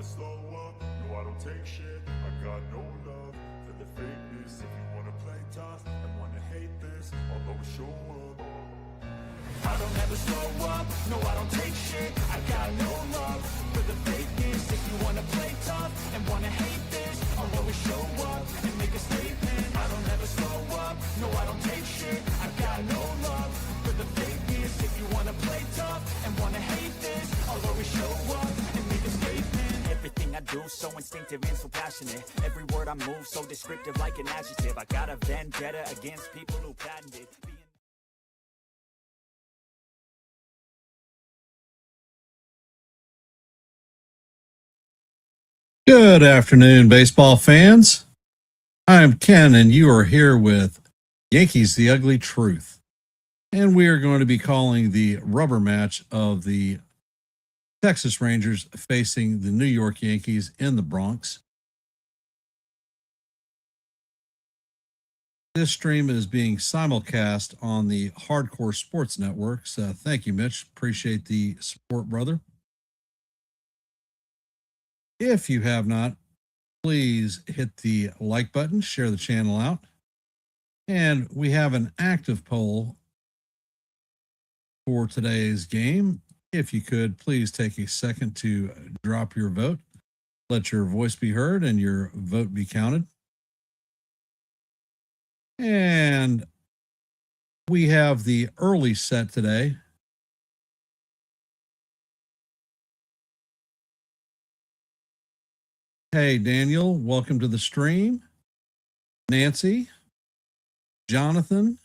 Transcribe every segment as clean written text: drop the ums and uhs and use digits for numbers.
never slow up, no I don't take shit. I got no love for the fakeness. If you wanna play tough and wanna hate this, I'll always show up. I don't ever slow up, no I don't take shit. I got no love for the fakeness. If you wanna play tough and wanna hate this, I'll always show up and make a statement. I don't ever slow up, no I don't take shit. I got no love for the fakeness. If you wanna play tough and wanna hate this, I'll always show up and make a statement. Everything I do so instinctive and so passionate. Every word I move so descriptive like an adjective. I got a vendetta against people who patented being. Good afternoon, baseball fans. I'm Ken, and you are here with Yankees The Ugly Truth. And we are going to be calling the rubber match of the Texas Rangers facing the New York Yankees in the Bronx. This stream is being simulcast on the Hardcore Sports Networks. Thank you, Mitch. Appreciate the support, brother. If you have not, please hit the like button, share the channel out. And we have an active poll for today's game. If you could, please take a second to drop your vote. Let your voice be heard and your vote be counted. And we have the early set today. Hey, Daniel, welcome to the stream. Nancy, Jonathan,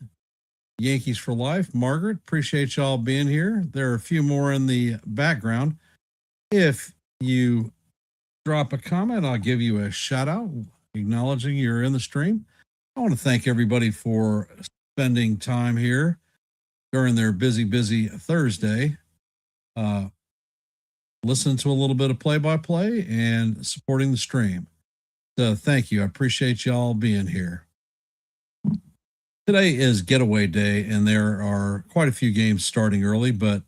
Yankees for Life, Margaret, appreciate y'all being here. There are a few more in the background. If you drop a comment, I'll give you a shout out acknowledging you're in the stream. I want to thank everybody for spending time here during their busy Thursday. Listening to a little bit of play-by-play and supporting the stream. So thank you. I appreciate y'all being here. Today is getaway day, and there are quite a few games starting early, but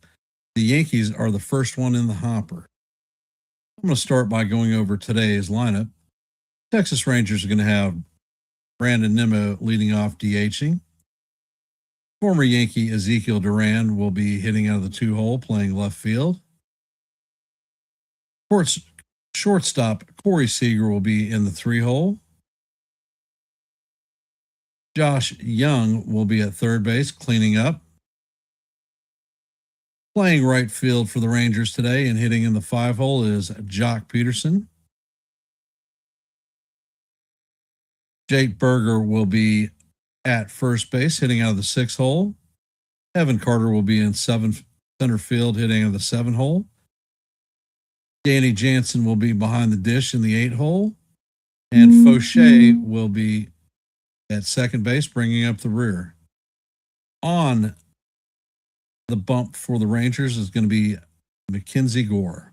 the Yankees are the first one in the hopper. I'm going to start by going over today's lineup. Texas Rangers are going to have Brandon Nimmo leading off DHing. Former Yankee Ezekiel Duran will be hitting out of the 2-hole playing left field. Shortstop Corey Seager will be in the 3-hole. Josh Young will be at third base cleaning up. Playing right field for the Rangers today and hitting in the 5-hole is Jock Peterson. Jake Berger will be at first base hitting out of the 6-hole. Evan Carter will be in center field hitting out of the 7-hole. Danny Jansen will be behind the dish in the 8-hole. And Fauché will be at second base, bringing up the rear. On the bump for the Rangers is going to be Mackenzie Gore.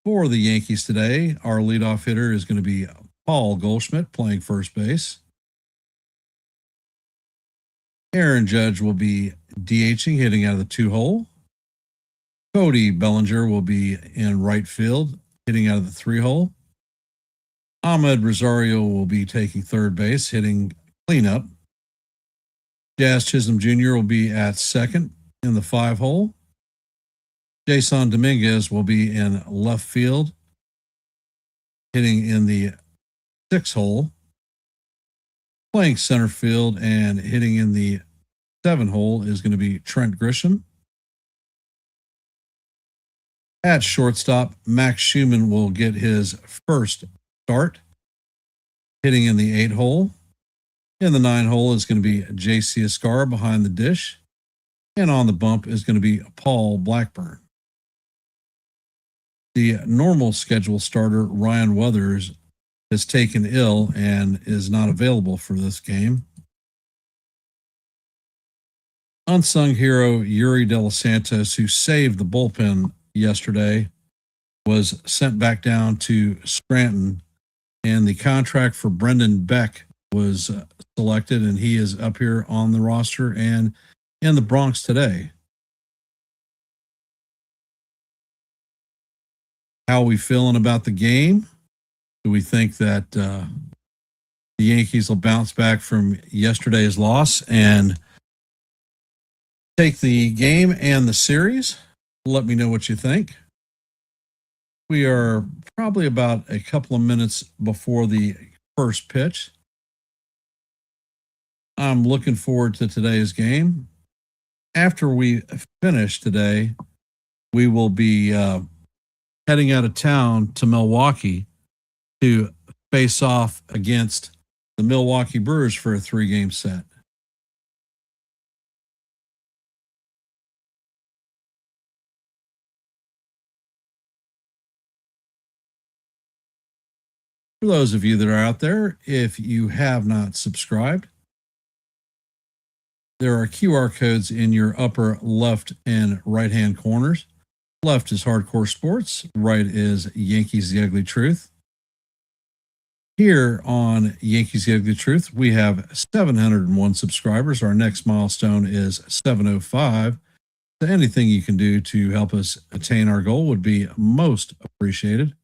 For the Yankees today, our leadoff hitter is going to be Paul Goldschmidt playing first base. Aaron Judge will be DHing, hitting out of the 2-hole. Cody Bellinger will be in right field, hitting out of the 3-hole. Ahmed Rosario will be taking third base, hitting cleanup. Jazz Chisholm Jr. will be at second in the 5-hole. Jason Dominguez will be in left field, hitting in the 6-hole. Playing center field and hitting in the 7-hole is going to be Trent Grisham. At shortstop, Max Schumann will get his first start, hitting in the 8-hole. In the 9-hole is going to be J.C. Escar behind the dish. And on the bump is going to be Paul Blackburn. The normal schedule starter, Ryan Weathers, is taken ill and is not available for this game. Unsung hero Yuri De Los Santos, who saved the bullpen yesterday, was sent back down to Scranton, and the contract for Brendan Beck was selected, and he is up here on the roster and in the Bronx today. How are we feeling about the game? Do we think that the Yankees will bounce back from yesterday's loss and take the game and the series? Let me know what you think. We are probably about a couple of minutes before the first pitch. I'm looking forward to today's game. After we finish today, we will be heading out of town to Milwaukee to face off against the Milwaukee Brewers for a 3-game set. For those of you that are out there, if you have not subscribed, there are QR codes in your upper left and right hand corners. Left is Hardcore Sports, right is Yankees The Ugly Truth. Here on Yankees The Ugly Truth, we have 701 subscribers. Our next milestone is 705. So anything you can do to help us attain our goal would be most appreciated.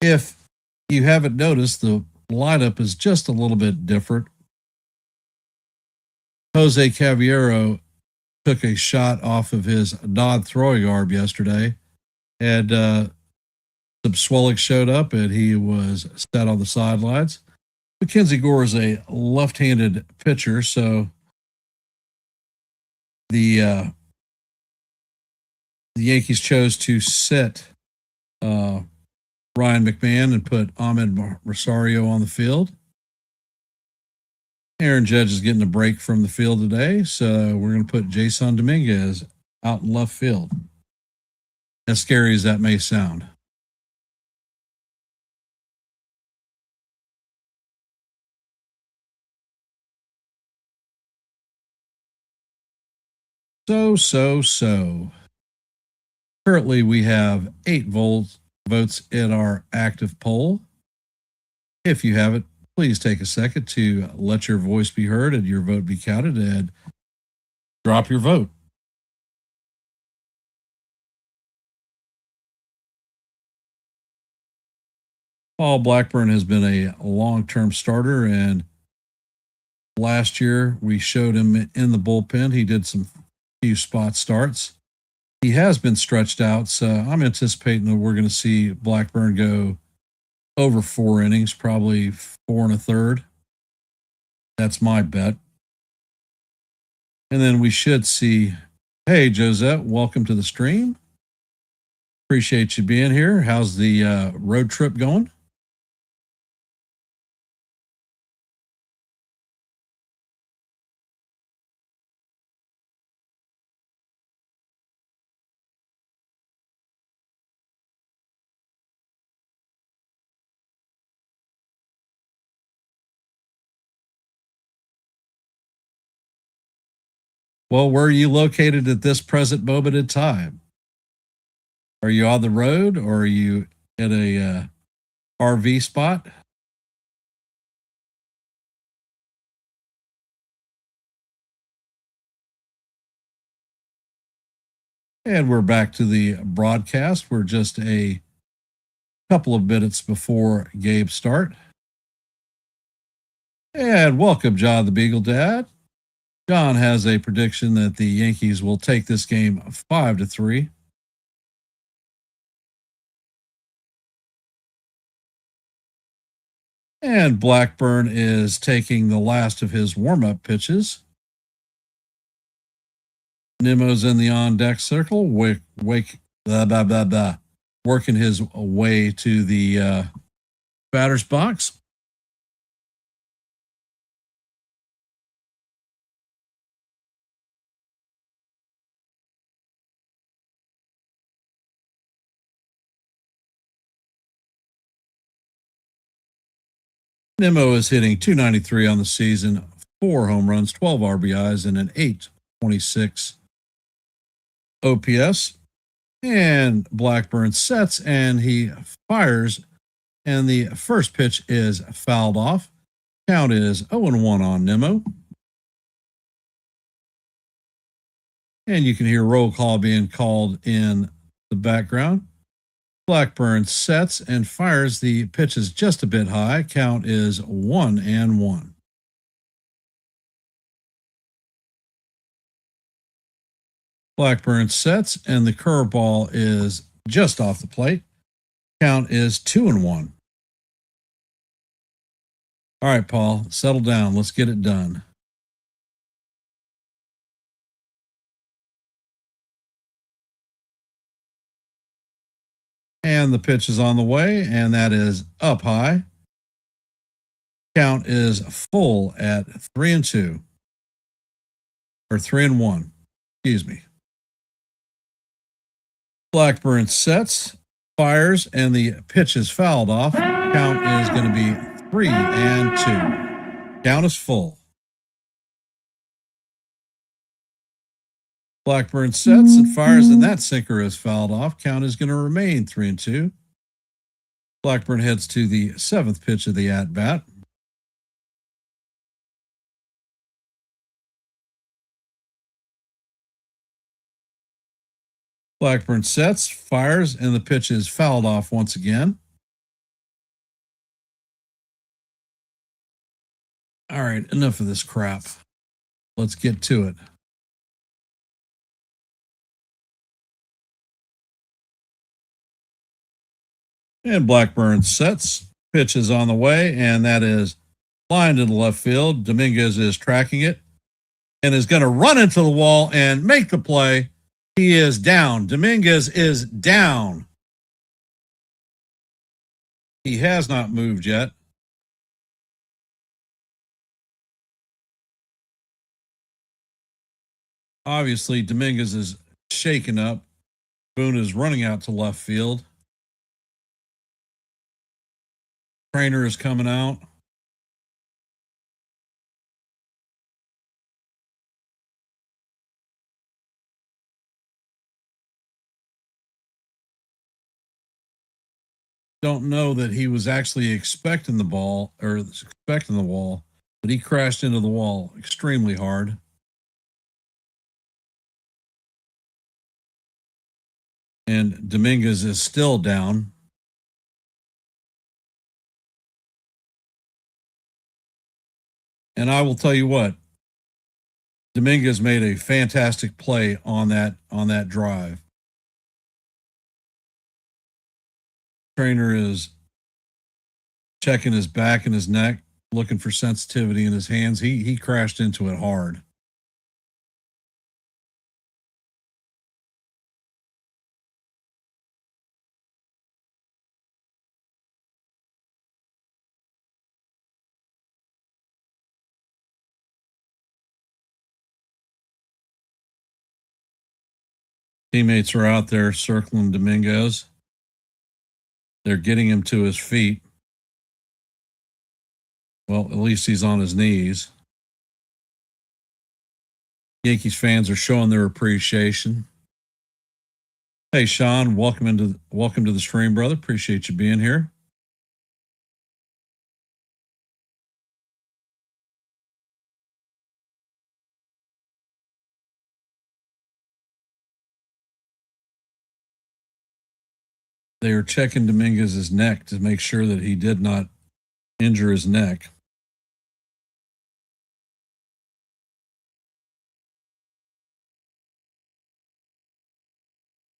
If you haven't noticed, the lineup is just a little bit different. Jose Caballero took a shot off of his non-throwing arm yesterday, and Swellick showed up, and he was set on the sidelines. Mackenzie Gore is a left-handed pitcher, so the Yankees chose to sit Ryan McMahon and put Ahmed Rosario on the field. Aaron Judge is getting a break from the field today, so we're going to put Jason Dominguez out in left field. As scary as that may sound. So. Currently, we have 8 votes in our active poll. If you haven't, please take a second to let your voice be heard and your vote be counted and drop your vote. Paul Blackburn has been a long-term starter, and last year we showed him in the bullpen. He did some few spot starts. He has been stretched out, so I'm anticipating that we're going to see Blackburn go over 4 innings, probably 4 1/3. That's my bet. And then we should see, hey, Josette, welcome to the stream. Appreciate you being here. How's the road trip going? Well, where are you located at this present moment in time? Are you on the road or are you at a RV spot? And we're back to the broadcast. We're just a couple of minutes before game start. And welcome, John the Beagle Dad. John has a prediction that the Yankees will take this game 5-3. And Blackburn is taking the last of his warm-up pitches. Nemo's in the on-deck circle, working his way to the batter's box. Nemo is hitting .293 on the season, 4 home runs, 12 RBIs, and an .826 OPS. And Blackburn sets and he fires, and the first pitch is fouled off. Count is 0-1 on Nemo. And you can hear roll call being called in the background. Blackburn sets and fires. The pitch is just a bit high. Count is 1-1. Blackburn sets and the curveball is just off the plate. Count is 2-1. All right, Paul, settle down. Let's get it done. And the pitch is on the way, and that is up high. Count is full at 3-2. Or 3-1. Excuse me. Blackburn sets, fires, and the pitch is fouled off. Count is going to be 3-2. Count is full. Blackburn sets and fires, and that sinker is fouled off. Count is going to remain 3-2. Blackburn heads to the seventh pitch of the at bat. Blackburn sets, fires, and the pitch is fouled off once again. All right, enough of this crap. Let's get to it. And Blackburn sets, pitch is on the way, and that is lined into left field. Dominguez is tracking it and is going to run into the wall and make the play. He is down. Dominguez is down. He has not moved yet. Obviously, Dominguez is shaken up. Boone is running out to left field. Trainer is coming out. Don't know that he was actually expecting the ball or expecting the wall, but he crashed into the wall extremely hard. And Dominguez is still down. And I will tell you what, Dominguez made a fantastic play on that drive. Trainer is checking his back and his neck, looking for sensitivity in his hands. He crashed into it hard. Teammates are out there circling Dominguez. They're getting him to his feet. Well, at least he's on his knees. Yankees fans are showing their appreciation. Hey, Sean, welcome to the stream, brother. Appreciate you being here. They are checking Dominguez's neck to make sure that he did not injure his neck.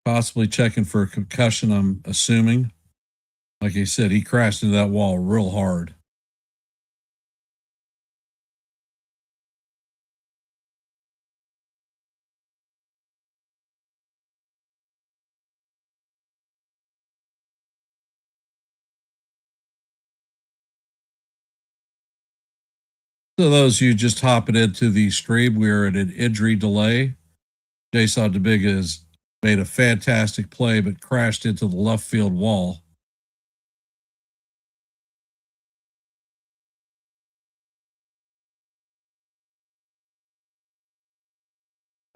Possibly checking for a concussion, I'm assuming. Like I said, he crashed into that wall real hard. So those of you just hopping into the stream, we are at an injury delay. Jason Dominguez made a fantastic play, but crashed into the left field wall.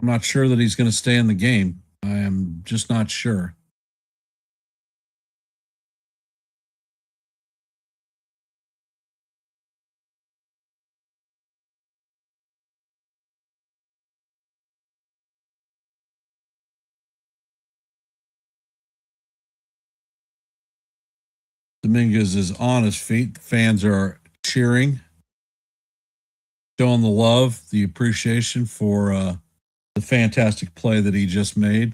I'm not sure that he's going to stay in the game. I am just not sure. Dominguez is on his feet. The fans are cheering, showing the love, the appreciation for the fantastic play that he just made.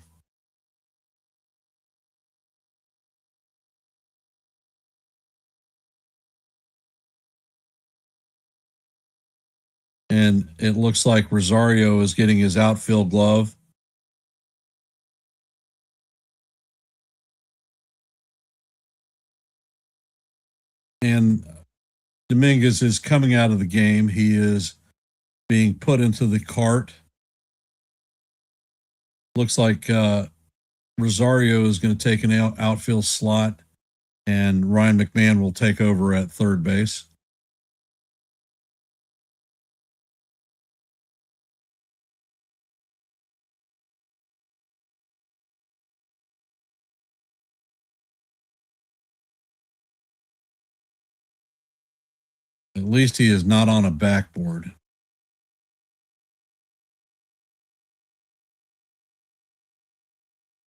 And it looks like Rosario is getting his outfield glove. And Dominguez is coming out of the game. He is being put into the cart. Looks like Rosario is going to take an outfield slot, and Ryan McMahon will take over at third base. At least he is not on a backboard.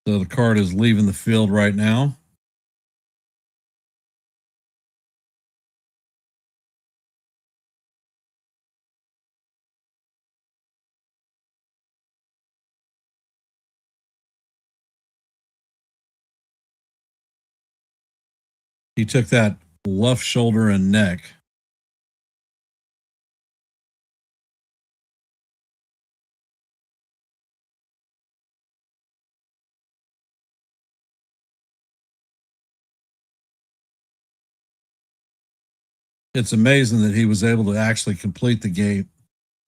So the cart is leaving the field right now. He took that left shoulder and neck. It's amazing that he was able to actually complete the game,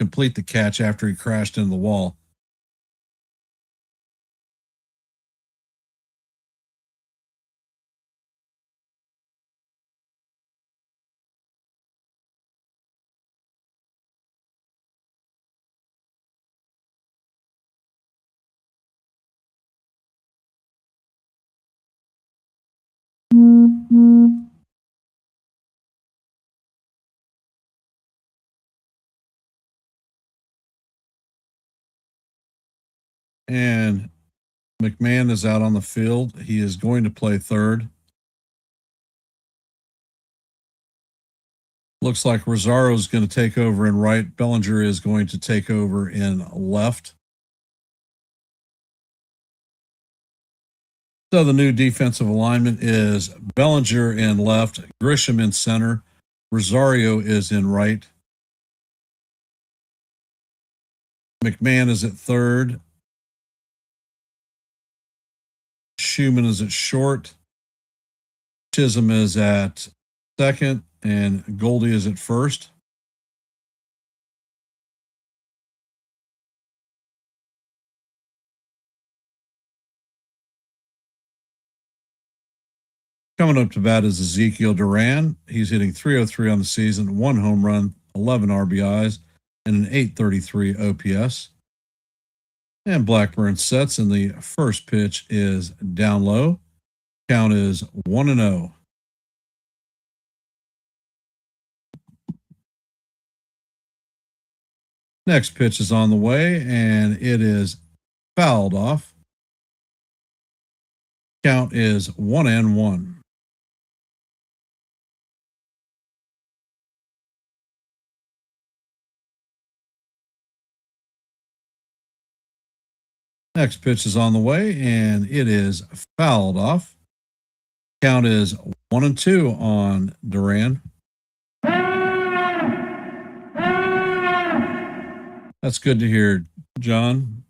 complete the catch after he crashed into the wall. And McMahon is out on the field. He is going to play third. Looks like Rosario is going to take over in right. Bellinger is going to take over in left. So the new defensive alignment is Bellinger in left, Grisham in center, Rosario is in right. McMahon is at third. Schumann is at short. Chisholm is at second, and Goldie is at first. Coming up to bat is Ezekiel Duran. He's hitting .303 on the season, 1 home run, 11 RBIs, and an .833 OPS. And Blackburn sets, and the first pitch is down low. Count is 1-0. Next pitch is on the way, and it is fouled off. Count is 1-1. Next pitch is on the way, and it is fouled off. Count is 1-2 on Duran. That's good to hear, John.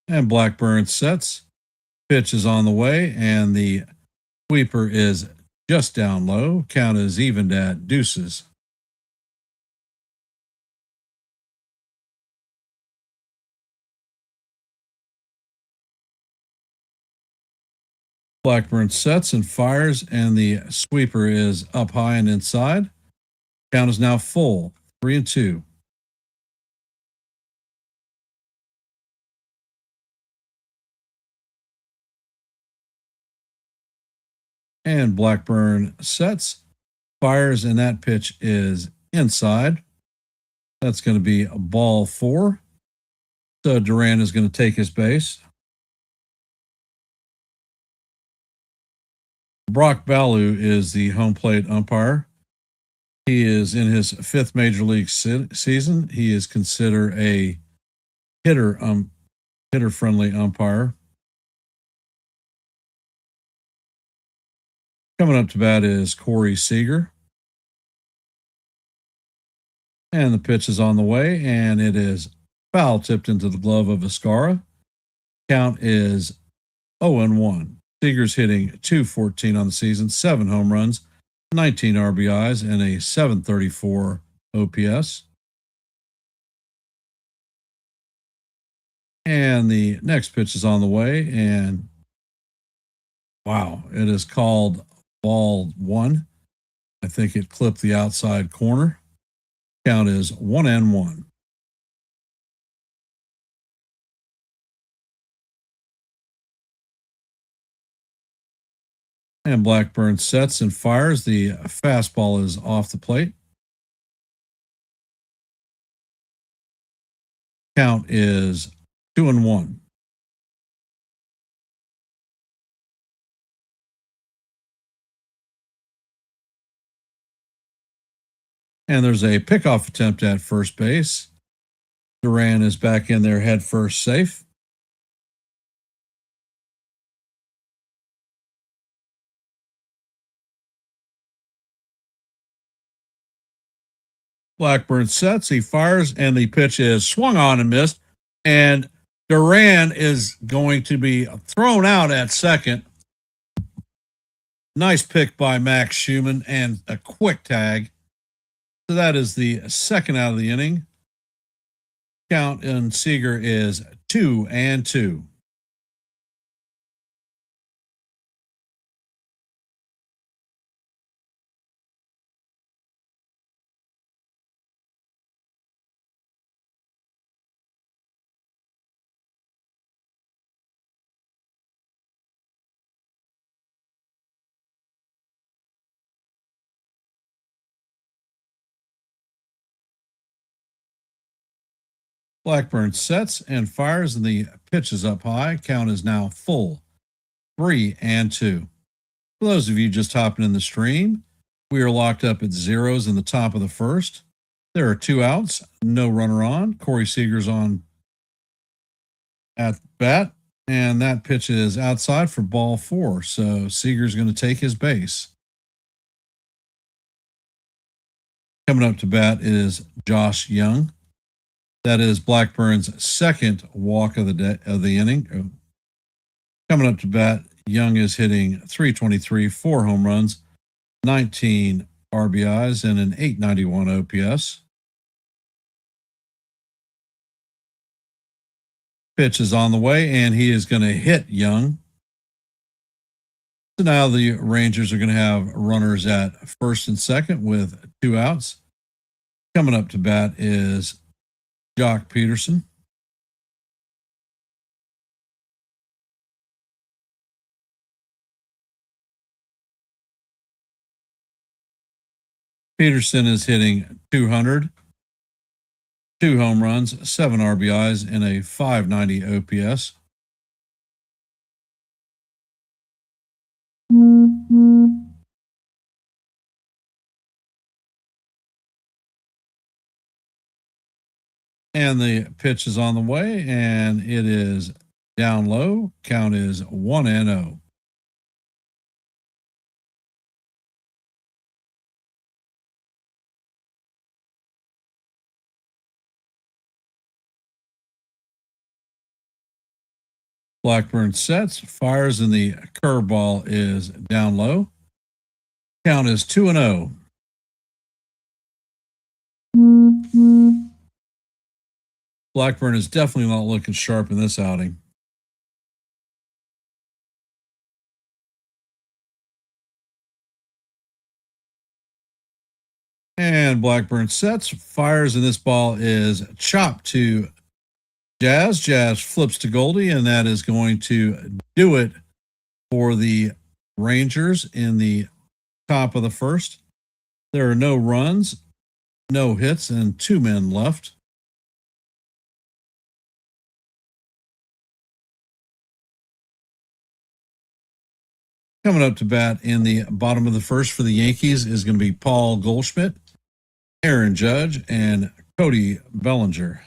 And Blackburn sets. Pitch is on the way, and the sweeper is just down low. Count is evened at deuces. Blackburn sets and fires, and the sweeper is up high and inside. Count is now full, 3-2. And Blackburn sets, fires, and that pitch is inside. That's going to be a ball 4. So Duran is going to take his base. Brock Balu is the home plate umpire. He is in his fifth major league season. He is considered a hitter friendly umpire. Coming up to bat is Corey Seager. And the pitch is on the way, and it is foul tipped into the glove of Vizcarra. Count is 0-1. Seager's hitting .214 on the season, 7 home runs, 19 RBIs, and a .734 OPS. And the next pitch is on the way, and wow, it is called ball 1. I think it clipped the outside corner. Count is 1-1. And Blackburn sets and fires. The fastball is off the plate. Count is 2-1. And there's a pickoff attempt at first base. Duran is back in there head first safe. Blackburn sets, he fires, and the pitch is swung on and missed. And Duran is going to be thrown out at second. Nice pick by Max Schumann and a quick tag. So that is the second out of the inning. Count in Seager is 2-2. Blackburn sets and fires, and the pitch is up high. Count is now full, 3-2. For those of you just hopping in the stream, we are locked up at zeros in the top of the first. There are 2 outs, no runner on. Corey Seager's on at bat, and that pitch is outside for ball 4. So Seager's going to take his base. Coming up to bat is Josh Young. That is Blackburn's second walk of the inning. Coming up to bat, Young is hitting .323, 4 home runs, 19 RBIs, and an .891 OPS. Pitch is on the way, and he is going to hit Young. So now the Rangers are going to have runners at first and second with 2 outs. Coming up to bat is Jock Peterson. Peterson is hitting .200, 2 home runs, 7 RBIs, and a .590 OPS. And the pitch is on the way, and it is down low. Count is 1-0. Blackburn sets, fires, and the curveball is down low. Count is 2-0. Blackburn is definitely not looking sharp in this outing. And Blackburn sets, fires, and this ball is chopped to Jazz. Jazz flips to Goldie, and that is going to do it for the Rangers in the top of the first. There are no runs, no hits, and 2 men left. Coming up to bat in the bottom of the first for the Yankees is going to be Paul Goldschmidt, Aaron Judge, and Cody Bellinger.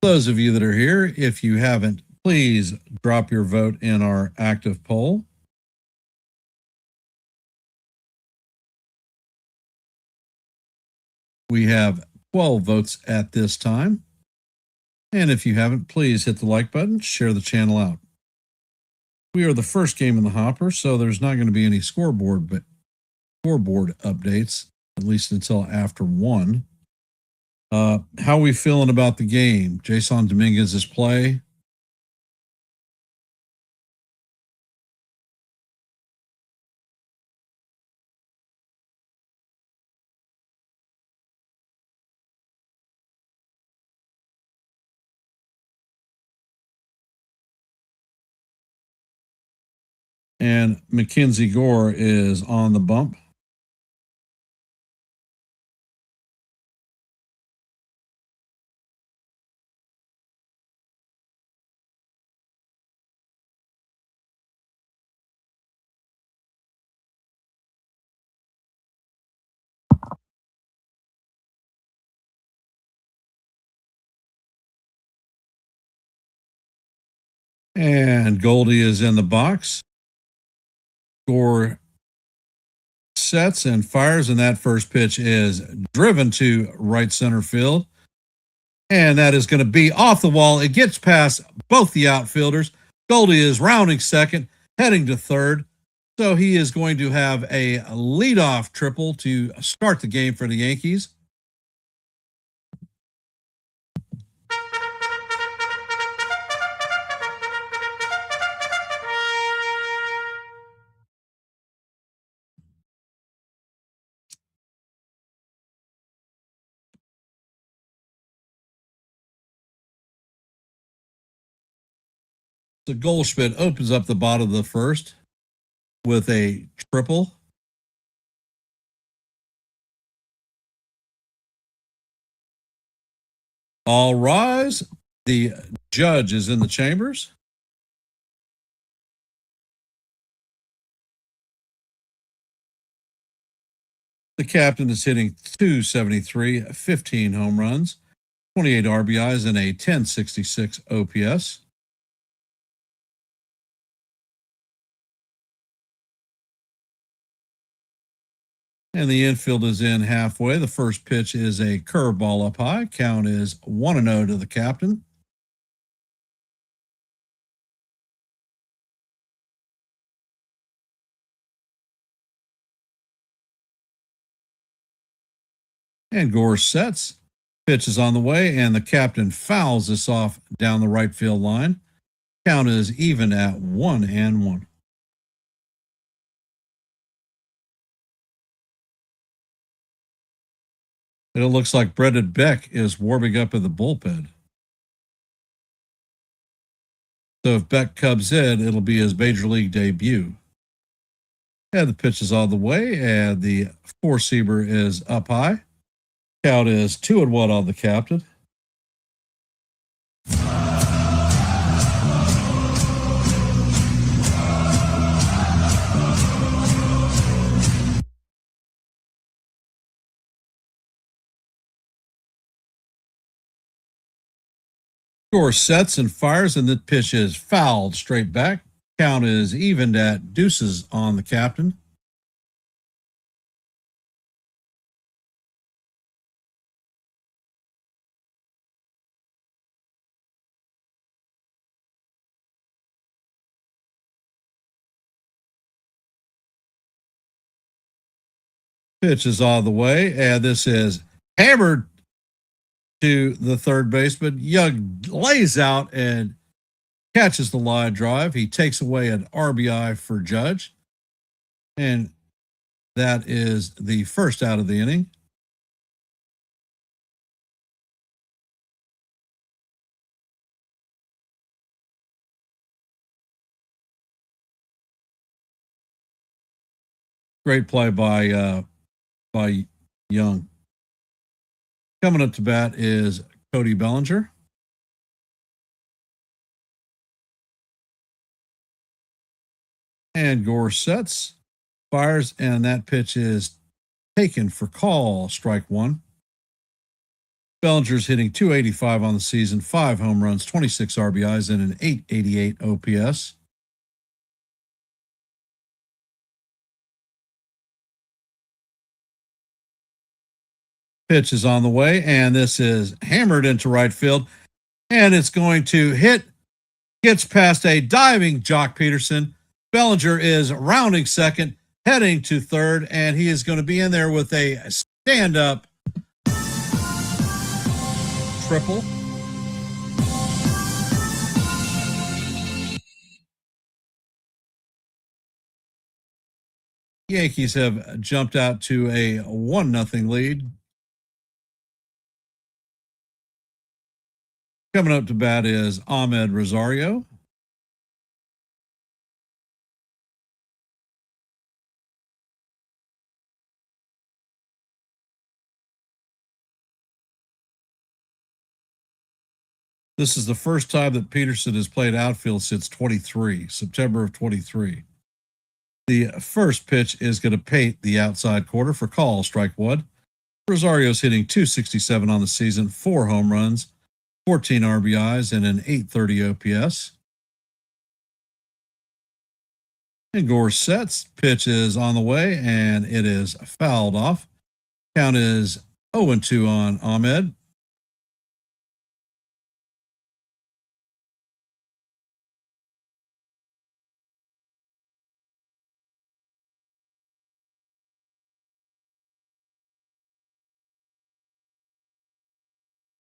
Those of you that are here, if you haven't, please drop your vote in our active poll. We have 12 votes at this time. And if you haven't, please hit the like button, share the channel out. We are the first game in the hopper, so there's not going to be any scoreboard updates, at least until after 1. How are we feeling about the game? Jason Dominguez's play. And Mackenzie Gore is on the bump. And Goldie is in the box. Gore sets and fires, and that first pitch is driven to right center field. And that is going to be off the wall. It gets past both the outfielders. Goldie is rounding second, heading to third. So he is going to have a leadoff triple to start the game for the Yankees. The Goldschmidt opens up the bottom of the first with a triple. All rise. The judge is in the chambers. The captain is hitting .273, 15 home runs, 28 RBIs, and a 1066 OPS. And the infield is in halfway. The first pitch is a curveball up high. Count is 1-0 to the captain. And Gore sets. Pitch is on the way, and the captain fouls this off down the right field line. Count is even at 1-1. And it looks like Brendan Beck is warming up in the bullpen. So if Beck comes in, it'll be his major league debut. And the pitch is on the way, and the four-seamer is up high. Count is 2-1 on the captain. Gore sets and fires, and the pitch is fouled straight back. Count is evened at deuces on the captain. Pitch is on the way, and this is hammered to the third baseman. Young lays out and catches the line drive. He takes away an RBI for Judge, and that is the first out of the inning. Great play by Young. Coming up to bat is Cody Bellinger. And Gore sets, fires, and that pitch is taken for call, strike one. Bellinger's hitting 285 on the season, 5 home runs, 26 RBIs, and an 888 OPS. Pitch is on the way, and this is hammered into right field, and it's going to hit, gets past a diving Jock Peterson. Bellinger is rounding second, heading to third, and he is going to be in there with a stand-up triple. Yankees have jumped out to a 1-0 lead. Coming up to bat is Ahmed Rosario. This is the first time that Peterson has played outfield since September of 23. The first pitch is going to paint the outside quarter for call, strike one. Rosario's hitting 267 on the season, 4 home runs, 14 RBIs, and an 830 OPS. And Gore sets, pitch is on the way, and it is fouled off. Count is 0-2 on Ahmed.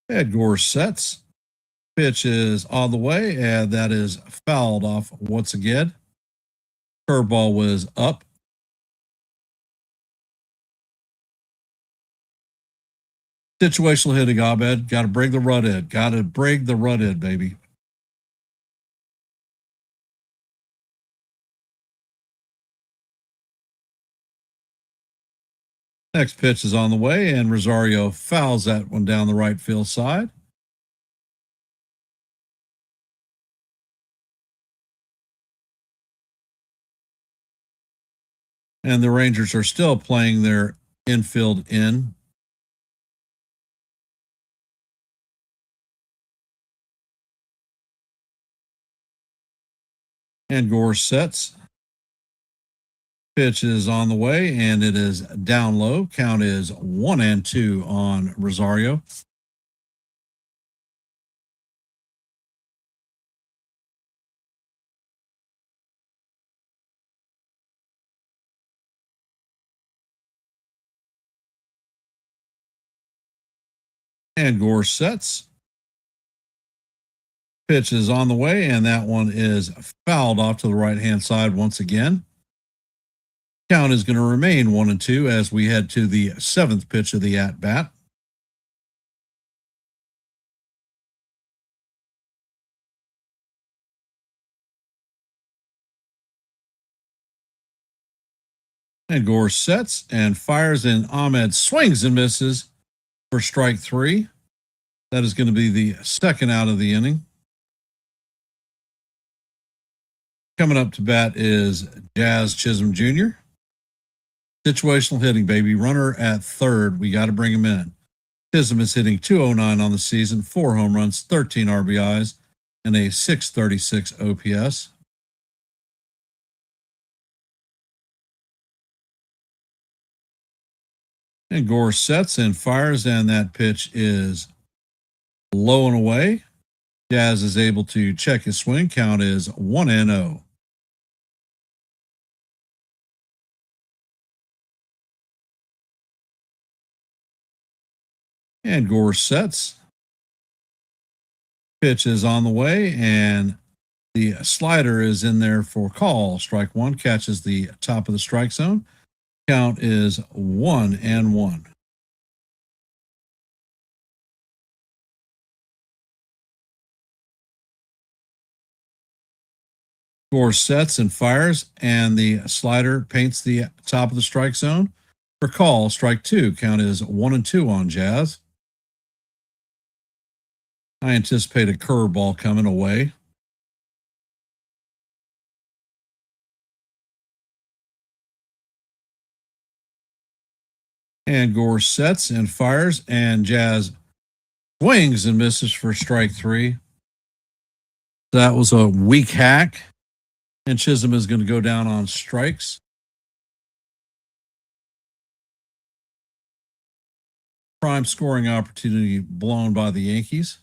And Gore sets, pitch is on the way, and that is fouled off once again. Curveball was up. Situational hitting, Ahmed. Got to bring the run in. Got to bring the run in, baby. Next pitch is on the way, and Rosario fouls that one down the right field side. And the Rangers are still playing their infield in. And Gore sets. Pitch is on the way, and it is down low. Count is 1-2 on Rosario. And Gore sets. Pitch is on the way, and that one is fouled off to the right-hand side once again. Count is going to remain 1-2 as we head to the 7th pitch of the at-bat. And Gore sets and fires, and Ahmed swings and misses for strike 3. That is going to be the second out of the inning. Coming up to bat is Jazz Chisholm Jr. Situational hitting, baby. Runner at third. We got to bring him in. Chisholm is hitting 209 on the season, 4 home runs, 13 RBIs, and a 636 OPS. And Gore sets and fires, and that pitch is low and away. Jazz is able to check his swing. Count is 1-0. And Gore sets. Pitch is on the way, and the slider is in there for call. Strike one, catches the top of the strike zone. Count is 1-1. Gore sets and fires, and the slider paints the top of the strike zone. For call, strike two. Count is 1-2 on Jazz. I anticipate a curveball coming away. And Gore sets and fires, and Jazz swings and misses for strike three. That was a weak hack, and Chisholm is going to go down on strikes. Prime scoring opportunity blown by the Yankees.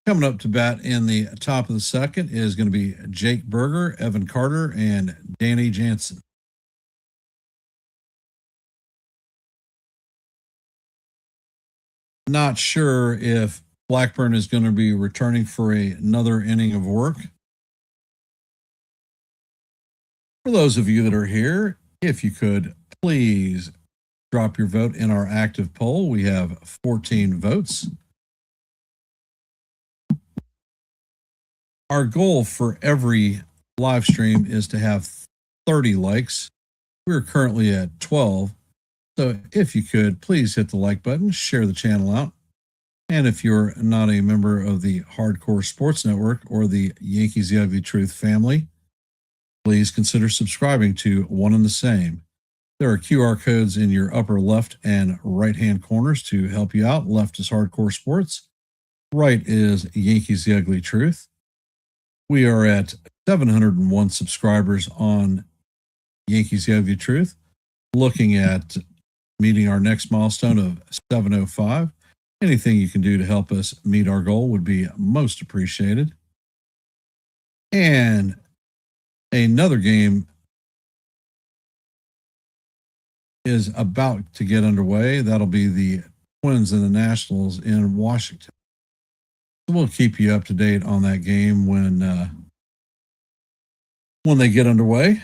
Coming up to bat in the top of the second is going to be Jake Berger, Evan Carter, and Danny Jansen. Not sure if Blackburn is going to be returning for another inning of work. For those of you that are here, if you could please drop your vote in our active poll. We have 14 votes. Our goal for every live stream is to have 30 likes. We're currently at 12. So if you could, please hit the like button, share the channel out. And if you're not a member of the Hardcore Sports Network or the Yankees The Ugly Truth family, please consider subscribing to one and the same. There are QR codes in your upper left and right-hand corners to help you out. Left is Hardcore Sports. Right is Yankees The Ugly Truth. We are at 701 subscribers on Yankees The Ugly Truth, looking at meeting our next milestone of 705. Anything you can do to help us meet our goal would be most appreciated. And another game is about to get underway. That'll be the Twins and the Nationals in Washington. We'll keep you up to date on that game when they get underway.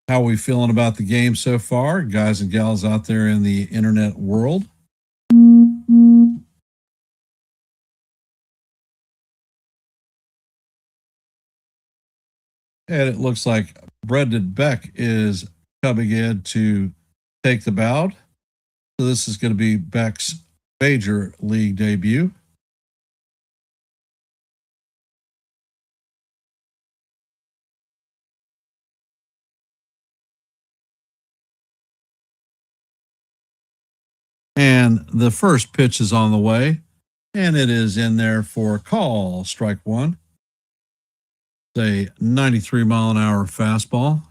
How are we feeling about the game so far, guys and gals out there in the internet world? And it looks like Brendan Beck is coming in to take the bound. So this is going to be Beck's major league debut. And the first pitch is on the way, and it is in there for a call, strike one. It's a 93-mile-an-hour fastball.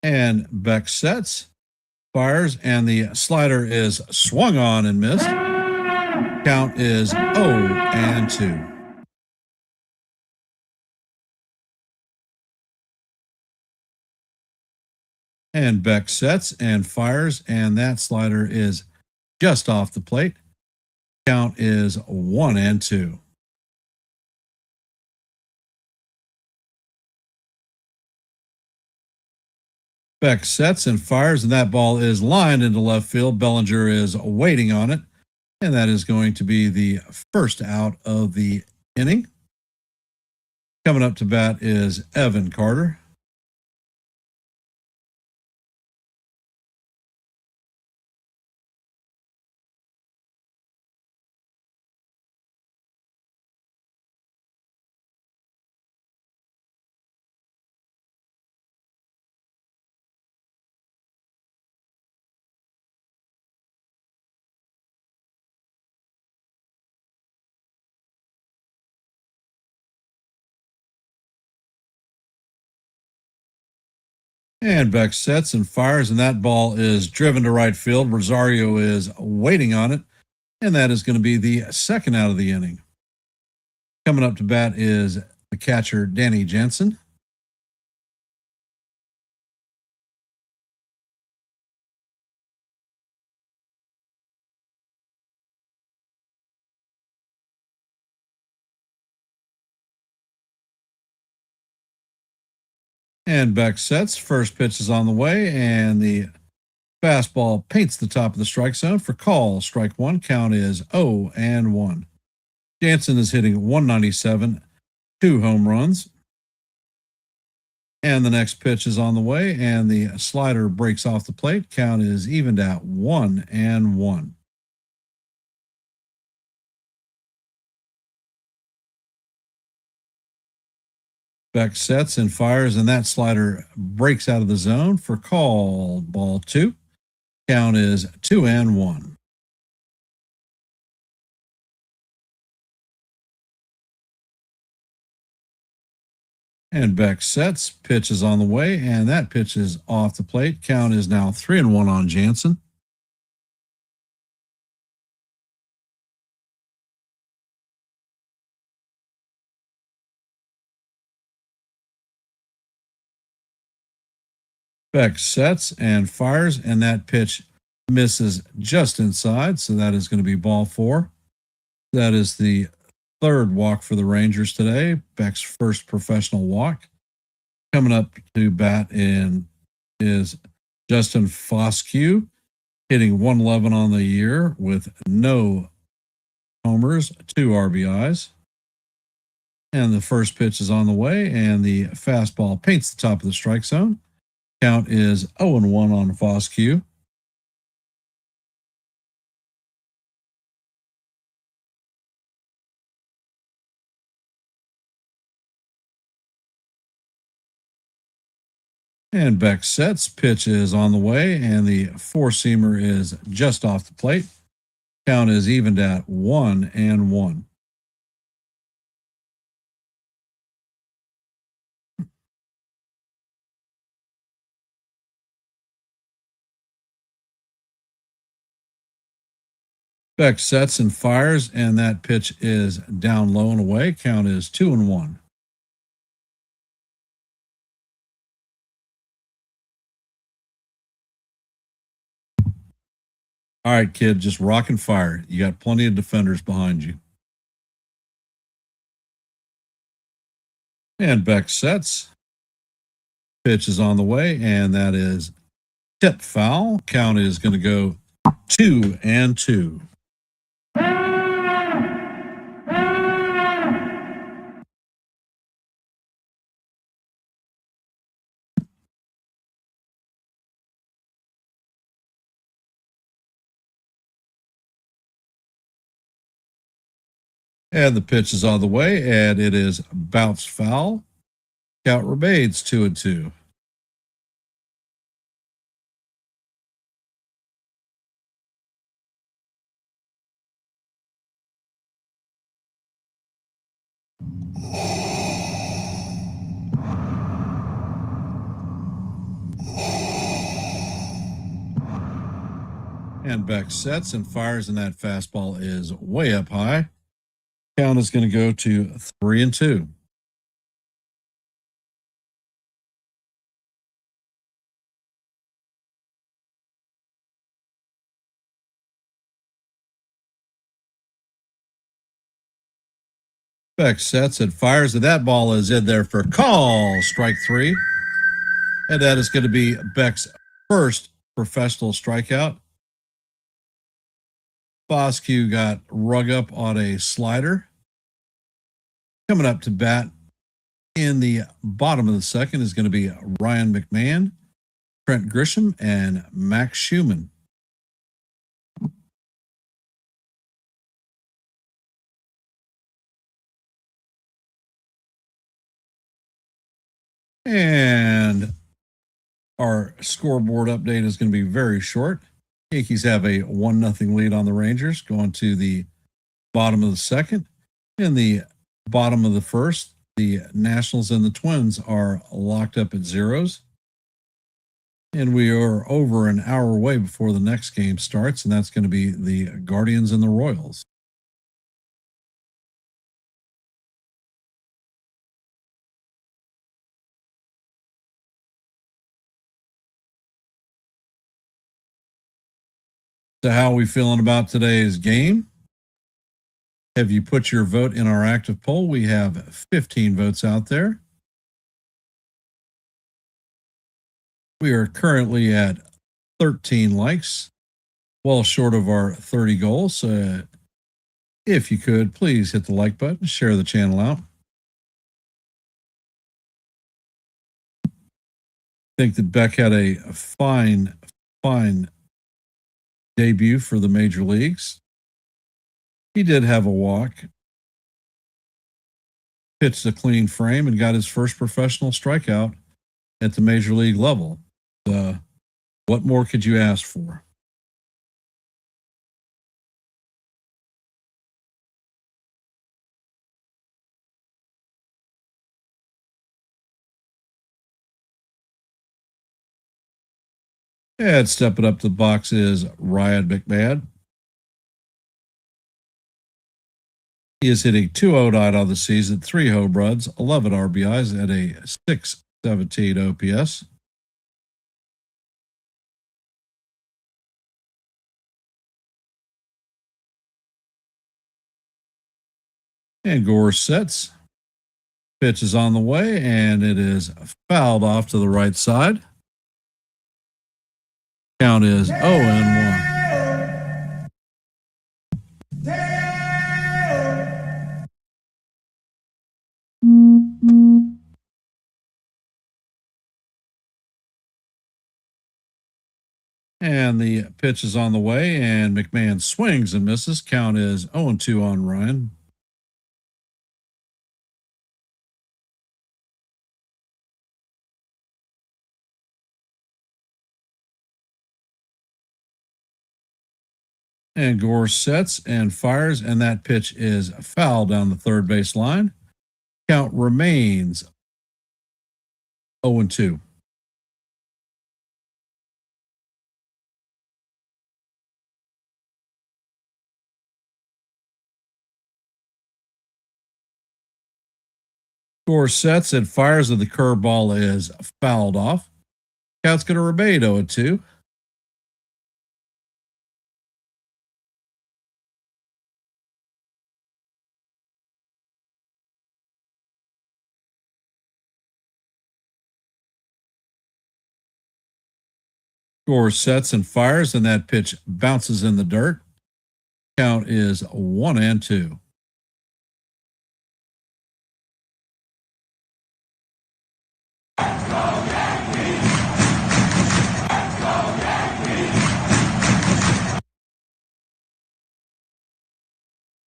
And Beck sets, fires, and the slider is swung on and missed. Count is 0-2. And Beck sets and fires, and that slider is just off the plate. Count is 1-2. Beck sets and fires, and that ball is lined into left field. Bellinger is waiting on it, and that is going to be the first out of the inning. Coming up to bat is Evan Carter. And Beck sets and fires, and that ball is driven to right field. Rosario is waiting on it, and that is going to be the second out of the inning. Coming up to bat is the catcher, Danny Jansen. And Beck sets. First pitch is on the way, and the Fastball paints the top of the strike zone for call. Strike one. Count is 0-1. Jansen is hitting 197, 2 home runs. And the next pitch is on the way, and the slider breaks off the plate. Count is evened at 1-1. Beck sets and fires, and that slider breaks out of the zone for call. Ball 2. Count is 2-1. And Beck sets, pitch is on the way, and that pitch is off the plate. Count is now 3-1 on Jansen. Beck sets and fires, and that pitch misses just inside. So that is going to be ball 4. That is the third walk for the Rangers today. Beck's first professional walk. Coming up to bat in is Justin Foscue, hitting 111 on the year with no homers, 2 RBIs. And the first pitch is on the way, and the fastball paints the top of the strike zone. Count is 0-1 on Foscue. And Beck sets, pitch is on the way, and the four-seamer is just off the plate. Count is evened at 1-1. Beck sets and fires, and that pitch is down low and away. Count is 2-1. All right, kid, just rock and fire. You got plenty of defenders behind you. And Beck sets. Pitch is on the way, and that is tip foul. Count is going to go 2-2. And the pitch is on the way, and it is bounced foul. Count remains 2-2. And Beck sets and fires, and that fastball is way up high. Count is going to go to 3-2. Beck sets and fires, and that ball is in there for call. Strike 3. And that is going to be Beck's first professional strikeout. Foscue got rug up on a slider. Coming up to bat in the bottom of the second is going to be Ryan McMahon, Trent Grisham, and Max Schumann. And our scoreboard update is going to be very short. Yankees have a 1-0 lead on the Rangers going to the bottom of the second. In the bottom of the first, the Nationals and the Twins are locked up at zeros. And we are over an hour away before the next game starts, and that's going to be the Guardians and the Royals. So how are we feeling about today's game? Have you put your vote in our active poll? We have 15 votes out there. We are currently at 13 likes, well short of our 30 goals. If you could, please hit the like button, share the channel out. I think that Beck had a fine debut for the major leagues. He did have a walk, pitched a clean frame, and got his first professional strikeout at the major league level. What more could you ask for? And stepping up to the box is Ryan McMahon. He is hitting 209 on the season, 3 home runs, 11 RBIs, and a 617 OPS. And Gore sets. Pitch is on the way, and it is fouled off to the right side. Count is 0-1. And the pitch is on the way, and McMahon swings and misses. Count is 0-2 on Ryan. And Gore sets and fires, and that pitch is foul down the third base line. Count remains 0-2. Gore sets and fires, and the curveball is fouled off. Count's going to remain 0-2. Gore sets and fires, and that pitch bounces in the dirt. Count is 1-2.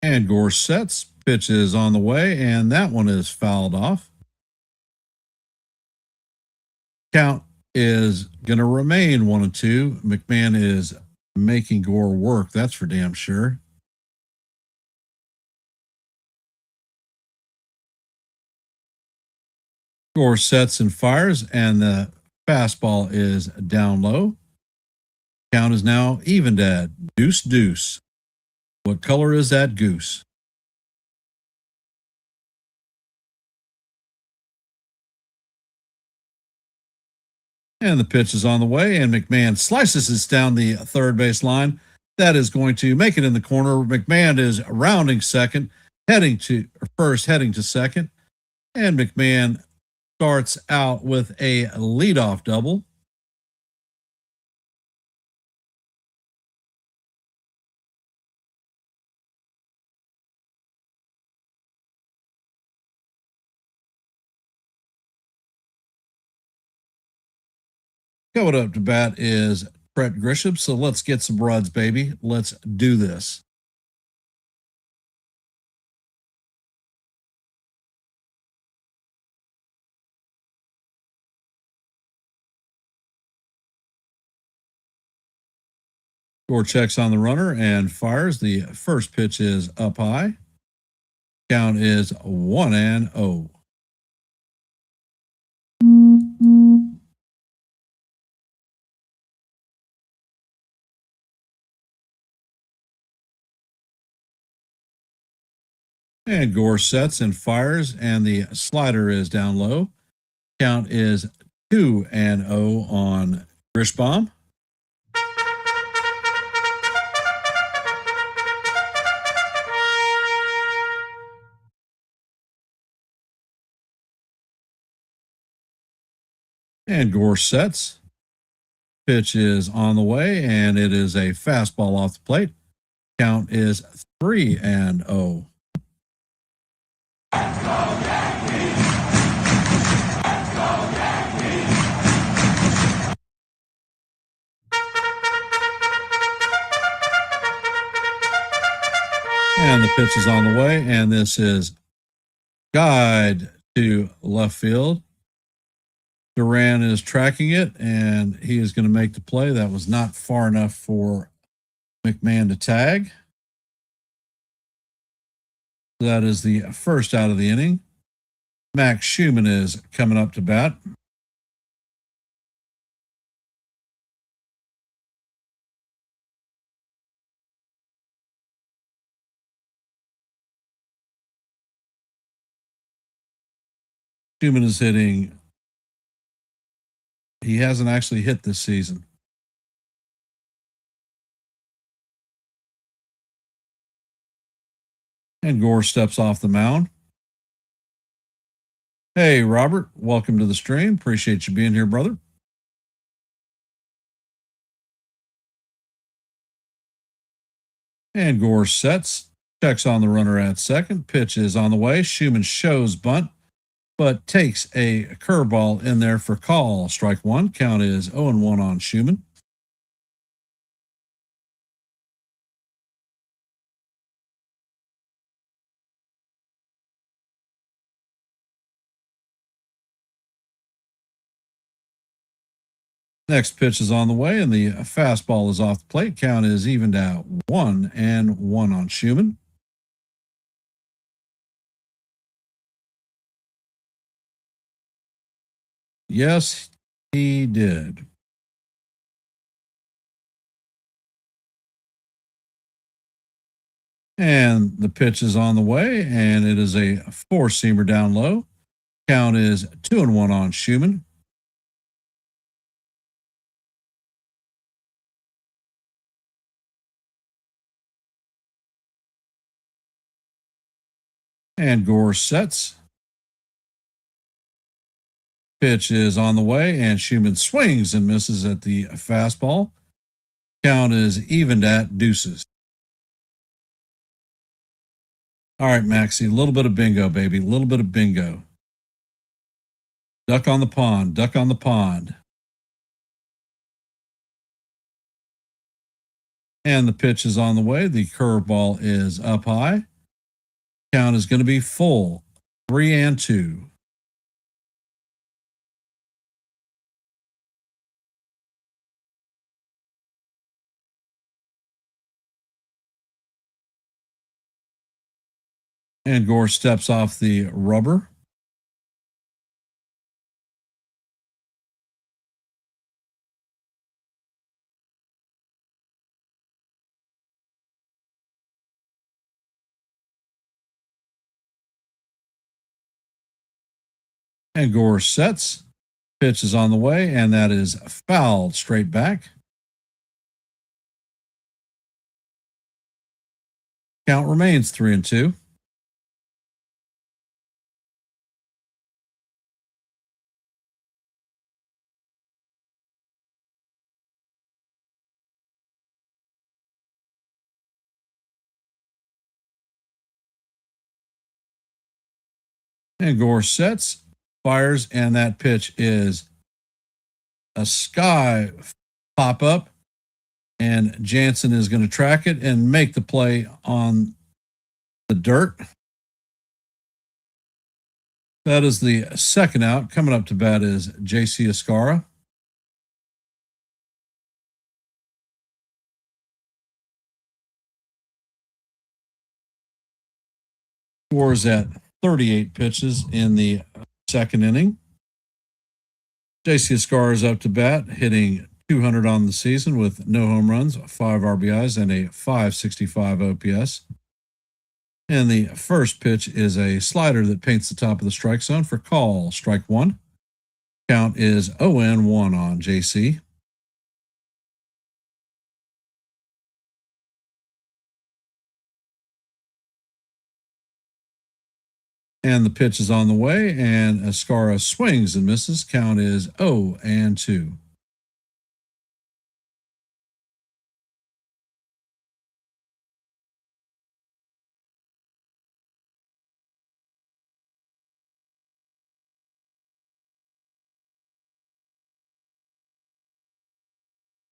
And Gore sets, pitch is on the way, and that one is fouled off. Count is going to remain 1-2. McMahon is making Gore work. That's for damn sure. Gore sets and fires, and the fastball is down low. Count is now evened at deuce. What color is that goose? And the pitch is on the way, and McMahon slices this down the third base line. That is going to make it in the corner. McMahon is rounding second, heading to second. And McMahon starts out with a leadoff double. Coming up to bat is Brett Grisham. So let's get some runs, baby. Let's do this. Gore checks on the runner and fires. The first pitch is up high. Count is 1-0. And Gore sets and fires, and the slider is down low. Count is 2-0 on Grishbaum. And Gore sets. Pitch is on the way, and it is a fastball off the plate. Count is 3-0. And the pitch is on the way, and this is guide to left field. Duran is tracking it, and he is going to make the play. That was not far enough for McMahon to tag. That is the first out of the inning. Max Schumann is coming up to bat. Schumann is hitting. He hasn't actually hit this season. And Gore steps off the mound. Hey, Robert, welcome to the stream. Appreciate you being here, brother. And Gore sets, checks on the runner at second. Pitch is on the way. Schumann shows bunt, but takes a curveball in there for call. Strike one. Count is 0-1 on Schumann. Next pitch is on the way, and the fastball is off the plate. Count is evened out 1-1 on Schumann. Yes, he did. And the pitch is on the way, and it is a four-seamer down low. Count is 2-1 on Schumann. And Gore sets. Pitch is on the way, and Schumann swings and misses at the fastball. Count is evened at deuces. All right, Maxie, a little bit of bingo, baby. A little bit of bingo. Duck on the pond, duck on the pond. And the pitch is on the way. The curveball is up high. Count is going to be full, 3-2. And Gore steps off the rubber. And Gore sets. Pitch is on the way, and that is fouled straight back. Count remains 3-2. And Gore sets, fires, and that pitch is a sky pop up. And Jansen is going to track it and make the play on the dirt. That is the second out. Coming up to bat is J.C. Escara. Scores at 38 pitches in the second inning. J.C. Escara is up to bat, hitting 200 on the season with no home runs, 5 RBIs, and a .565 OPS. And the first pitch is a slider that paints the top of the strike zone for call. Strike one. Count is 0-1 on JC. And the pitch is on the way, and Escara swings and misses. Count is 0-2.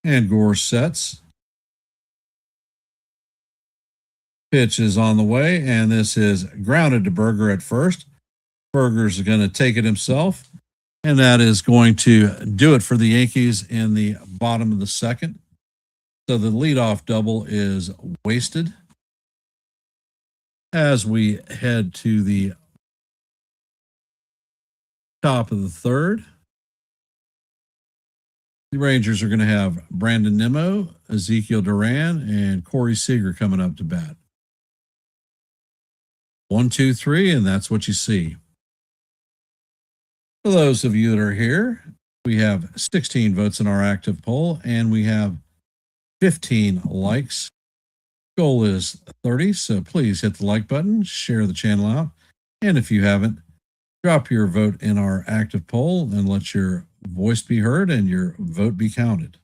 And Gore sets. Pitch is on the way, and this is grounded to Berger at first. Berger's going to take it himself, and that is going to do it for the Yankees in the bottom of the second. So the leadoff double is wasted. As we head to the top of the third, the Rangers are going to have Brandon Nimmo, Ezekiel Duran, and Corey Seager coming up to bat. 1, 2, 3, and that's what you see. For those of you that are here, we have 16 votes in our active poll, and we have 15 likes. Goal is 30, so please hit the like button, share the channel out, and if you haven't, drop your vote in our active poll and let your voice be heard and your vote be counted.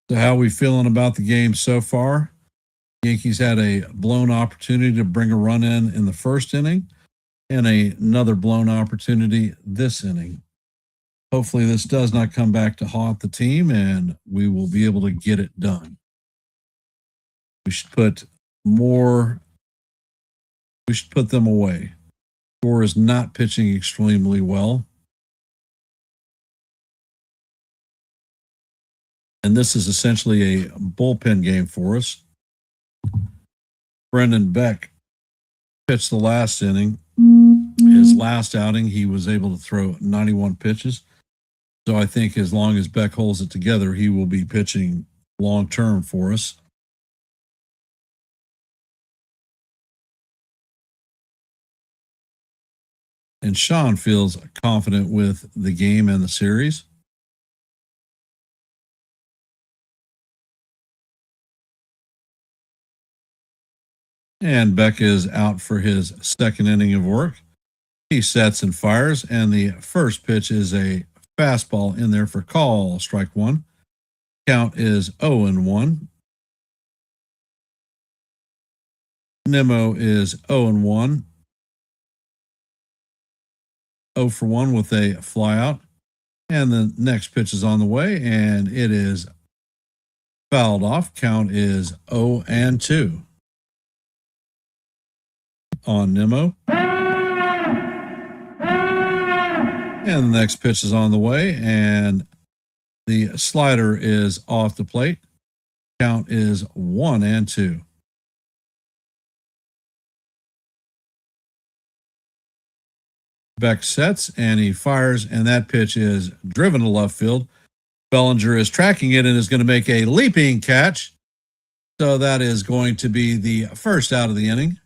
So how are we feeling about the game so far? Yankees had a blown opportunity to bring a run in the first inning and another blown opportunity this inning. Hopefully this does not come back to haunt the team and we will be able to get it done. We should put them away. Gore is not pitching extremely well. And this is essentially a bullpen game for us. Brendan Beck pitched the last inning. His last outing, he was able to throw 91 pitches. So I think as long as Beck holds it together, he will be pitching long term for us. And Sean feels confident with the game and the series. And Beck is out for his second inning of work. He sets and fires, and the first pitch is a fastball in there for call, strike one. Count is 0-1. Nimmo is 0-1. 0 for 1 with a flyout. And the next pitch is on the way, and it is fouled off. Count is 0-2 on Nimmo. And the next pitch is on the way, and the slider is off the plate. Count is 1-2. Beck sets and he fires, and that pitch is driven to left field. Bellinger is tracking it and is going to make a leaping catch. So that is going to be the first out of the inning.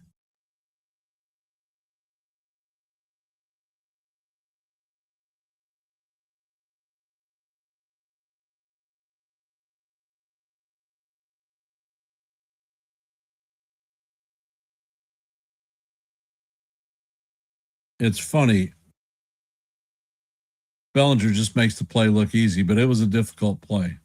It's funny. Bellinger just makes the play look easy, but it was a difficult play.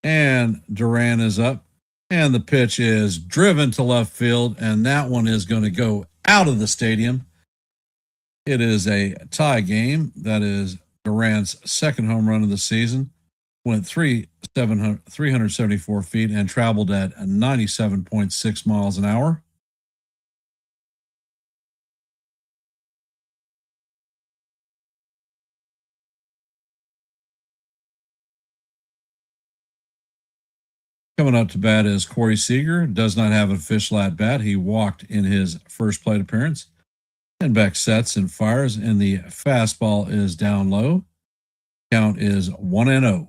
And Duran is up, and the pitch is driven to left field, and that one is going to go out of the stadium. It is a tie game. That is Duran's second home run of the season. Went 374 feet and traveled at 97.6 miles an hour. Coming up to bat is Corey Seager. Does not have an official at bat. He walked in his first plate appearance. And Beck sets and fires, and the fastball is down low. Count is 1-0.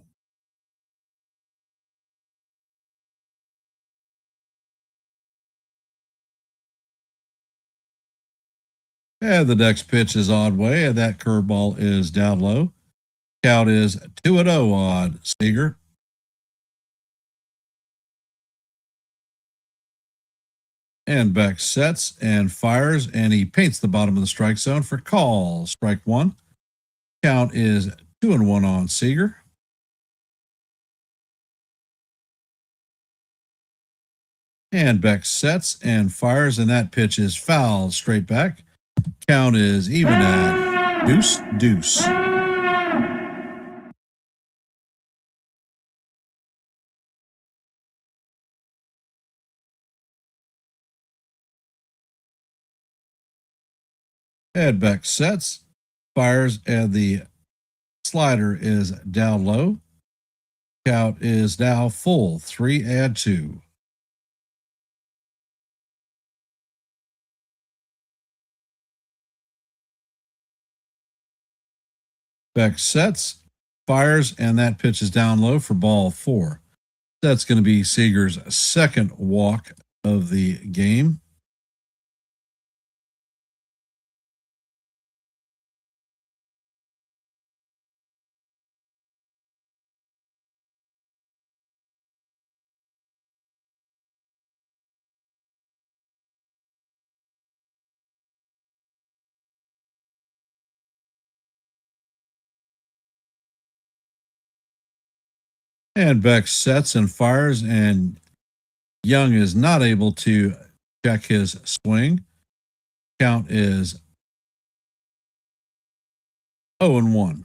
And the next pitch is odd way, and that curveball is down low. Count is 2-0 on Seager. And Beck sets and fires, and he paints the bottom of the strike zone for call. Strike one. Count is 2-1 on Seager. And Beck sets and fires, and that pitch is fouled straight back. Count is even at deuce. And Beck sets, fires, and the slider is down low. Count is now full, 3-2. Beck sets, fires, and that pitch is down low for ball 4. That's going to be Seager's second walk of the game. And Beck sets and fires, and Young is not able to check his swing. Count is 0-1.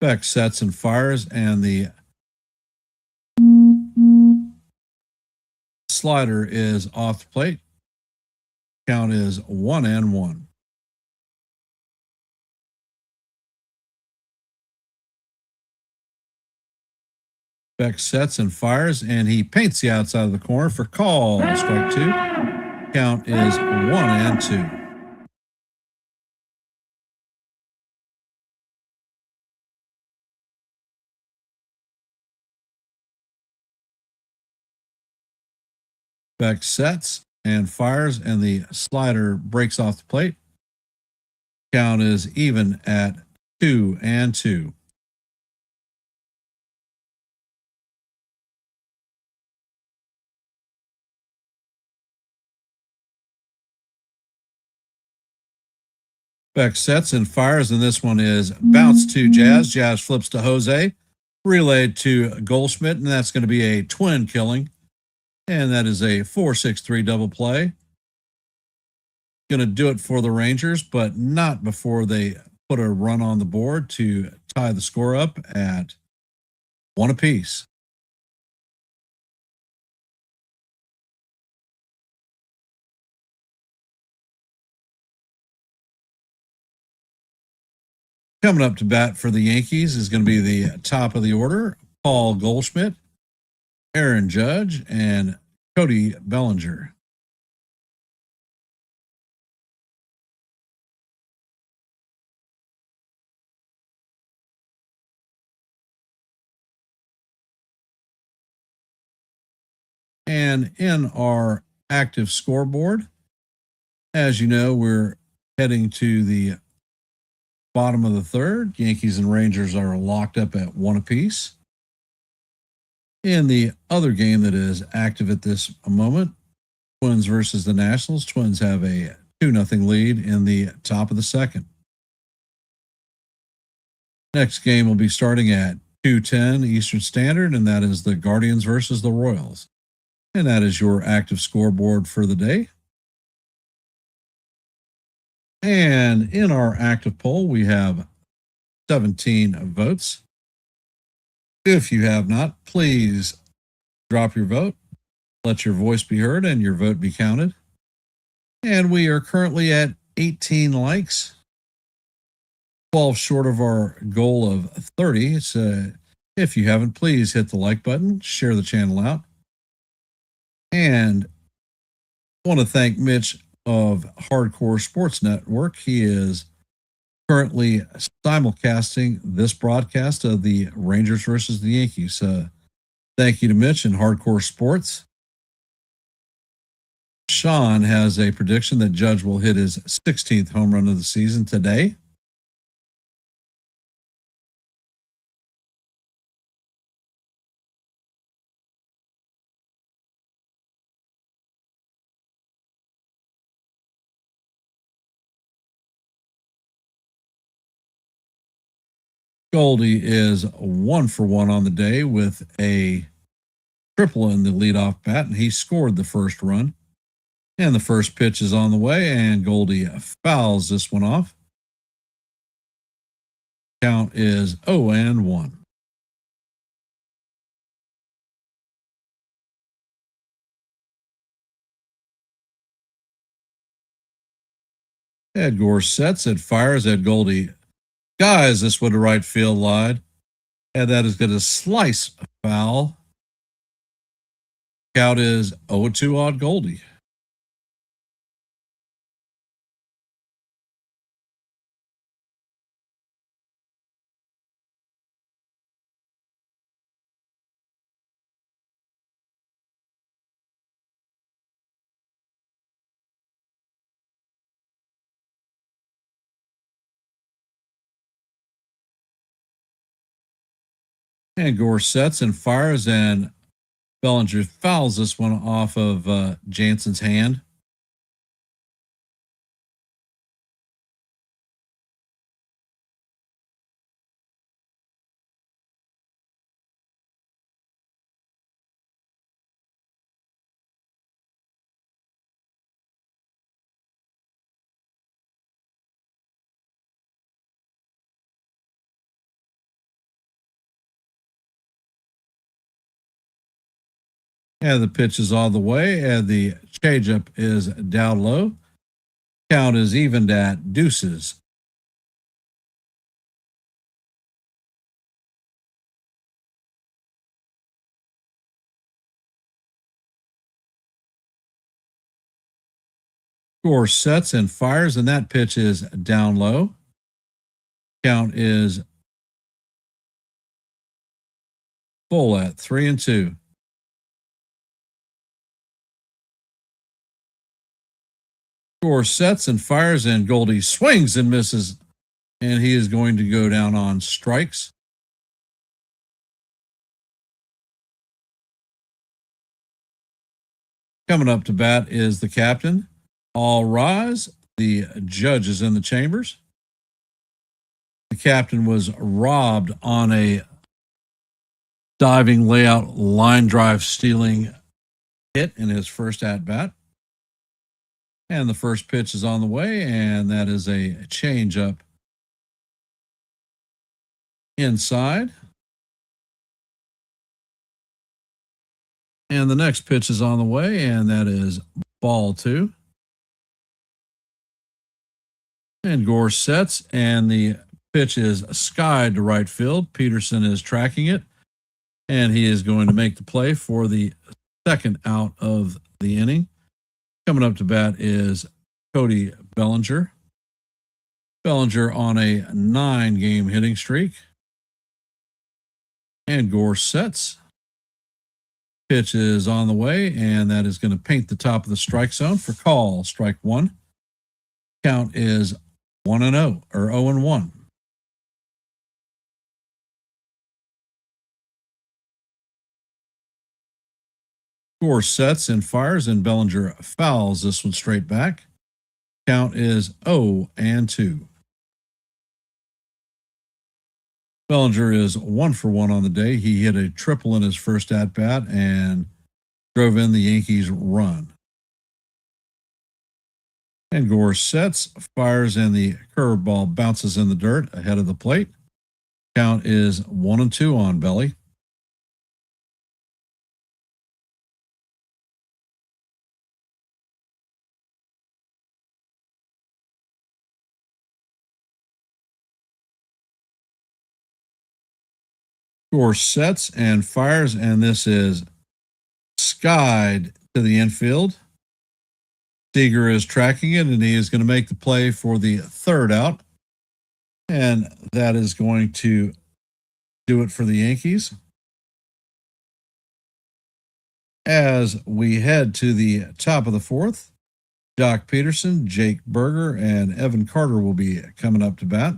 Beck sets and fires, and the slider is off the plate. Count is 1-1. Beck sets and fires, and he paints the outside of the corner for call. Strike two. Count is 1-2. Beck sets and fires, and the slider breaks off the plate. Count is even at 2-2. Beck sets and fires, and this one is bounced to Jazz. Jazz flips to Jose, relayed to Goldschmidt, and that's going to be a twin killing. And that is a 4-6-3 double play. Going to do it for the Rangers, but not before they put a run on the board to tie the score up at 1 apiece. Coming up to bat for the Yankees is going to be the top of the order, Paul Goldschmidt, Aaron Judge, and Cody Bellinger. And in our active scoreboard, as you know, we're heading to the bottom of the third. Yankees and Rangers are locked up at 1 apiece. In the other game that is active at this moment, Twins versus the Nationals. Twins have a 2-0 lead in the top of the second. Next game will be starting at 2:10 Eastern Standard, and that is the Guardians versus the Royals. And that is your active scoreboard for the day. And in our active poll, we have 17 votes. If you have not, please drop your vote. Let your voice be heard and your vote be counted. And we are currently at 18 likes, 12 short of our goal of 30. So if you haven't, please hit the like button, share the channel out. And I want to thank Mitch of Hardcore Sports Network. He is currently simulcasting this broadcast of the Rangers versus the Yankees. Thank you to Mitch and Hardcore Sports. Sean has a prediction that Judge will hit his 16th home run of the season today. Goldie is 1-for-1 on the day with a triple in the leadoff bat, and he scored the first run. And the first pitch is on the way, and Goldie fouls this one off. Count is 0-1. Ed Gore sets it, fires at Goldie. Guys, this would the right field line. And that is going to slice foul. Count is 0-2 on Goldie. And Gore sets and fires, and Bellinger fouls this one off of Jansen's hand. And the pitch is all the way, and the changeup is down low. Count is evened at deuces. Gore sets and fires, and that pitch is down low. Count is full at 3-2. Gore sets and fires, and Goldie swings and misses, and he is going to go down on strikes. Coming up to bat is the captain. All rise. The judge is in the chambers. The captain was robbed on a diving layout line drive stealing hit in his first at bat. And the first pitch is on the way, and that is a changeup inside. And the next pitch is on the way, and that is ball 2. And Gore sets, and the pitch is skied to right field. Peterson is tracking it, and he is going to make the play for the second out of the inning. Coming up to bat is Cody Bellinger. Bellinger on a 9-game hitting streak. And Gore sets. Pitch is on the way, and that is going to paint the top of the strike zone for call. Strike 1. Count is 1-0 or 0-1. Gore sets and fires, and Bellinger fouls this one straight back. Count is 0-2. Bellinger is 1-for-1 on the day. He hit a triple in his first at bat and drove in the Yankees' run. And Gore sets, fires, and the curveball bounces in the dirt ahead of the plate. Count is 1-2 on Belly. Gore sets and fires, and this is skied to the infield. Seager is tracking it, and he is going to make the play for the third out. And that is going to do it for the Yankees. As we head to the top of the fourth, Jock Peterson, Jake Berger, and Evan Carter will be coming up to bat.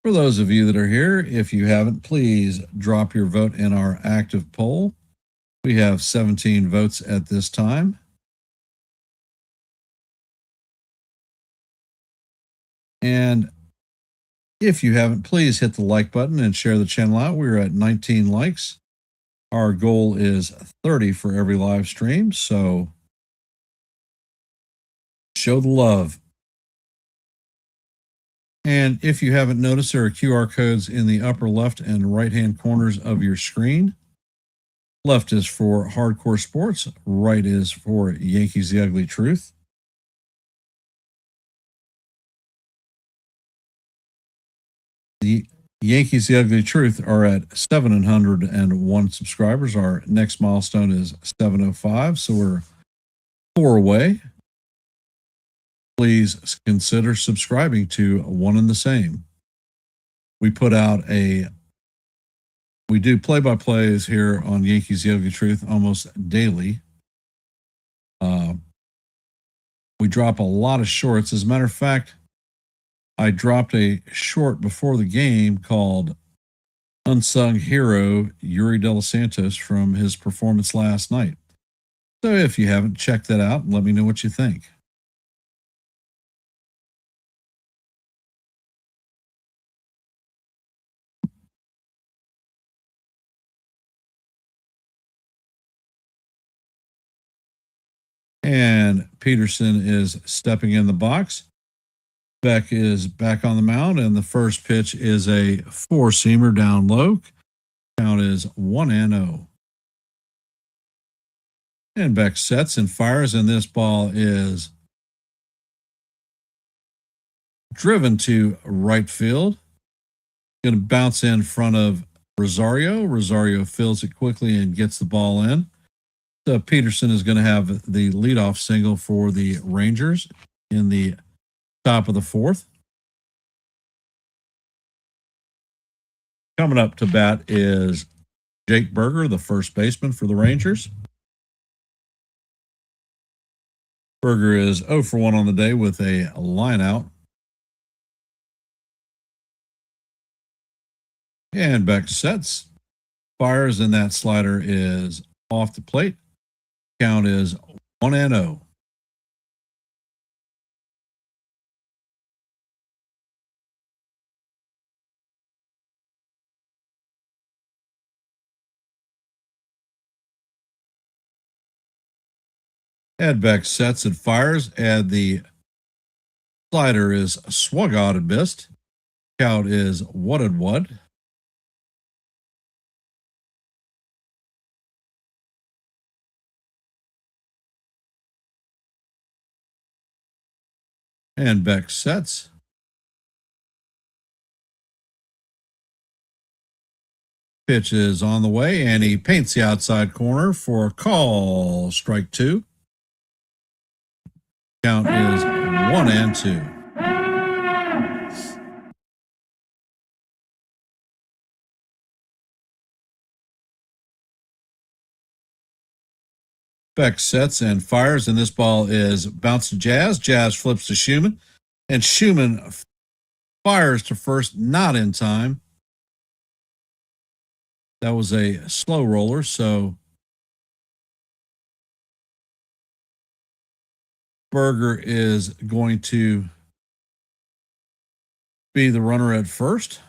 For those of you that are here, if you haven't, please drop your vote in our active poll. We have 17 votes at this time. And if you haven't, please hit the like button and share the channel out. We're at 19 likes. Our goal is 30 for every live stream. So show the love. And if you haven't noticed, there are QR codes in the upper left and right hand corners of your screen. Left is for hardcore sports, right is for Yankees the Ugly Truth. The Yankees the Ugly Truth are at 701 subscribers. Our next milestone is 705, so we're 4 away. Please consider subscribing to One and the Same. We do play-by-plays here on Yankees the Ugly Truth almost daily. We drop a lot of shorts. As a matter of fact, I dropped a short before the game called Unsung Hero Yuri De Los Santos from his performance last night. So if you haven't, checked that out and let me know what you think. And Peterson is stepping in the box. Beck is back on the mound, and the first pitch is a 4-seamer down low. Count is 1-0. And Beck sets and fires, and this ball is driven to right field. Going to bounce in front of Rosario. Rosario fills it quickly and gets the ball in. So Peterson is going to have the leadoff single for the Rangers in the top of the 4th. Coming up to bat is Jake Berger, the first baseman for the Rangers. Berger is 0 for 1 on the day with a line out. And Beck sets, fires, and that slider is off the plate. Count is 1-0. And Beck sets and fires, and the slider is swung out and missed. Count is 1-1. And Beck sets. Pitch is on the way, and he paints the outside corner for a call. Strike 2. Count is 1-2. Beck sets and fires, and this ball is bounced to Jazz. Jazz flips to Schumann, and Schumann fires to first, not in time. That was a slow roller, so Berger is going to be the runner at first.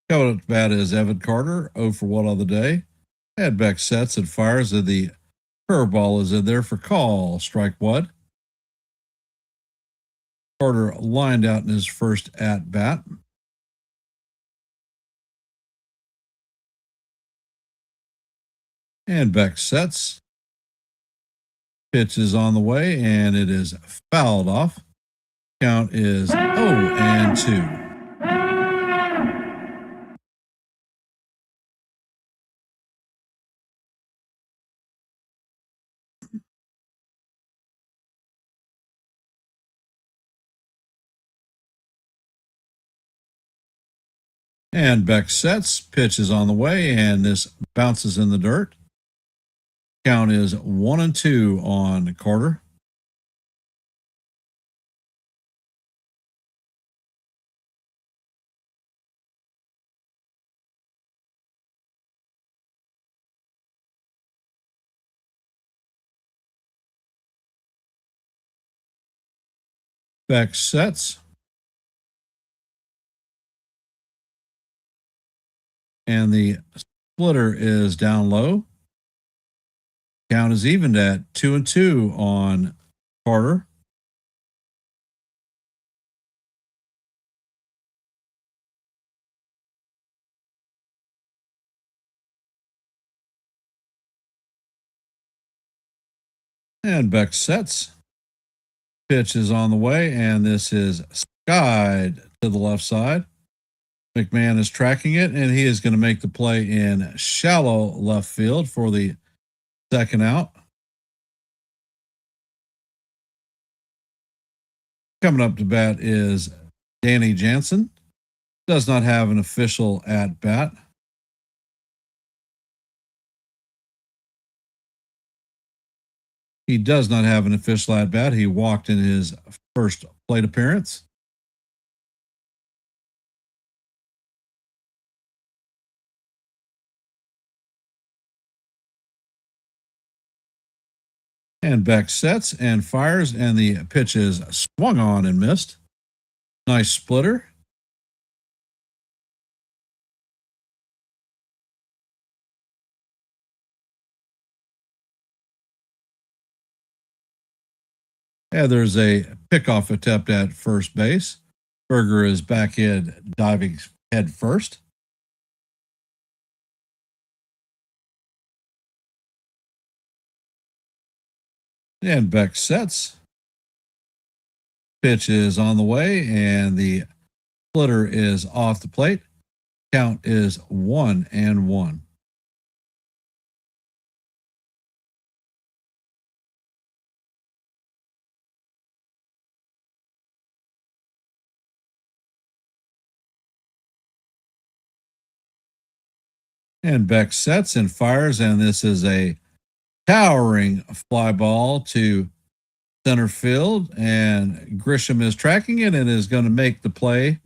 Coming up to bat is Evan Carter, 0 for 1 on the day. And Beck sets and fires, and the curveball is in there for call. Strike 1. Carter lined out in his first at bat. And Beck sets. Pitch is on the way, and it is fouled off. Count is 0-2. And Beck sets. Pitch is on the way, and this bounces in the dirt. Count is 1-2 on Carter. Beck sets. And the splitter is down low. Count is evened at 2-2 on Carter. And Beck sets. Pitch is on the way, and this is skied to the left side. McMahon is tracking it, and he is going to make the play in shallow left field for the second out. Coming up to bat is Danny Jansen. Does not have an official at bat. He does not have an official at bat. He walked in his first plate appearance. And Beck sets and fires, and the pitch is swung on and missed. Nice splitter. And there's a pickoff attempt at first base. Berger is back in, diving head first. And Beck sets. Pitch is on the way, and the splitter is off the plate. Count is 1-1. And Beck sets and fires, and this is a towering fly ball to center field, and Grisham is tracking it and is going to make the play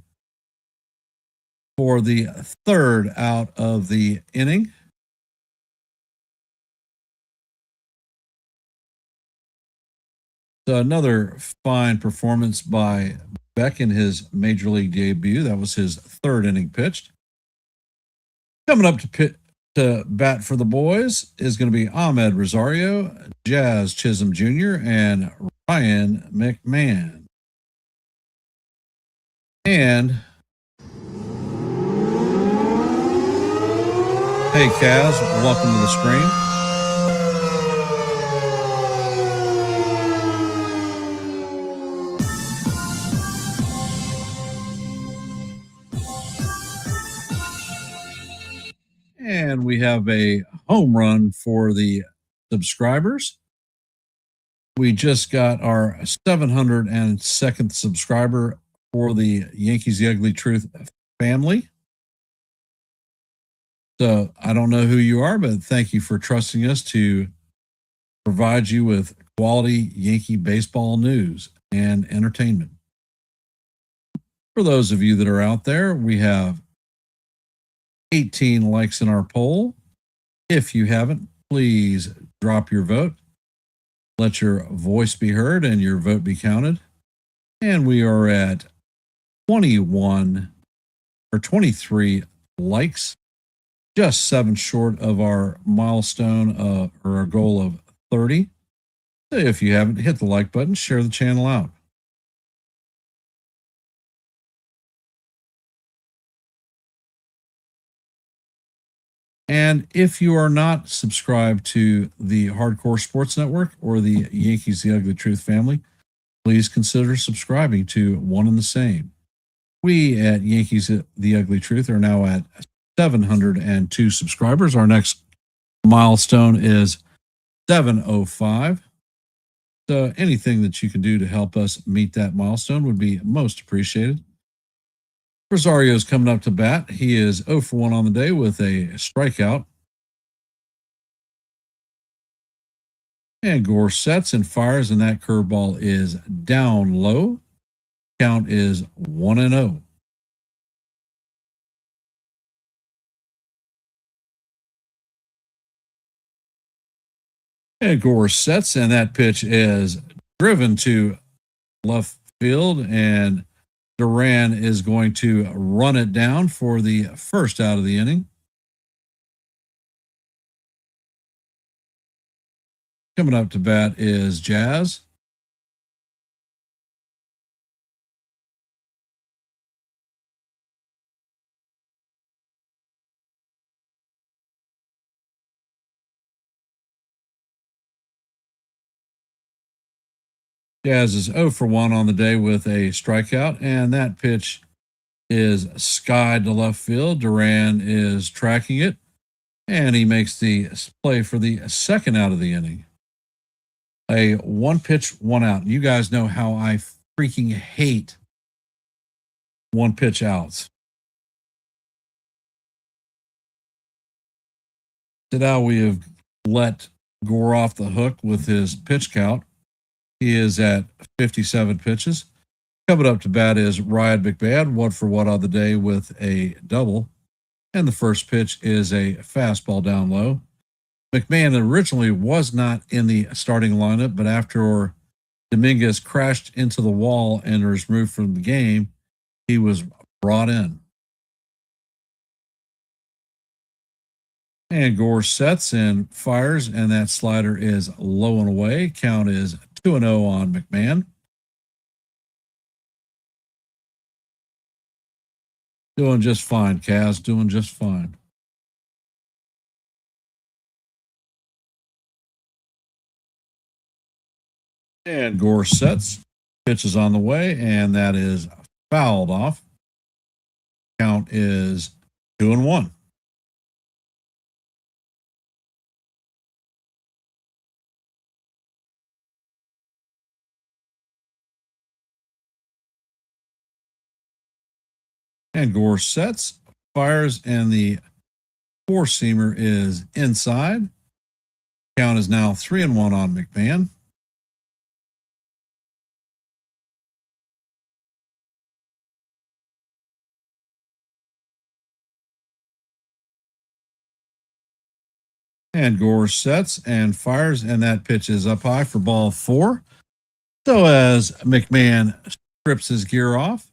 for the third out of the inning. So another fine performance by Beck in his major league debut. That was his third inning pitched. Coming up to bat for the boys is going to be Ahmed Rosario, Jazz Chisholm Jr., and Ryan McMahon. And hey, Kaz, welcome to the screen. And we have a home run for the subscribers. We just got our 702nd subscriber for the Yankees The Ugly Truth family. So I don't know who you are, but thank you for trusting us to provide you with quality Yankee baseball news and entertainment. For those of you that are out there, we have 18 likes in our poll. If you haven't, please drop your vote. Let your voice be heard and your vote be counted. And we are at 21 or 23 likes, just 7 short of our milestone or our goal of 30. So if you haven't, hit the like button, share the channel out. And if you are not subscribed to the Hardcore Sports Network or the Yankees The Ugly Truth family, please consider subscribing to one and the same. We at Yankees The Ugly Truth are now at 702 subscribers. Our next milestone is 705. So anything that you can do to help us meet that milestone would be most appreciated. Rosario's coming up to bat. He is 0 for 1 on the day with a strikeout. And Gore sets and fires, and that curveball is down low. Count is 1-0. And Gore sets, and that pitch is driven to left field, and Duran is going to run it down for the first out of the inning. Coming up to bat is Jazz. Jazz is 0 for 1 on the day with a strikeout, and that pitch is skied to left field. Duran is tracking it, and he makes the play for the second out of the inning. A one pitch, one out. You guys know how I freaking hate one pitch outs. Now we have let Gore off the hook with his pitch count. He is at 57 pitches. Coming up to bat is Ryan McMahon, 1 for 1 on the day with a double. And the first pitch is a fastball down low. McMahon originally was not in the starting lineup, but after Dominguez crashed into the wall and was removed from the game, he was brought in. And Gore sets and fires, and that slider is low and away. Count is 2-0 on McMahon. Doing just fine, Kaz. Doing just fine. And Gore sets. Pitch is on the way, and that is fouled off. Count is 2-1. And Gore sets, fires, and the four-seamer is inside. Count is now 3-1 on McMahon. And Gore sets and fires, and that pitch is up high for ball 4. So as McMahon strips his gear off,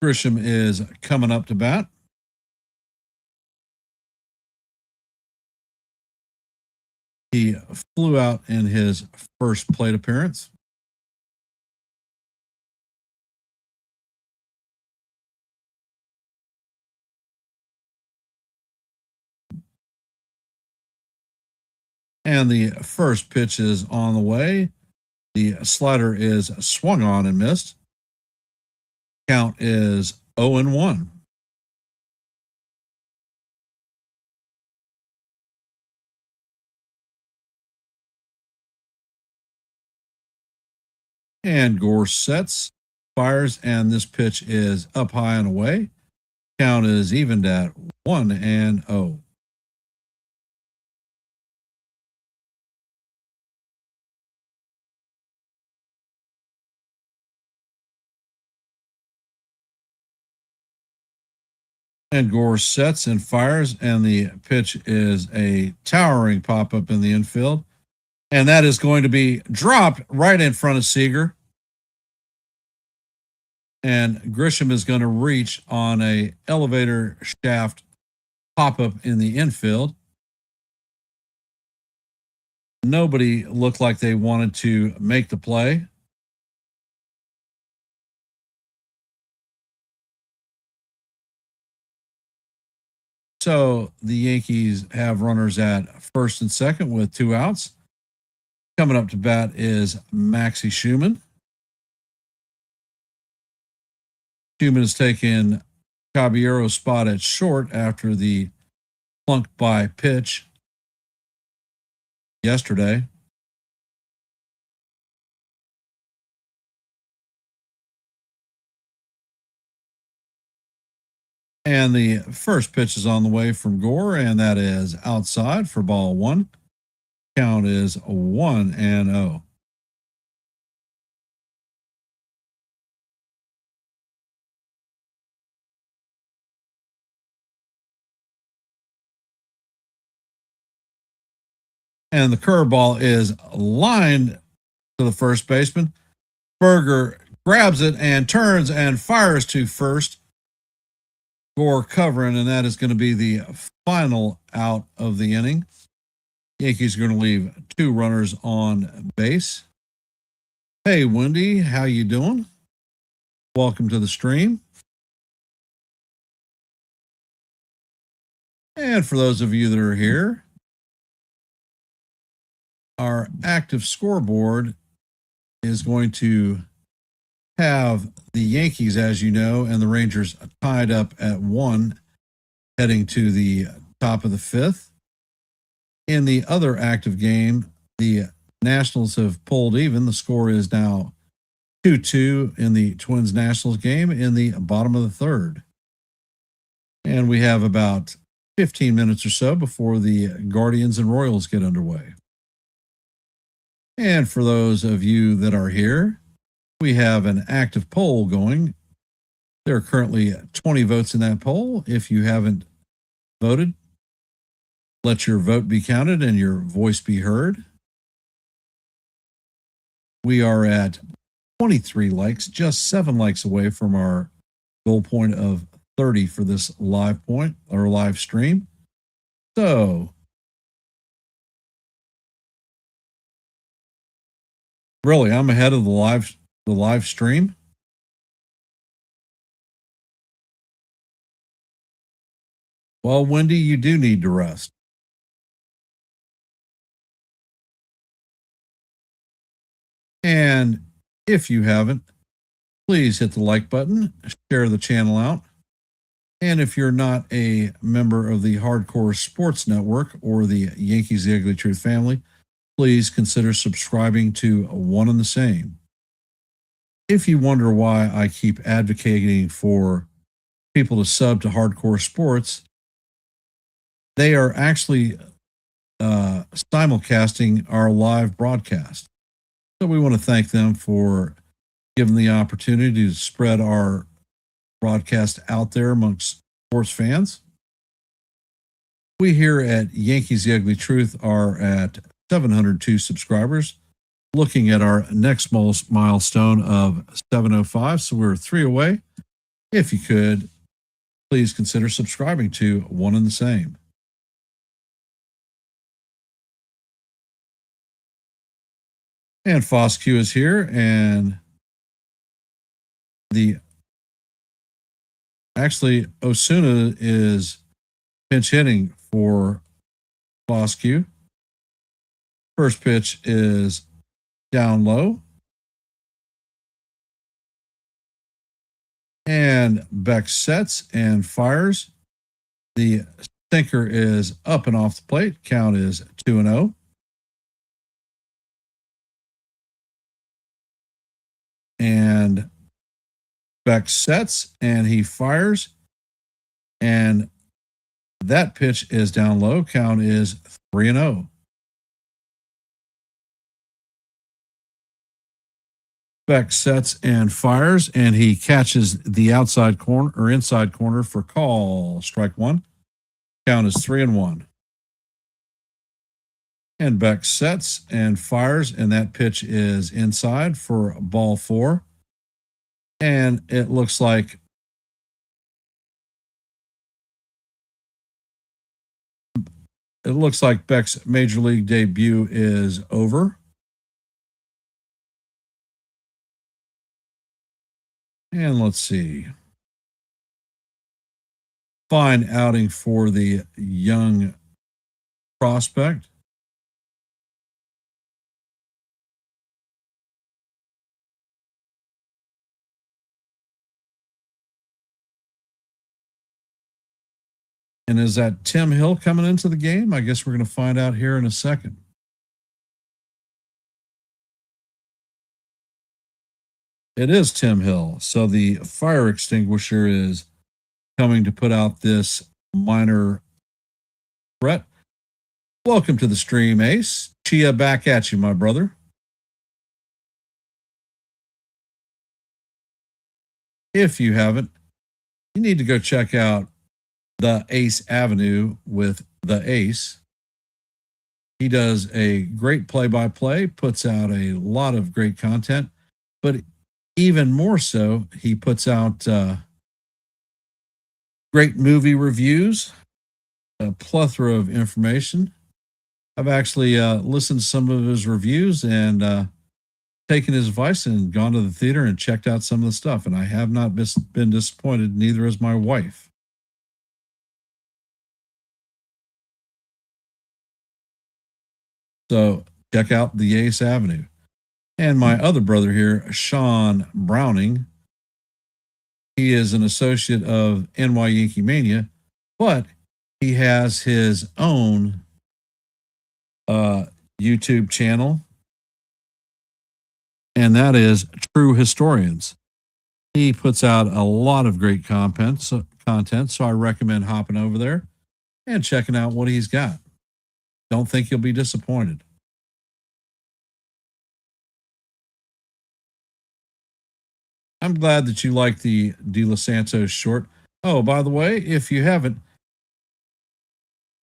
Grisham is coming up to bat. He flew out in his first plate appearance. And the first pitch is on the way. The slider is swung on and missed. Count is 0-1. And Gore sets, fires, and this pitch is up high and away. Count is evened at 1-0. And Gore sets and fires, and the pitch is a towering pop up in the infield. And that is going to be dropped right in front of Seager. And Grisham is going to reach on a elevator shaft pop up in the infield. Nobody looked like they wanted to make the play. So the Yankees have runners at first and second with 2 outs. Coming up to bat is Maxie Schumann. Schumann has taken Caballero's spot at short after the plunk by pitch yesterday. And the first pitch is on the way from Gore, and that is outside for ball 1. Count is 1-0. And the curveball is lined to the first baseman. Berger grabs it and turns and fires to first for covering, and that is going to be the final out of the inning. Yankees are going to leave 2 runners on base. Hey, Wendy, how you doing? Welcome to the stream. And for those of you that are here, our active scoreboard is going to have the Yankees, as you know, and the Rangers tied up at 1, heading to the top of the 5th. In the other active game, the Nationals have pulled even. The score is now 2-2 in the Twins Nationals game in the bottom of the 3rd. And we have about 15 minutes or so before the Guardians and Royals get underway. And for those of you that are here, we have an active poll going. There are currently 20 votes in that poll. If you haven't voted, let your vote be counted and your voice be heard. We are at 23 likes, just 7 likes away from our goal point of 30 for this live point or live stream. So, really, I'm ahead of the live stream. Well, Wendy, you do need to rest. And if you haven't, please hit the like button, share the channel out. And if you're not a member of the Hardcore Sports Network or the Yankees The Ugly Truth family, please consider subscribing to One and the Same. If you wonder why I keep advocating for people to sub to Hardcore Sports, they are actually simulcasting our live broadcast. So we want to thank them for giving the opportunity to spread our broadcast out there amongst sports fans. We here at Yankees The Ugly Truth are at 702 subscribers, looking at our next milestone of 705. So we're 3 away. If you could, please consider subscribing to One and the Same. And Fosque is here, and Osuna is pinch hitting for Fosque. First pitch is down low. And Beck sets and fires. The sinker is up and off the plate. Count is 2-0. And Beck sets and he fires. And that pitch is down low. Count is 3-0. Beck sets and fires, and he catches the outside corner or inside corner for call. Strike 1. Count is 3-1. And Beck sets and fires, and that pitch is inside for ball 4. And it looks like Beck's major league debut is over. And let's see. Fine outing for the young prospect. And is that Tim Hill coming into the game? I guess we're going to find out here in a second. It is Tim Hill. So the fire extinguisher is coming to put out this minor threat. Welcome to the stream, Ace. Chia back at you, my brother. If you haven't, you need to go check out the Ace Avenue with the Ace. He does a great play-by-play, puts out a lot of great content, but even more so, he puts out great movie reviews, a plethora of information. I've actually listened to some of his reviews and taken his advice and gone to the theater and checked out some of the stuff, and I have not been disappointed. Neither has my wife. So check out the Ace Avenue. And my other brother here, Sean Browning, he is an associate of NY Yankee Mania, but he has his own YouTube channel, and that is True Historians. He puts out a lot of great content, so I recommend hopping over there and checking out what he's got. Don't think you'll be disappointed. I'm glad that you like the De Los Santos short. Oh, by the way, if you haven't,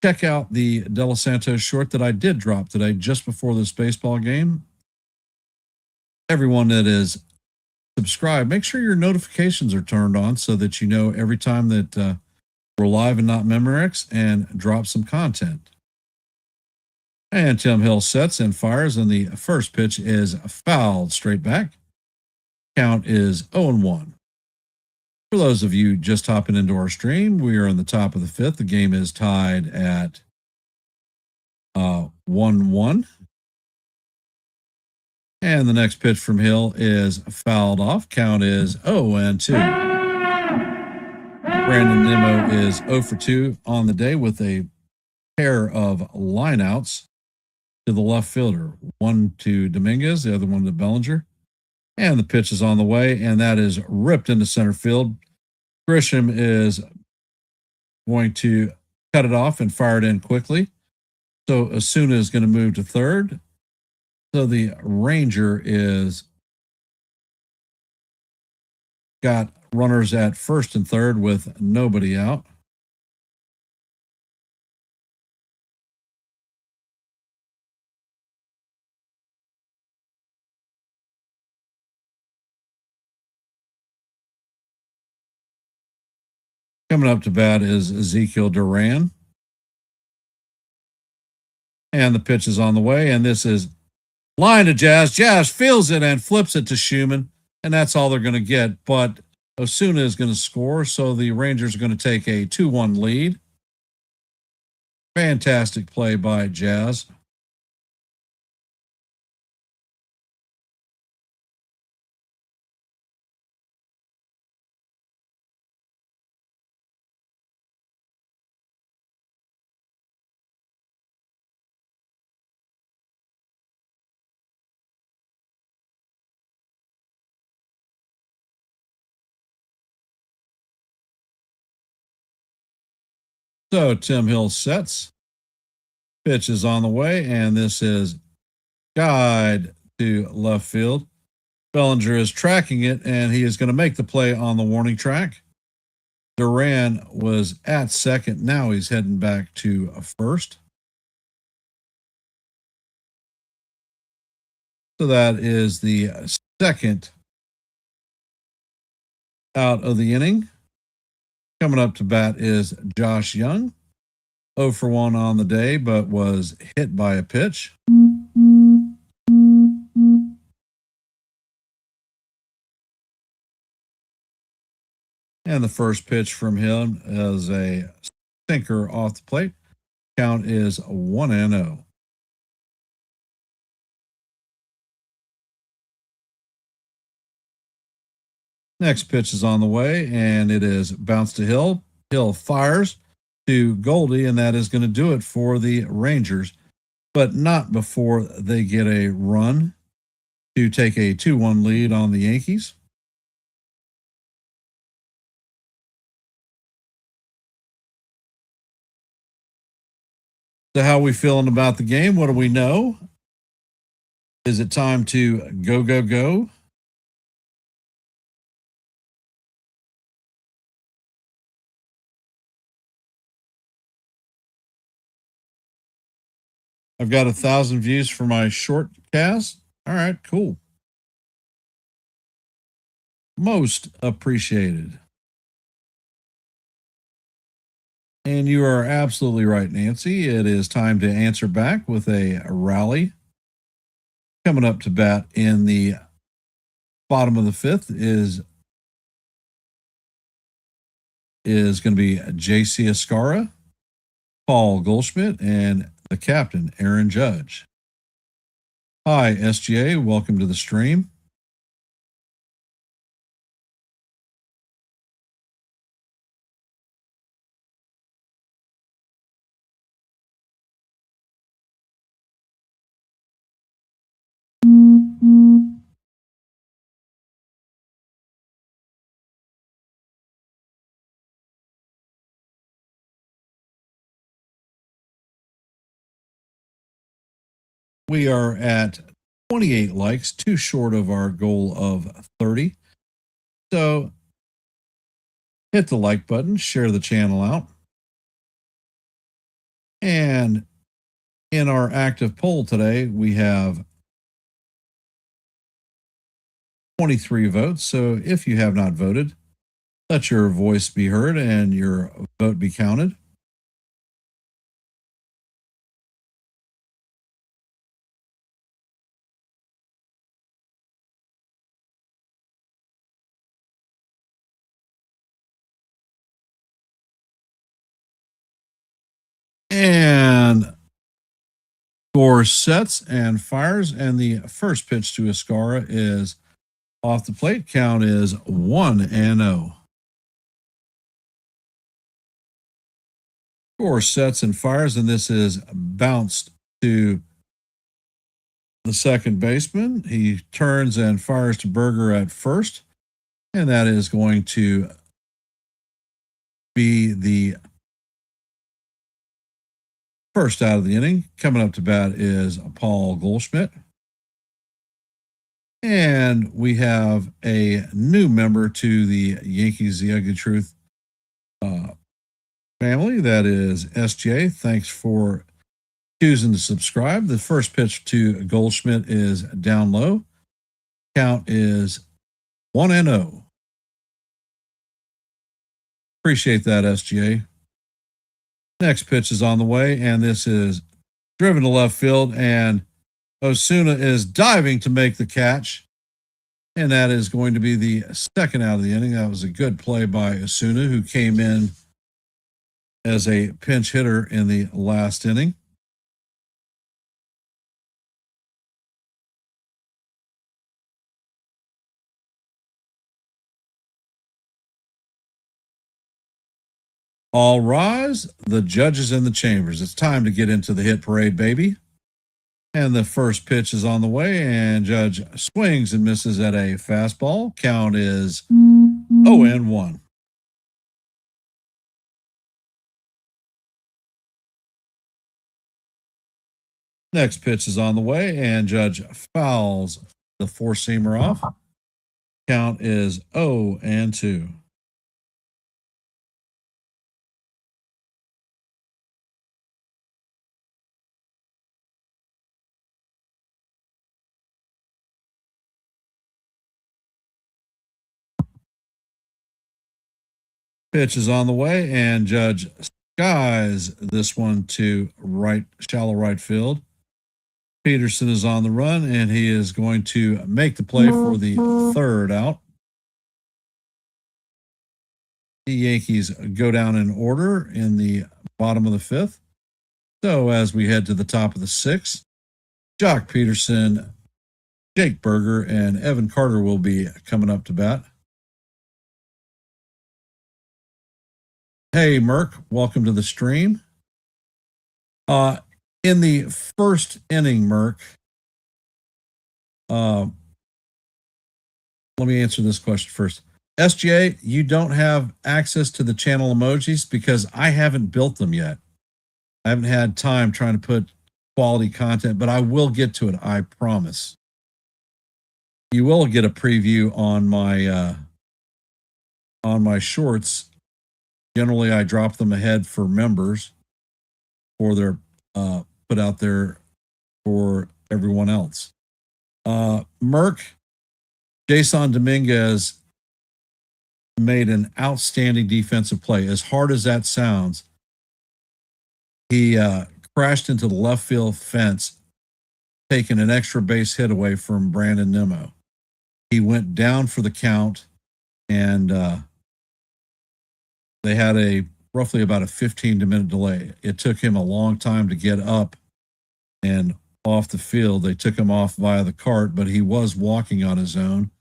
check out the De Los Santos short that I did drop today just before this baseball game. Everyone that is subscribed, make sure your notifications are turned on so that you know every time that we're live and not Memorex and drop some content. And Tim Hill sets and fires, and the first pitch is fouled straight back. Count is 0-1. For those of you just hopping into our stream, we are in the top of the fifth. The game is tied at 1-1. And the next pitch from Hill is fouled off. Count is 0-2. Brandon Nimmo is 0 for 2 on the day with a pair of lineouts to the left fielder. One to Dominguez, the other one to Bellinger. And the pitch is on the way, and that is ripped into center field. Grisham is going to cut it off and fire it in quickly. So Osuna is going to move to third. So the Ranger is got runners at first and third with nobody out. Coming up to bat is Ezekiel Duran. And the pitch is on the way, and this is line to Jazz. Jazz feels it and flips it to Schumann, and that's all they're going to get. But Osuna is going to score, so the Rangers are going to take a 2-1 lead. Fantastic play by Jazz. So Tim Hill sets. Pitch is on the way, and this is guide to left field. Bellinger is tracking it, and he is going to make the play on the warning track. Duran was at second. Now he's heading back to first. So that is the second out of the inning. Coming up to bat is Josh Young. 0 for 1 on the day, but was hit by a pitch. And the first pitch from him is a sinker off the plate. Count is 1-0. Next pitch is on the way, and it is bounced to Hill. Hill fires to Goldie, and that is going to do it for the Rangers, but not before they get a run to take a 2-1 lead on the Yankees. So how are we feeling about the game? What do we know? Is it time to go, go, go? I've got 1,000 views for my short cast. All right, cool. Most appreciated. And you are absolutely right, Nancy. It is time to answer back with a rally. Coming up to bat in the bottom of the fifth is going to be J.C. Escara, Paul Goldschmidt, and the captain, Aaron Judge. Hi, SGA. Welcome to the stream. We are at 28 likes, too short of our goal of 30. So hit the like button, share the channel out. And in our active poll today, we have 23 votes. So if you have not voted, let your voice be heard and your vote be counted. And score sets and fires. And the first pitch to Escara is off the plate. Count is 1-0. Score sets and fires. And this is bounced to the second baseman. He turns and fires to Berger at first. And that is going to be the first out of the inning. Coming up to bat is Paul Goldschmidt. And we have a new member to the Yankees The Ugly Truth family. That is SJ. Thanks for choosing to subscribe. The first pitch to Goldschmidt is down low. Count is 1-0. Appreciate that, SGA. Next pitch is on the way, and this is driven to left field, and Osuna is diving to make the catch, and that is going to be the second out of the inning. That was a good play by Osuna, who came in as a pinch hitter in the last inning. All rise, the judges in the chambers. It's time to get into the hit parade, baby. And the first pitch is on the way, and Judge swings and misses at a fastball. Count is 0-1. Next pitch is on the way, and Judge fouls the four-seamer off. Count is 0-2. Pitch is on the way, and Judge skies this one to right, shallow right field. Peterson is on the run, and he is going to make the play for the third out. The Yankees go down in order in the bottom of the fifth. So as we head to the top of the sixth, Jock Peterson, Jake Berger, and Evan Carter will be coming up to bat. Hey, Merck, welcome to the stream. In the first inning, Merck, let me answer this question first. SGA, you don't have access to the channel emojis because I haven't built them yet. I haven't had time trying to put quality content, but I will get to it. I promise. You will get a preview on my shorts. Generally, I drop them ahead for members or they're put out there for everyone else. Merck, Jason Dominguez made an outstanding defensive play. As hard as that sounds, he crashed into the left field fence, taking an extra base hit away from Brandon Nimmo. He went down for the count, and they had a roughly about a 15-minute delay. It took him a long time to get up and off the field. They took him off via the cart, but he was walking on his own.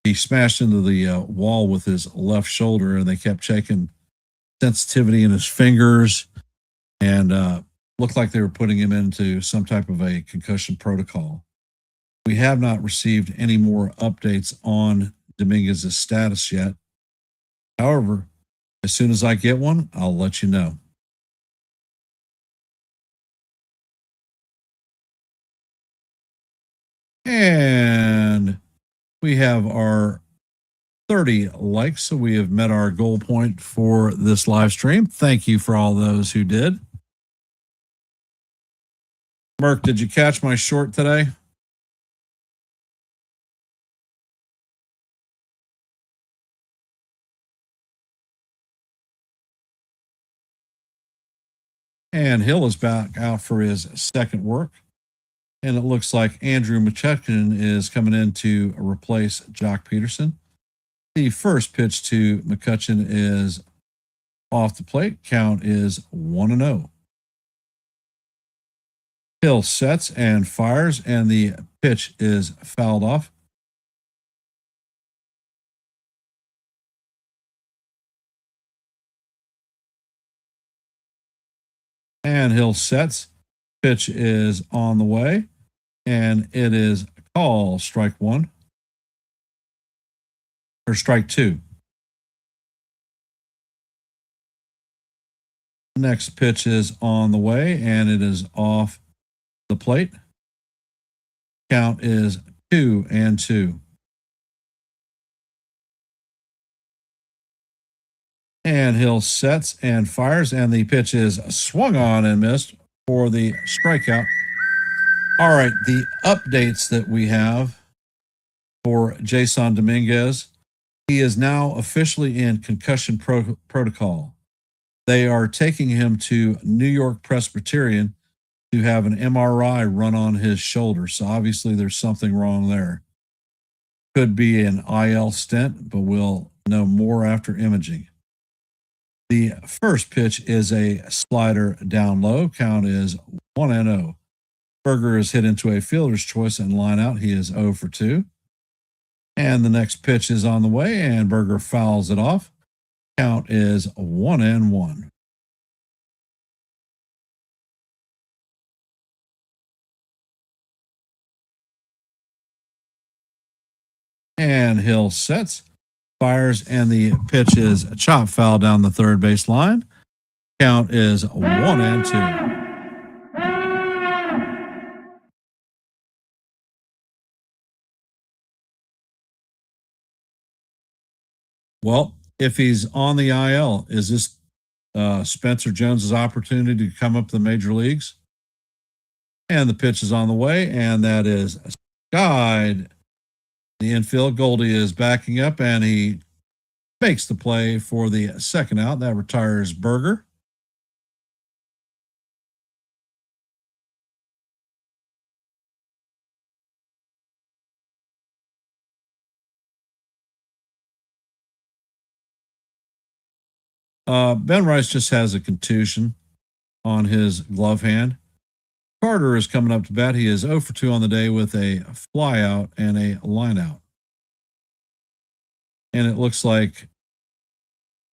He smashed into the wall with his left shoulder, and they kept checking sensitivity in his fingers, and looked like they were putting him into some type of a concussion protocol. We have not received any more updates on Dominguez's status yet. However, as soon as I get one, I'll let you know. And we have our 30 likes, so we have met our goal point for this live stream. Thank you for all those who did. Merck, did you catch my short today? And Hill is back out for his second work. And it looks like Andrew McCutcheon is coming in to replace Jock Peterson. The first pitch to McCutcheon is off the plate. Count is 1-0. Hill sets and fires, and the pitch is fouled off. And Hill sets. Pitch is on the way, and it is called strike one. Or strike two. Next pitch is on the way, and it is off the plate. Count is 2-2. And Hill sets and fires, and the pitch is swung on and missed for the strikeout. All right, the updates that we have for Jason Dominguez. He is now officially in concussion protocol. They are taking him to New York Presbyterian to have an MRI run on his shoulder. So obviously there's something wrong there. Could be an IL stent, but we'll know more after imaging. The first pitch is a slider down low. Count is 1-0. Berger is hit into a fielder's choice and line out. He is 0 for 2. And the next pitch is on the way, and Berger fouls it off. Count is 1-1. And Hill sets, fires, and the pitch is a chop foul down the third base line. Count is 1-2. Well, if he's on the IL, is this Spencer Jones's opportunity to come up to the major leagues? And the pitch is on the way, and that is skied. The infield, Goldie is backing up, and he makes the play for the second out. That retires Berger. Ben Rice just has a contusion on his glove hand. Carter is coming up to bat. He is 0 for 2 on the day with a fly out and a line out. And it looks like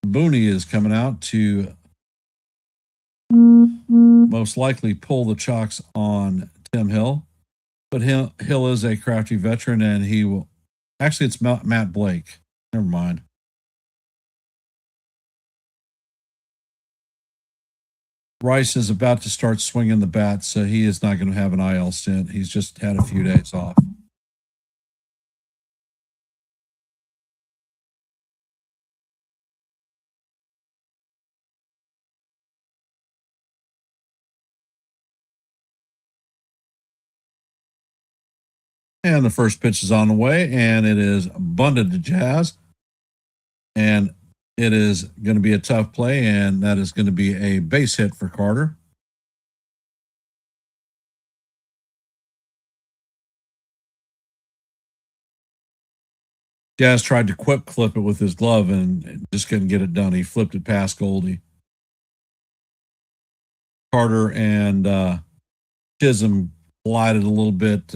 Booney is coming out to most likely pull the chocks on Tim Hill. But Hill is a crafty veteran, and he will. Actually, it's Matt Blake. Never mind. Rice is about to start swinging the bat, so he is not going to have an IL stint. He's just had a few days off. And the first pitch is on the way, and it is bunted to Jazz. And it is going to be a tough play, and that is going to be a base hit for Carter. Jazz tried to quick clip it with his glove and just couldn't get it done. He flipped it past Goldie. Carter and Chisholm collided a little bit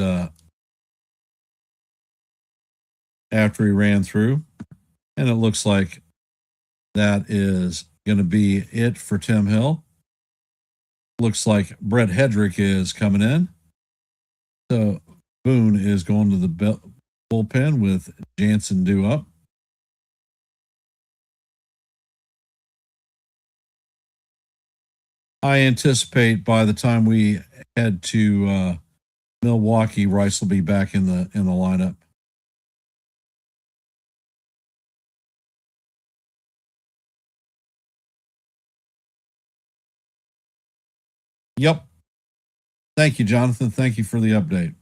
after he ran through. And it looks like that is going to be it for Tim Hill. Looks like Brett Hedrick is coming in. So Boone is going to the bullpen with Jansen due up. I anticipate by the time we head to Milwaukee, Rice will be back in the lineup. Yep. Thank you, Jonathan. Thank you for the update.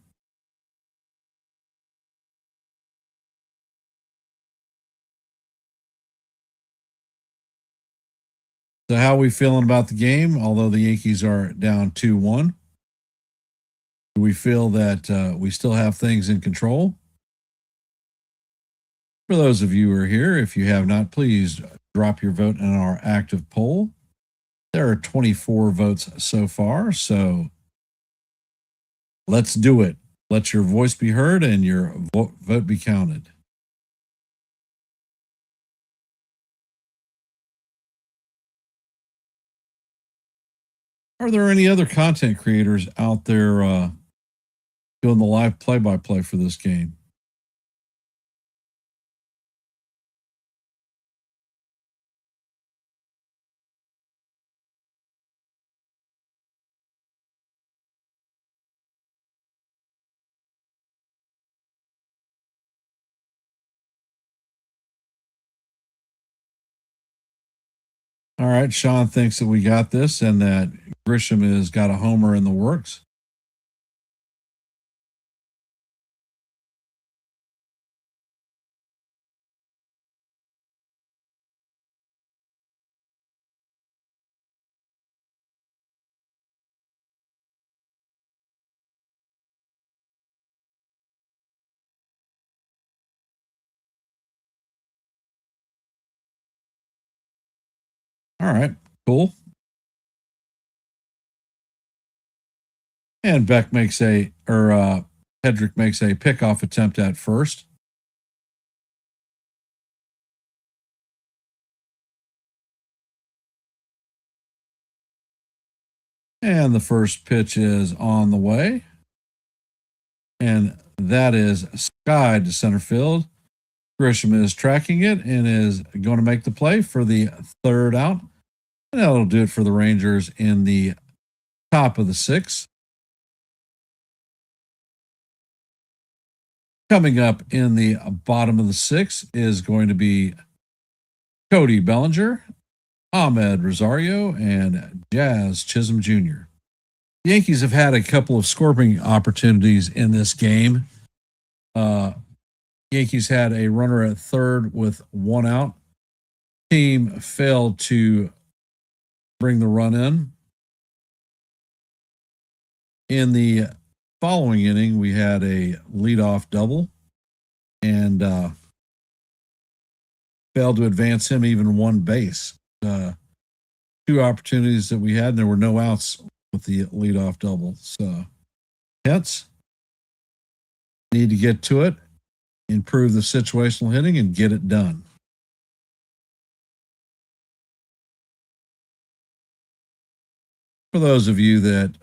So how are we feeling about the game? Although the Yankees are down 2-1, do we feel that we still have things in control? For those of you who are here, if you have not, please drop your vote in our active poll. There are 24 votes so far, so let's do it. Let your voice be heard and your vote be counted. Are there any other content creators out there doing the live play-by-play for this game? All right, Sean thinks that we got this and that Grisham has got a homer in the works. All right, cool. And Hedrick makes a pickoff attempt at first. And the first pitch is on the way. And that is skied to center field. Grisham is tracking it and is going to make the play for the third out. And that'll do it for the Rangers in the top of the sixth. Coming up in the bottom of the sixth is going to be Cody Bellinger, Ahmed Rosario, and Jazz Chisholm Jr. The Yankees have had a couple of scoring opportunities in this game. Yankees had a runner at third with one out. Team failed to bring the run in. In the following inning, we had a leadoff double and failed to advance him even one base. Two opportunities that we had, and there were no outs with the leadoff double. So, hence, need to get to it, improve the situational hitting, and get it done. For those of you that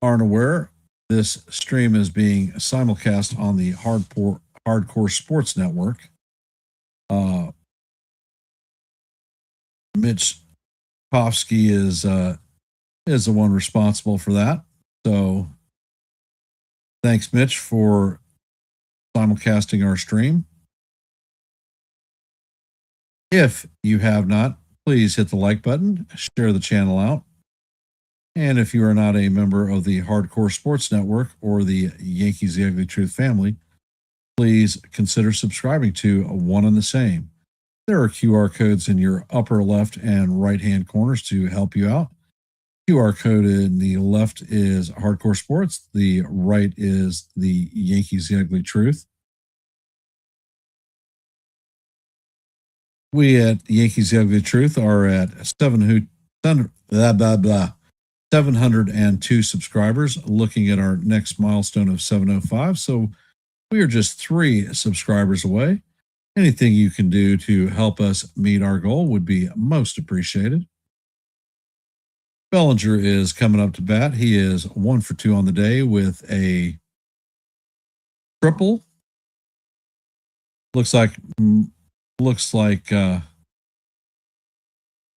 aren't aware, this stream is being simulcast on the Hardcore Sports Network. Mitch Kofsky is is the one responsible for that. So thanks, Mitch, for simulcasting our stream. If you have not, please hit the like button, share the channel out. And if you are not a member of the Hardcore Sports Network or the Yankees The Ugly Truth family, please consider subscribing to One and the Same. There are QR codes in your upper left and right hand corners to help you out. QR code in the left is Hardcore Sports, the right is the Yankees The Ugly Truth. We at Yankees The Ugly Truth are at 702 subscribers, looking at our next milestone of 705. So we are just 3 subscribers away. Anything you can do to help us meet our goal would be most appreciated. Bellinger is coming up to bat. He is 1 for 2 on the day with a triple. Looks like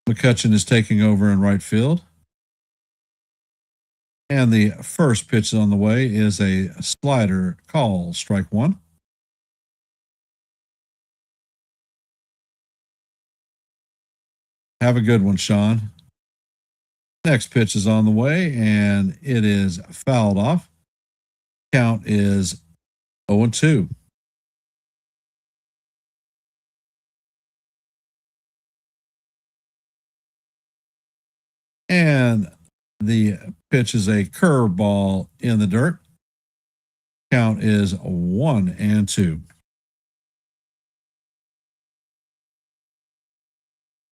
McCutcheon is taking over in right field. And the first pitch on the way is a slider call, strike 1. Have a good one, Sean. Next pitch is on the way, and it is fouled off. Count is 0-2. And the pitch is a curveball in the dirt. Count is 1-2.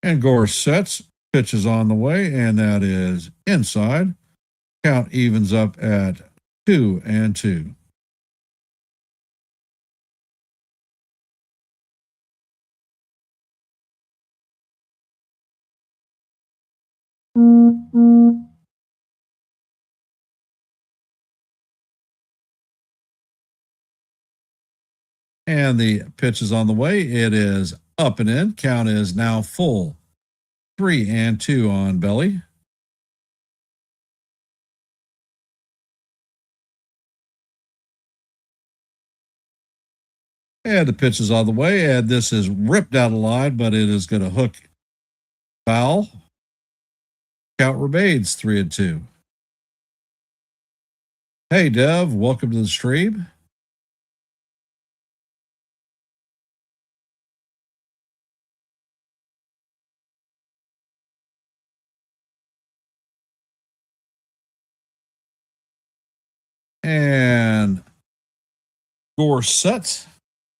And Gore sets, pitch is on the way, and that is inside. Count evens up at 2-2. And the pitch is on the way. It is up and in. Count is now full. 3-2 on Belly. And the pitch is on the way. And this is ripped out of line, but it is going to hook foul. Count remains 3-2. Hey, Dev, welcome to the stream. And Gore sets.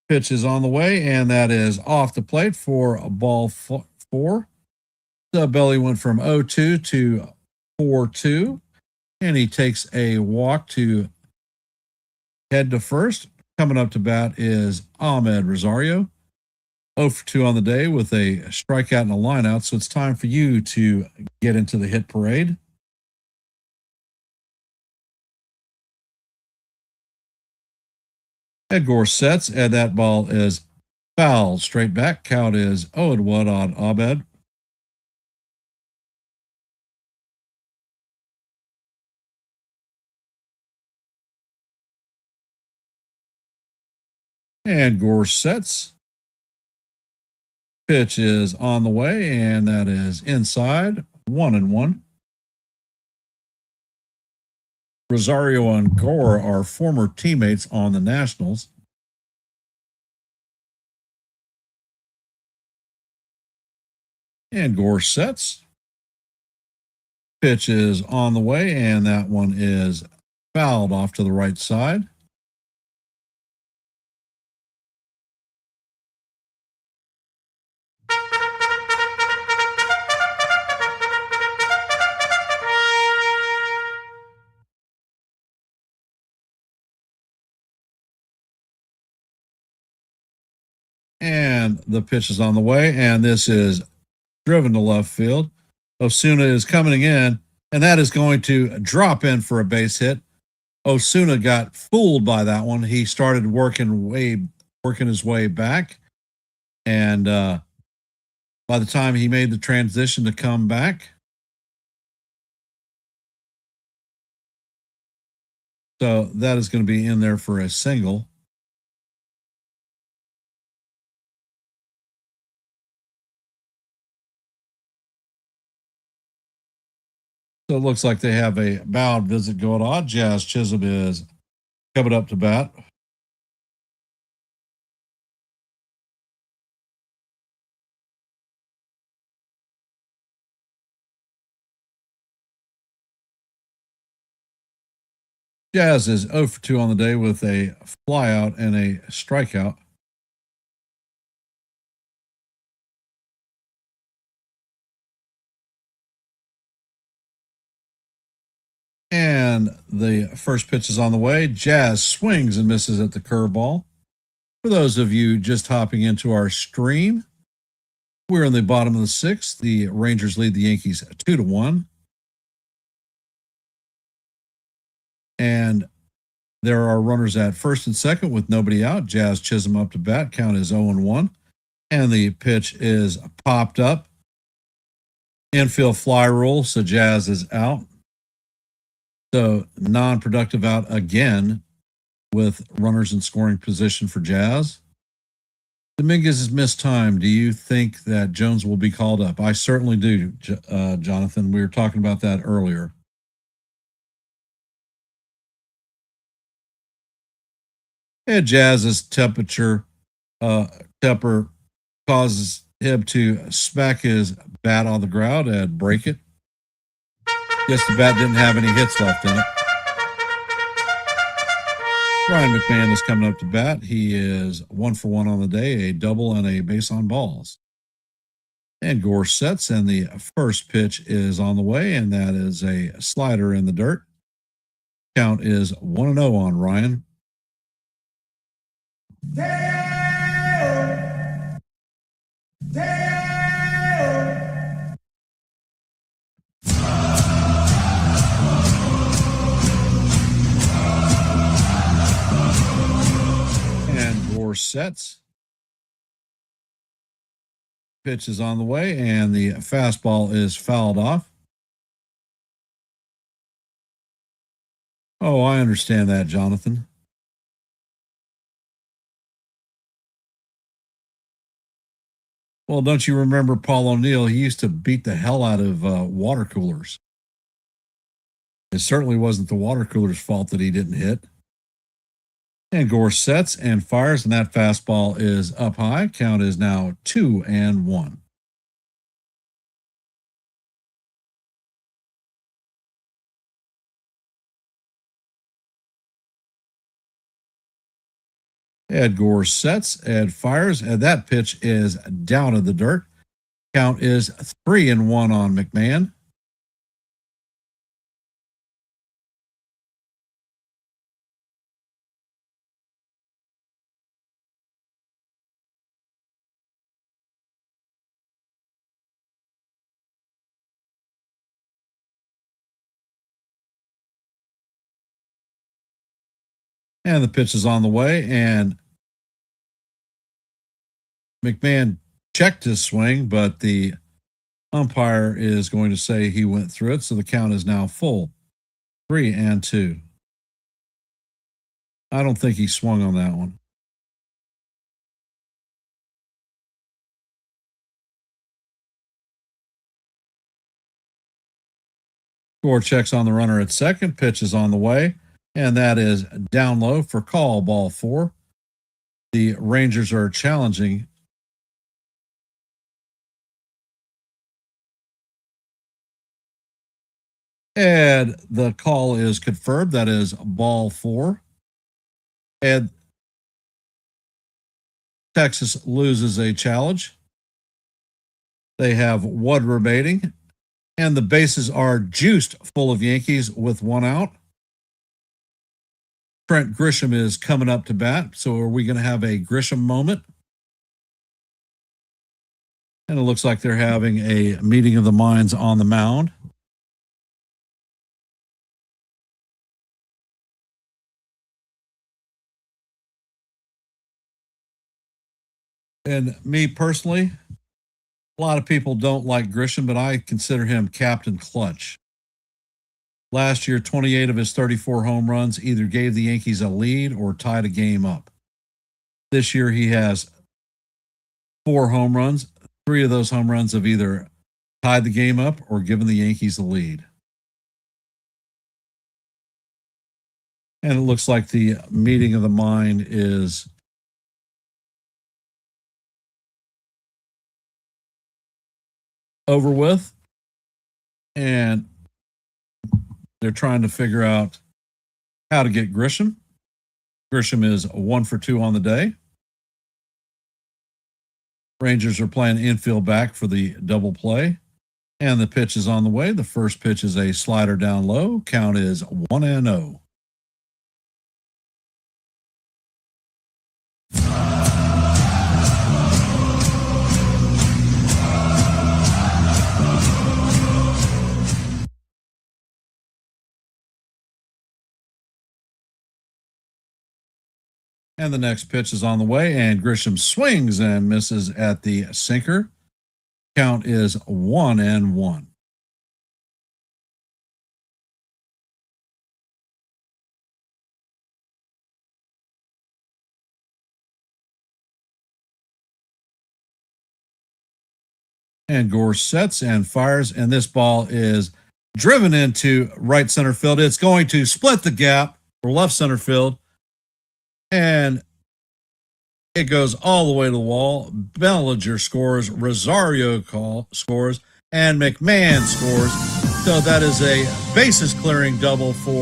Pitch is on the way, and that is off the plate for a ball 4. The Belly went from 0-2 to 4-2, and he takes a walk to head to first. Coming up to bat is Ahmed Rosario. 0 for 2 on the day with a strikeout and a lineout, so it's time for you to get into the hit parade. Edgar sets, and that ball is foul straight back. Count is 0-1 on Ahmed. And Gore sets. Pitch is on the way, and that is inside. 1-1. Rosario and Gore are former teammates on the Nationals. And Gore sets. Pitch is on the way, and that one is fouled off to the right side. And the pitch is on the way, and this is driven to left field. Osuna is coming in, and that is going to drop in for a base hit. Osuna got fooled by that one. He started working his way back, and by the time he made the transition to come back, So that is going to be in there for a single. So it looks like they have a bowed visit going on. Jazz Chisholm is coming up to bat. Jazz is 0 for 2 on the day with a flyout and a strikeout. And the first pitch is on the way. Jazz swings and misses at the curveball. For those of you just hopping into our stream, we're in the bottom of the sixth. The Rangers lead the Yankees 2-1. And there are runners at first and second with nobody out. Jazz Chisholm up to bat. Count is 0-1. And the pitch is popped up. Infield fly rule, so Jazz is out. So non-productive out again with runners in scoring position for Jazz. Dominguez has missed time. Do you think that Jones will be called up? I certainly do, Jonathan. We were talking about that earlier. And Jazz's temper causes him to smack his bat on the ground and break it. Guess the bat didn't have any hits left in it. Ryan McMahon is coming up to bat. He is 1 for 1 on the day, a double and a base on balls. And Gore sets, and the first pitch is on the way, and that is a slider in the dirt. Count is 1-0 on Ryan. And Gore sets. Pitch is on the way, and the fastball is fouled off. Oh, I understand that, Jonathan. Well, don't you remember Paul O'Neill? He used to beat the hell out of water coolers. It certainly wasn't the water cooler's fault that he didn't hit. And Gore sets and fires, and that fastball is up high. Count is now 2-1. Ed Gore sets, Ed fires, and that pitch is down in the dirt. Count is 3-1 on McMahon. And the pitch is on the way, and McMahon checked his swing, but the umpire is going to say he went through it, so the count is now full, 3-2. I don't think he swung on that one. Gore checks on the runner at second. Pitch is on the way, and that is down low for call, ball 4. The Rangers are challenging. And the call is confirmed. That is ball 4. And Texas loses a challenge. They have 1 remaining, and the bases are juiced full of Yankees with 1 out. Trent Grisham is coming up to bat. So are we going to have a Grisham moment? And it looks like they're having a meeting of the minds on the mound. And me personally, a lot of people don't like Grisham, but I consider him Captain Clutch. Last year, 28 of his 34 home runs either gave the Yankees a lead or tied a game up. This year, he has 4 home runs. 3 of those home runs have either tied the game up or given the Yankees the lead. And it looks like the meeting of the mind is over with. And they're trying to figure out how to get Grisham. Grisham is 1 for 2 on the day. Rangers are playing infield back for the double play. And the pitch is on the way. The first pitch is a slider down low. Count is 1-0. And the next pitch is on the way, and Grisham swings and misses at the sinker. Count is 1-1. And Gore sets and fires, and this ball is driven into right center field. It's going to split the gap for left center field. And it goes all the way to the wall. Bellinger scores, Rosario scores, and McMahon scores. So that is a bases clearing double for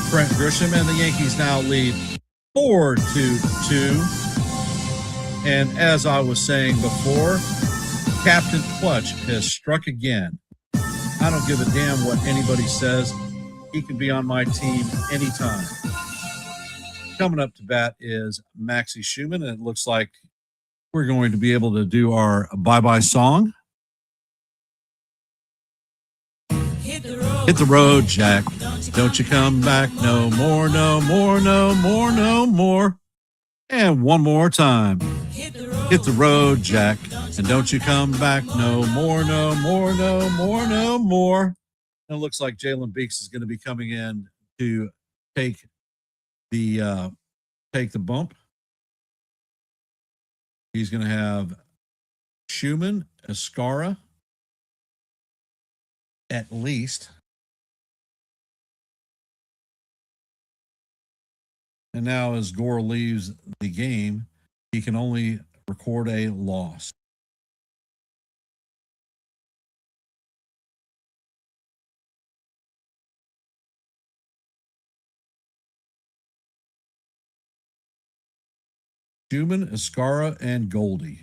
Trent Grisham, and the Yankees now lead 4-2. And as I was saying before, Captain Clutch has struck again. I don't give a damn what anybody says. He can be on my team anytime. Coming up to bat is Maxie Schumann, and it looks like we're going to be able to do our bye-bye song. Hit the road, Jack. Don't you come back no more, no more, no more, no more. And one more time. Hit the road, Jack. And don't you come back no more, no more, no more, no more. And it looks like Jalen Beeks is going to be coming in to take the bump. He's going to have Schumann, Escara, at least. And now as Gore leaves the game, he can only record a loss. Schumann, Escara, and Goldie.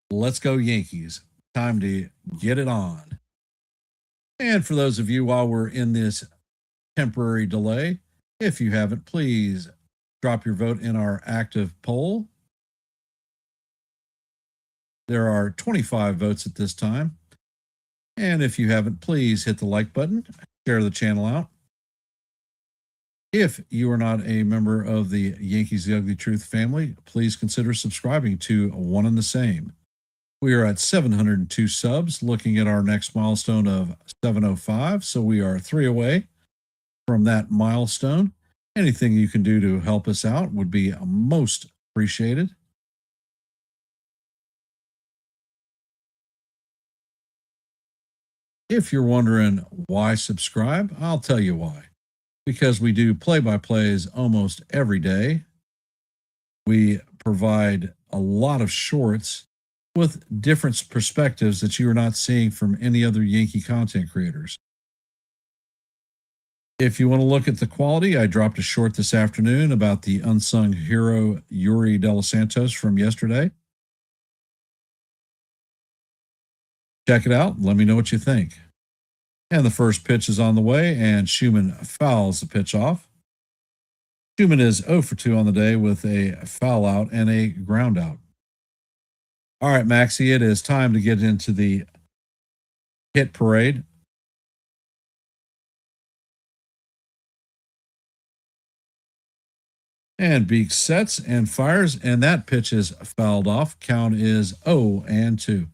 Let's go Yankees. Time to get it on. And for those of you, while we're in this temporary delay, if you haven't, please drop your vote in our active poll. There are 25 votes at this time. And if you haven't, please hit the like button, share the channel out. If you are not a member of the Yankees The Ugly Truth family, please consider subscribing to One and the Same. We are at 702 subs, looking at our next milestone of 705. So we are 3 away from that milestone. Anything you can do to help us out would be most appreciated. If you're wondering why subscribe, I'll tell you why. Because we do play-by-plays almost every day. We provide a lot of shorts with different perspectives that you are not seeing from any other Yankee content creators. If you want to look at the quality, I dropped a short this afternoon about the unsung hero Yuri De Los Santos from yesterday. Check it out. Let me know what you think. And the first pitch is on the way, and Schumann fouls the pitch off. Schumann is 0 for 2 on the day with a foul out and a ground out. All right, Maxie, it is time to get into the hit parade. And Beeks sets and fires, and that pitch is fouled off. Count is 0-2.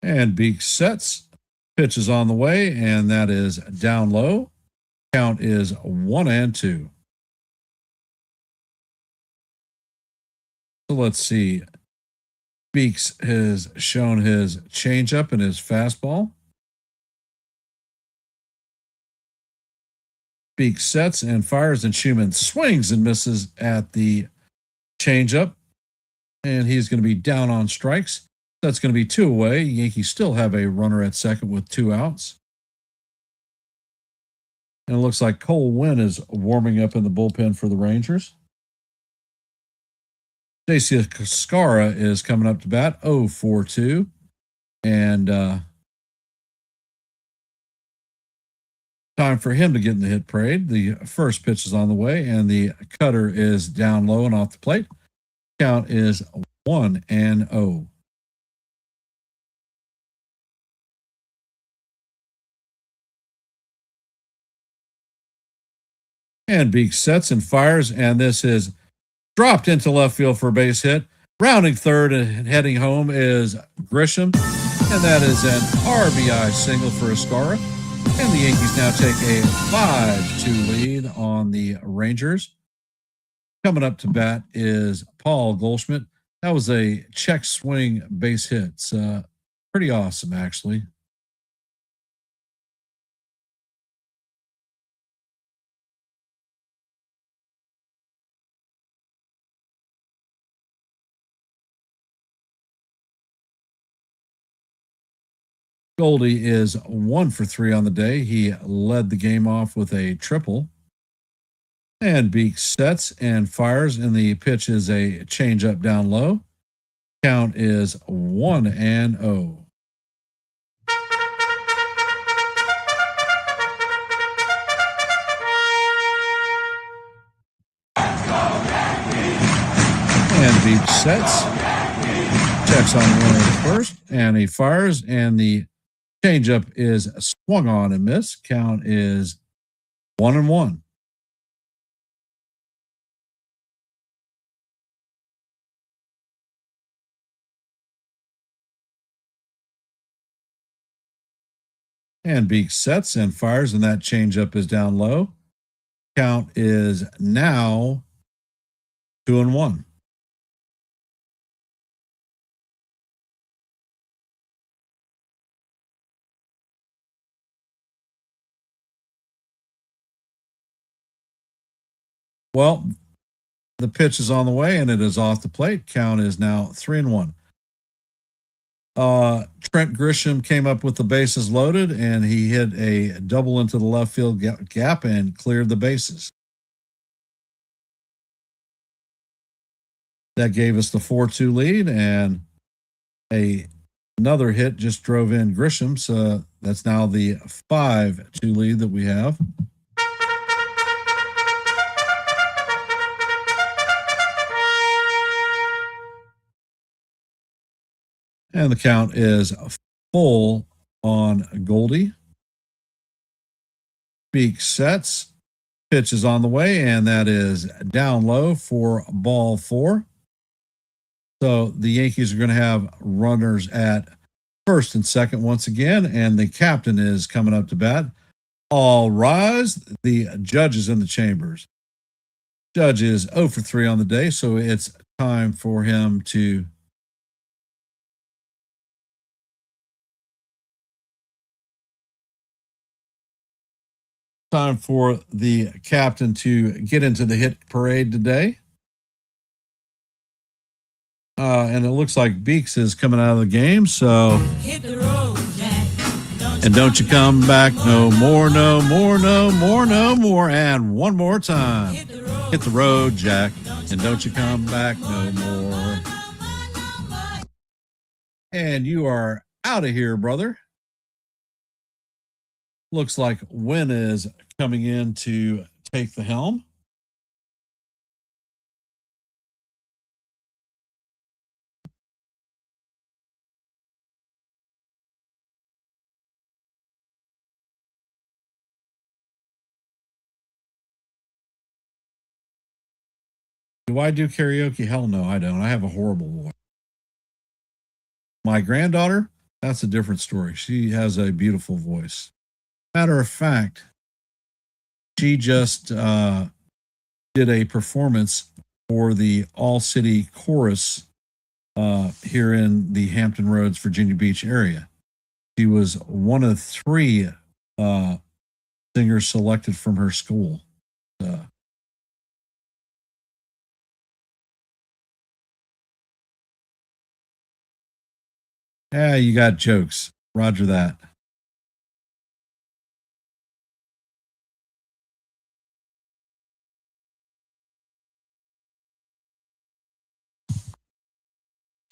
And Beak sets. Pitch is on the way, and that is down low. Count is 1-2. So let's see. Beaks has shown his changeup and his fastball. Beak sets and fires, and Schumann swings and misses at the changeup. And he's going to be down on strikes. That's going to be 2 away. Yankees still have a runner at second with 2 outs. And it looks like Cole Winn is warming up in the bullpen for the Rangers. JC Cascara is coming up to bat, 0-4-2. And time for him to get in the hit parade. The first pitch is on the way, and the cutter is down low and off the plate. Count is 1-0. And Beak sets and fires, and this is dropped into left field for a base hit. Rounding third and heading home is Grisham, and that is an RBI single for Escara. And the Yankees now take a 5-2 lead on the Rangers. Coming up to bat is Paul Goldschmidt. That was a check swing base hit. It's pretty awesome, actually. Goldie is 1 for 3 on the day. He led the game off with a triple. And Beak sets and fires, and the pitch is a changeup down low. Count is 1-0. And Beak sets, checks on runner at first, and he fires, and the changeup is swung on and missed. Count is 1-1. And Beak sets and fires, and that changeup is down low. Count is now 2-1. Well, the pitch is on the way, and it is off the plate. Count is now 3-1. Trent Grisham came up with the bases loaded, and he hit a double into the left field gap and cleared the bases. That gave us the 4-2 lead, and another hit just drove in Grisham. So that's now the 5-2 lead that we have. And the count is full on Goldie. Beak sets. Pitch is on the way, and that is down low for ball 4. So the Yankees are going to have runners at first and second once again, and the captain is coming up to bat. All rise. The judge is in the chambers. Judge is 0 for 3 on the day, so it's time for him to time for the captain to get into the hit parade today. And it looks like Beaks is coming out of the game. So, Hit the road, Jack. and don't you come back no more, no more, no more, no more. And one more time. Hit the road, Jack. And don't you come back no more. And you are out of here, brother. Looks like Wynn is coming in to take the helm. Do I do karaoke? Hell no, I don't. I have a horrible voice. My granddaughter, That's a different story. She has a beautiful voice. Matter of fact, she just did a performance for the All City Chorus here in the Hampton Roads, Virginia Beach area. She was one of three singers selected from her school. Yeah, you got jokes. Roger that.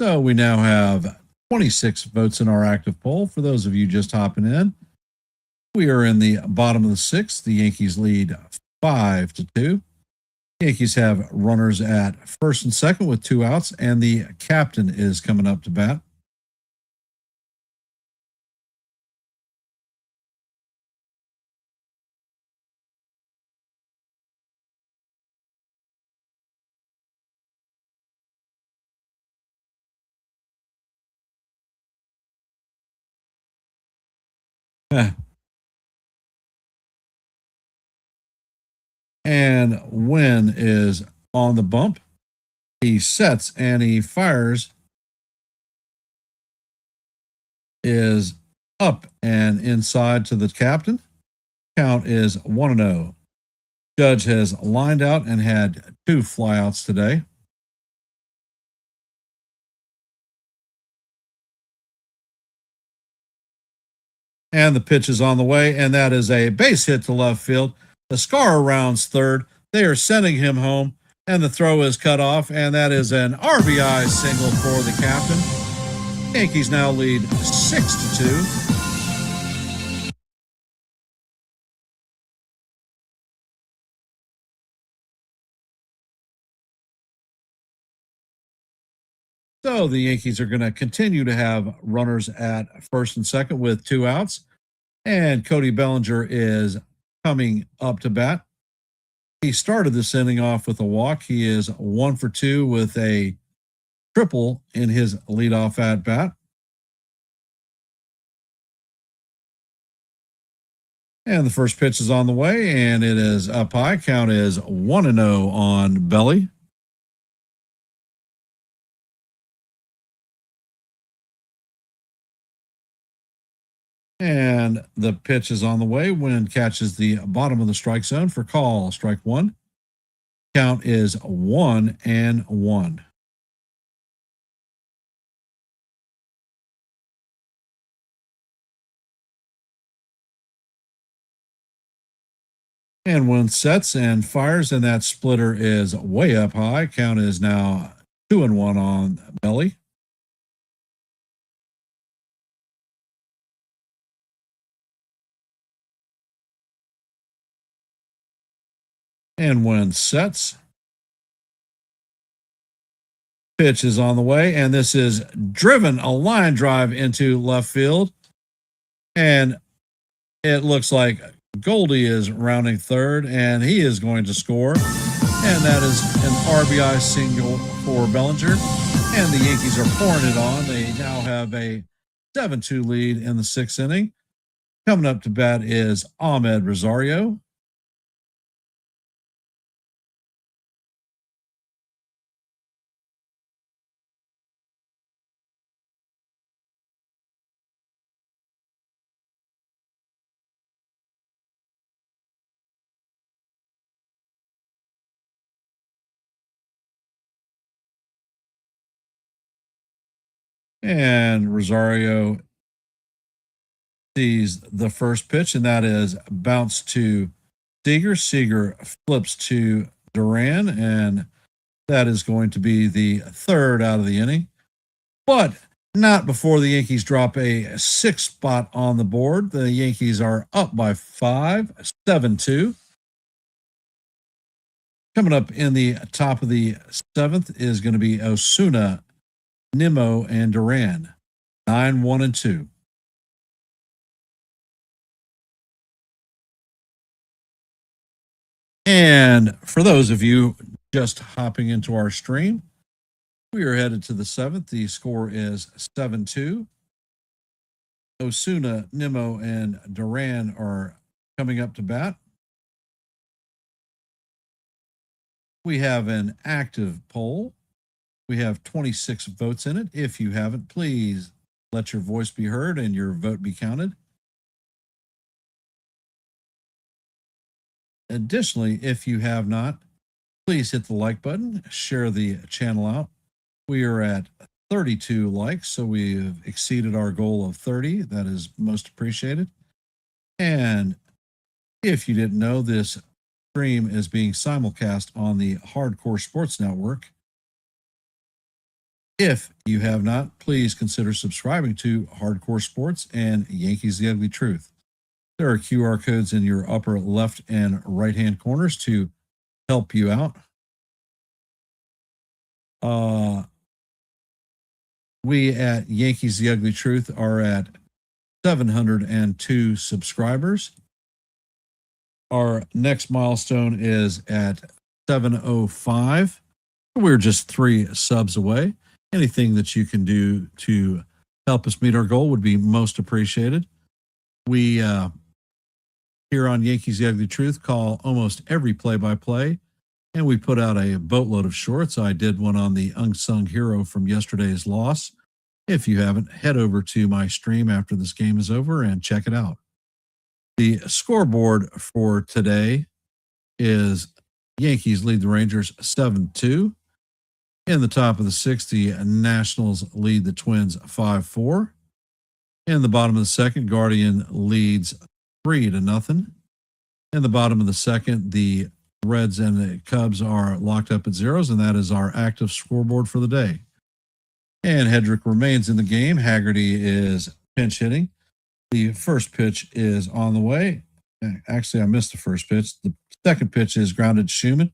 So we now have 26 votes in our active poll. For those of you just hopping in, we are in the bottom of the sixth. The Yankees lead 5-2. Yankees have runners at first and second with 2 outs, and the captain is coming up to bat. And Wynn is on the bump. He sets and he fires. Is up and inside to the captain. Count is 1-0. Judge has lined out and had 2 flyouts today. And the pitch is on the way, and that is a base hit to left field. The Scar rounds third. They are sending him home, and the throw is cut off, and that is an RBI single for the captain. Yankees now lead 6-2. So the Yankees are going to continue to have runners at first and second with 2 outs. And Cody Bellinger is coming up to bat. He started this inning off with a walk. He is 1 for 2 with a triple in his leadoff at bat. And the first pitch is on the way, and it is up high. Count is 1-0 on Belly. And the pitch is on the way. Wynn catches the bottom of the strike zone for call. Strike 1. Count is 1-1. And Wynn sets and fires, and that splitter is way up high. Count is now 2-1 on Belly. And Wynn sets. Pitch is on the way, and this is driven a line drive into left field. And it looks like Goldie is rounding third, and he is going to score. And that is an RBI single for Bellinger. And the Yankees are pouring it on. They now have a 7-2 lead in the 6th inning. Coming up to bat is Ahmed Rosario. And Rosario sees the first pitch, and that is bounce to Seager. Seager flips to Duran, and that is going to be the 3rd out of the inning. But not before the Yankees drop a 6th spot on the board. The Yankees are up by 5, 7-2. Coming up in the top of the 7th is going to be Osuna, Nimmo, and Duran. 9-1-2. And for those of you just hopping into our stream, we are headed to the 7th. The score is 7-2. Osuna, Nimmo, and Duran are coming up to bat. We have an active poll. We have 26 votes in it. If you haven't, please let your voice be heard and your vote be counted. Additionally, if you have not, please hit the like button, share the channel out. We are at 32 likes, so we've exceeded our goal of 30. That is most appreciated. And if you didn't know, this stream is being simulcast on the Hardcore Sports Network. If you have not, please consider subscribing to Hardcore Sports and Yankees The Ugly Truth. There are QR codes in your upper left and right hand corners to help you out. We at Yankees The Ugly Truth are at 702 subscribers. Our next milestone is at 705. We're just 3 subs away. Anything that you can do to help us meet our goal would be most appreciated. We here on Yankees The Ugly Truth call almost every play-by-play, and we put out a boatload of shorts. I did one on the unsung hero from yesterday's loss. If you haven't, head over to my stream after this game is over and check it out. The scoreboard for today is Yankees lead the Rangers 7-2. In the top of the 6th, the Nationals lead the Twins 5-4. In the bottom of the 2nd, Guardian leads 3-0. In the bottom of the 2nd, the Reds and the Cubs are locked up at zeros, and that is our active scoreboard for the day. And Hedrick remains in the game. Haggerty is pinch hitting. The first pitch is on the way. Actually, I missed the first pitch. The second pitch is grounded to Schumann.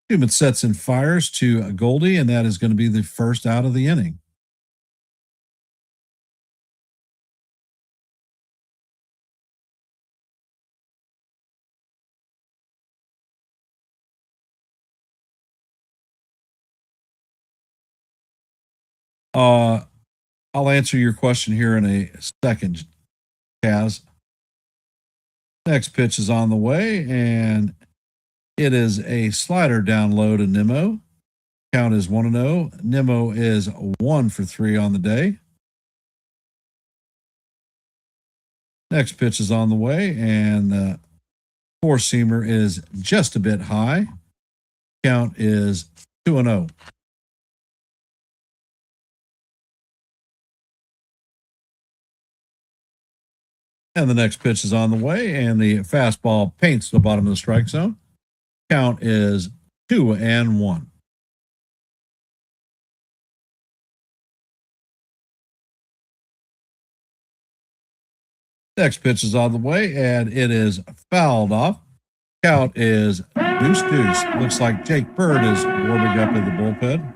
Schumann sets and fires to Goldie, and that is going to be the first out of the inning. I'll answer your question here in a second, Kaz. Next pitch is on the way, and it is a slider down low to Nimmo. Count is 1-0. Nimmo is 1 for 3 on the day. Next pitch is on the way, and the four-seamer is just a bit high. Count is 2-0. And the next pitch is on the way, and the fastball paints the bottom of the strike zone. Count is 2-1. Next pitch is on the way, and it is fouled off. Count is deuce. Looks like Jake Bird is warming up in the bullpen.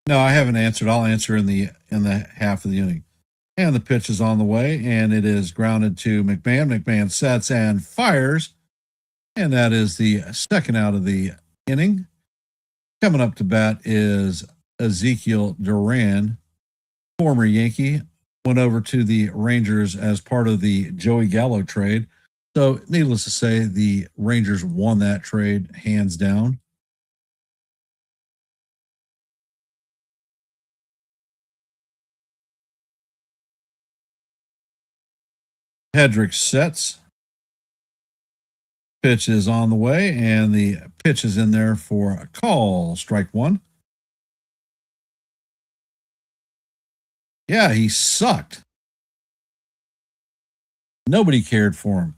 No, I haven't answered. I'll answer in the half of the inning. And the pitch is on the way, and it is grounded to McMahon. McMahon sets and fires, and that is the second out of the inning. Coming up to bat is Ezekiel Duran, former Yankee, went over to the Rangers as part of the Joey Gallo trade. So, needless to say, the Rangers won that trade hands down. Hedrick sets. Pitch is on the way, and the pitch is in there for a call. Strike 1. Yeah, he sucked. Nobody cared for him.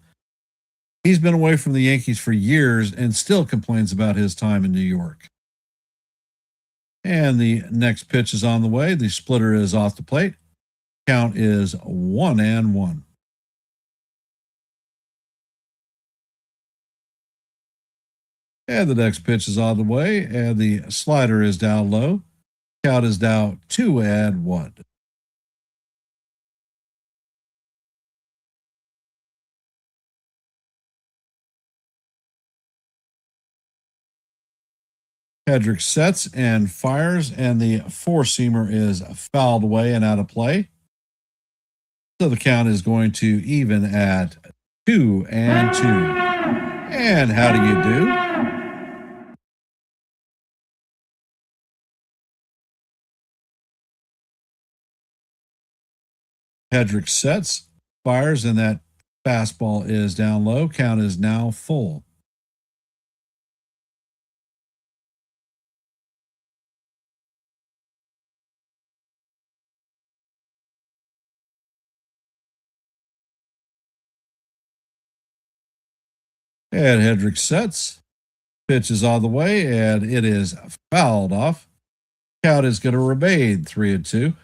He's been away from the Yankees for years and still complains about his time in New York. And the next pitch is on the way. The splitter is off the plate. Count is 1-1. And the next pitch is on the way, and the slider is down low. Count is now 2-1. Hedrick sets and fires, and the four-seamer is fouled away and out of play. So the count is going to even at 2-2. And how do you do? Hedrick sets, fires, and that fastball is down low. Count is now full. And Hedrick sets. Pitch is on the way, and it is fouled off. Count is going to remain 3-2.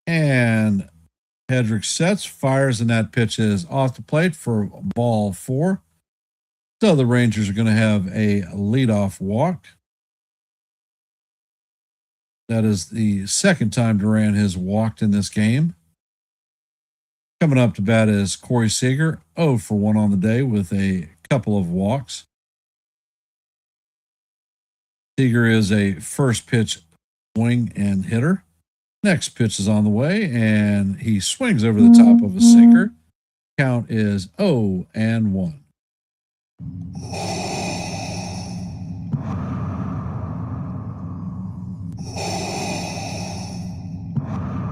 And Hedrick sets, fires, and that pitch is off the plate for ball 4. So the Rangers are going to have a leadoff walk. That is the second time Duran has walked in this game. Coming up to bat is Corey Seager, 0 for 1 on the day with a couple of walks. Seager is a first pitch swing and hitter. Next pitch is on the way, and he swings over the top of a sinker. Count is 0-1.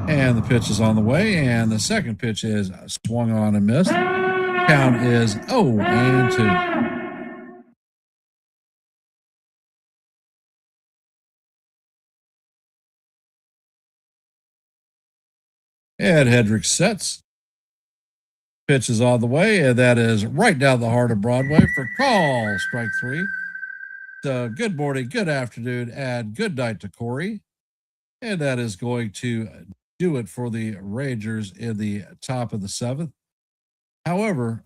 And the pitch is on the way, and the second pitch is swung on and missed. Count is 0-2. And Hedrick sets. Pitch is on the way, and that is right down the heart of Broadway for call, strike 3. So good morning, good afternoon, and good night to Corey. And that is going to do it for the Rangers in the top of the 7th. However,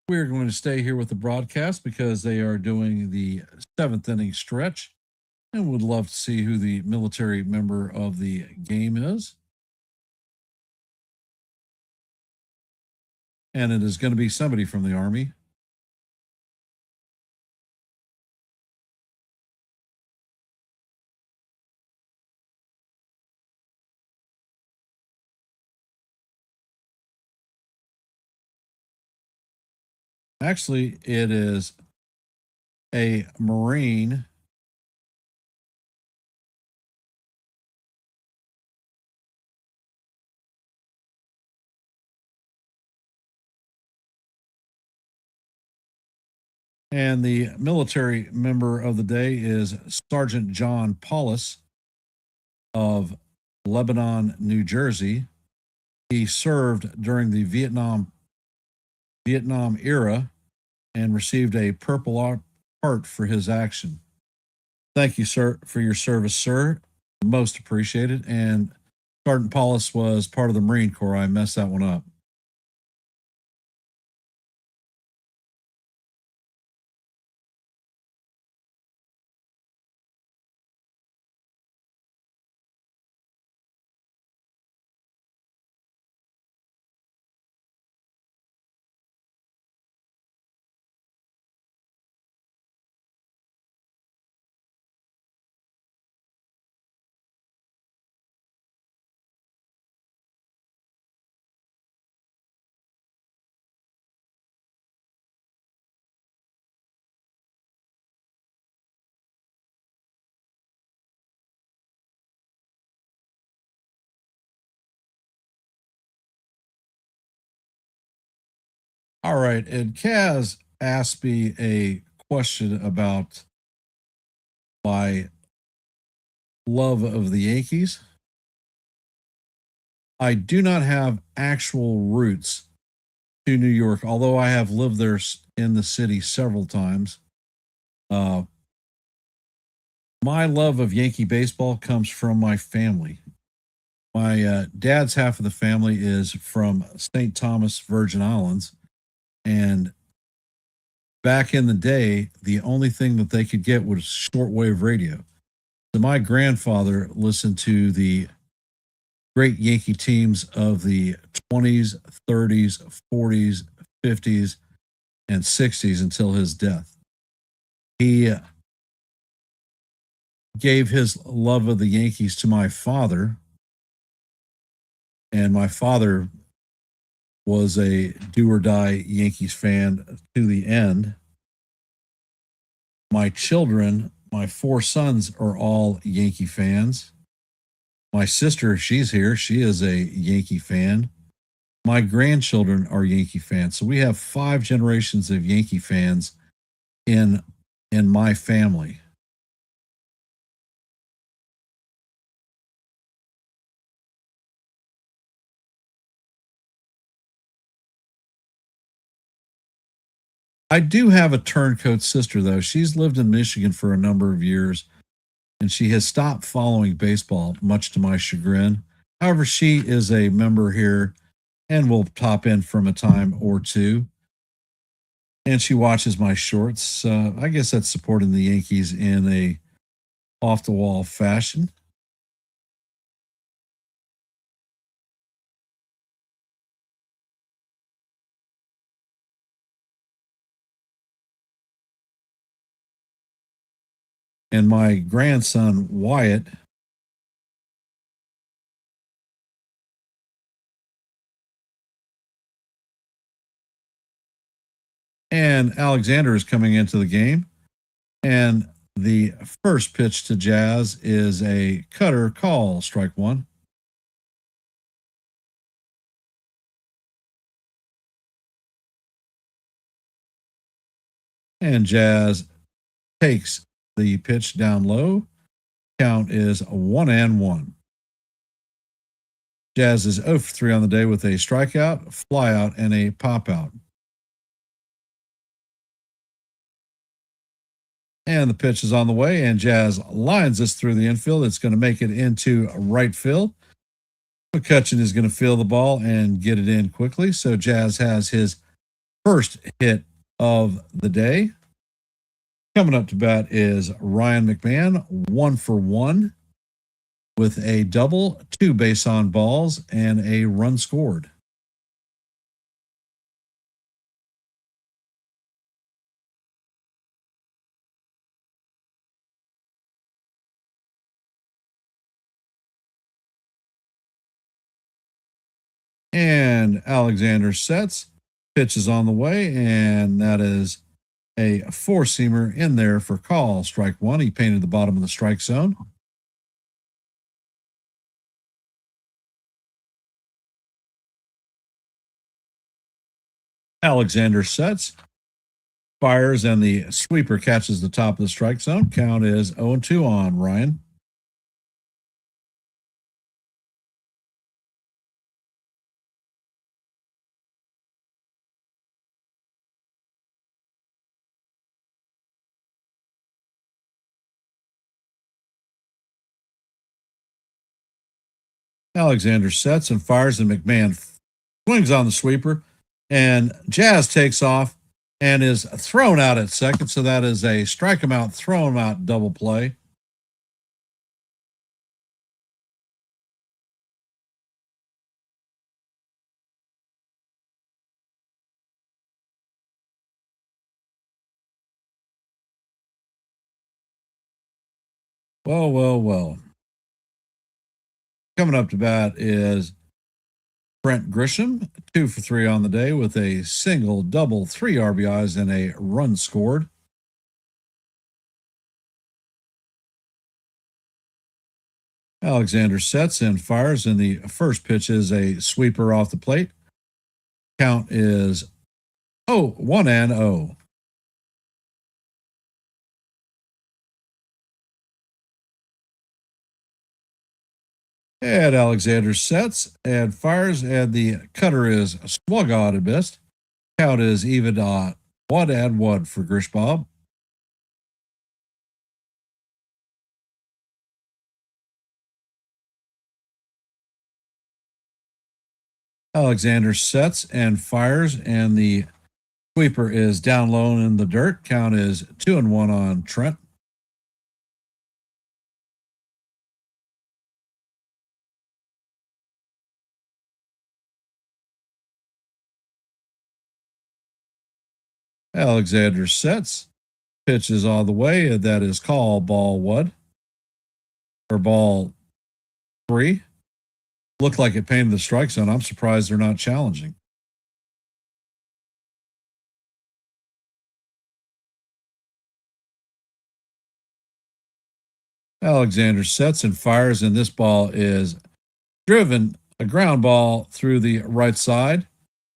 we're going to stay here with the broadcast because they are doing the 7th inning stretch and would love to see who the military member of the game is. And it is going to be somebody from the Army. Actually, it is a Marine. And the military member of the day is Sergeant John Paulus of Lebanon, New Jersey. He served during the Vietnam era and received a Purple Heart for his action. Thank you, sir, for your service, sir. Most appreciated. And Sergeant Paulus was part of the Marine Corps. I messed that one up. All right. And Kaz asked me a question about my love of the Yankees. I do not have actual roots to New York, although I have lived there in the city several times. My love of Yankee baseball comes from my family. My dad's half of the family is from St. Thomas, Virgin Islands. And back in the day, the only thing that they could get was shortwave radio. So my grandfather listened to the great Yankee teams of the 20s, 30s, 40s, 50s, and 60s until his death. He gave his love of the Yankees to my father, and my father was a do or die Yankees fan to the end. My children, my four sons, are all Yankee fans. My sister, she's here. She is a Yankee fan. My grandchildren are Yankee fans. So we have 5 generations of Yankee fans in my family. I do have a turncoat sister though. She's lived in Michigan for a number of years and she has stopped following baseball, much to my chagrin. However, she is a member here and will pop in from a time or two. And she watches my shorts. I guess that's supporting the Yankees in a off the wall fashion. And my grandson, Wyatt, and Alexander is coming into the game. And the first pitch to Jazz is a cutter call, strike one. And Jazz takes the pitch down low. Count is 1-1. Jazz is 0 for 3 on the day with a strikeout, flyout, and a pop out. And the pitch is on the way, and Jazz lines this through the infield. It's going to make it into right field. McCutcheon is going to field the ball and get it in quickly. So Jazz has his first hit of the day. Coming up to bat is Ryan McMahon, 1 for 1 with a double, 2 base on balls, and a run scored. And Alexander sets, pitch is on the way, and that is a four-seamer in there for call, strike one. He painted the bottom of the strike zone. Alexander sets, fires, and the sweeper catches the top of the strike zone. Count is 0-2 on Ryan. Alexander sets and fires, and McMahon swings on the sweeper, and Jazz takes off and is thrown out at second. So that is a strike him out, throw him out double play. Well. Coming up to bat is Brent Grisham, 2 for 3 on the day with a single, double, 3 RBIs, and a run scored. Alexander sets and fires, and the first pitch is a sweeper off the plate. Count is 1-0. And Alexander sets and fires, and the cutter is swung on and missed. Count is even 1-1 for Grish Bob. Alexander sets and fires, and the sweeper is down low in the dirt. Count is 2-1 on Trent. Alexander sets, pitches all the way. That is call ball one or ball three. Looked like it painted the strike zone. I'm surprised they're not challenging. Alexander sets and fires, and this ball is driven a ground ball through the right side.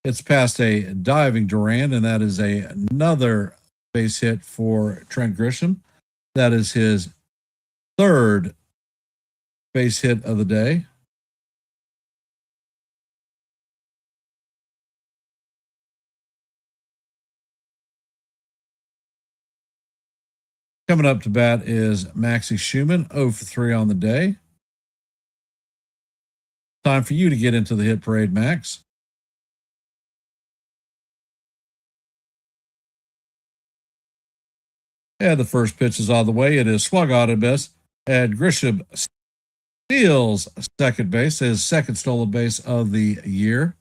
It's past a diving Durand, and that is another base hit for Trent Grisham. That is his third base hit of the day. Coming up to bat is Maxie Schumann, 0 for 3 on the day. Time for you to get into the hit parade, Max. And the first pitch is on the way. It is swung on and missed. And Grisham steals second base, his second stolen base of the year.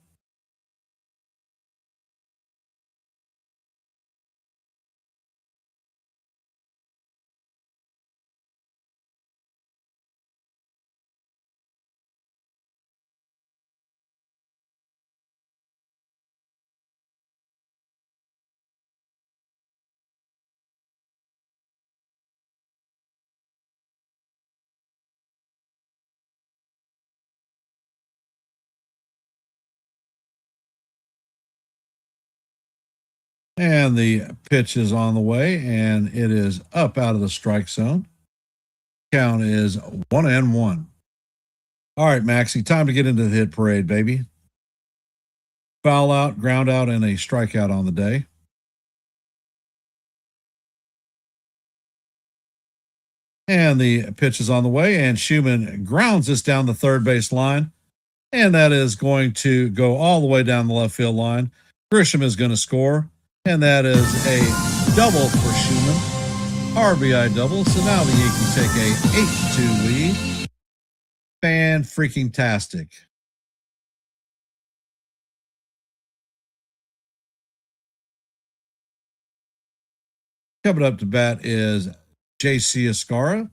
And the pitch is on the way, and it is up out of the strike zone. Count is 1-1. All right, Maxie, time to get into the hit parade, baby. Foul out, ground out, and a strikeout on the day. And the pitch is on the way, and Schumann grounds this down the third base line, and that is going to go all the way down the left field line. Grisham is going to score, and that is a double for Schumann. RBI double. So now the Yankees take a 8-2 lead. Fan-freaking-tastic. Coming up to bat is J.C. Escara,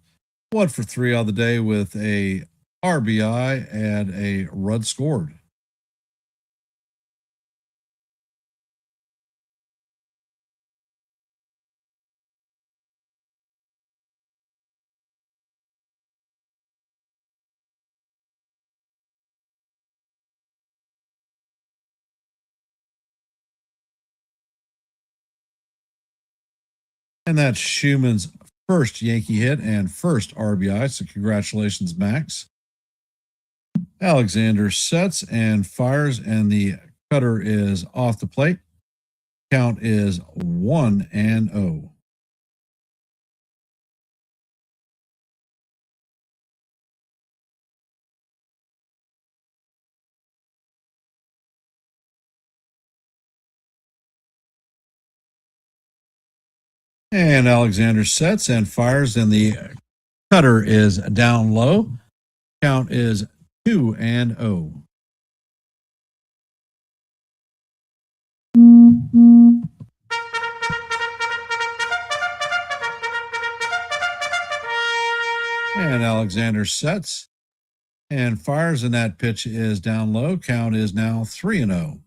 1 for 3 on the day with a RBI and a run scored. And that's Schumann's first Yankee hit and first RBI. So congratulations, Max. Alexander sets and fires, and the cutter is off the plate. Count is 1-0. And Alexander sets and fires, and the cutter is down low. Count is 2-0. And Alexander sets and fires, and that pitch is down low. Count is now 3-0.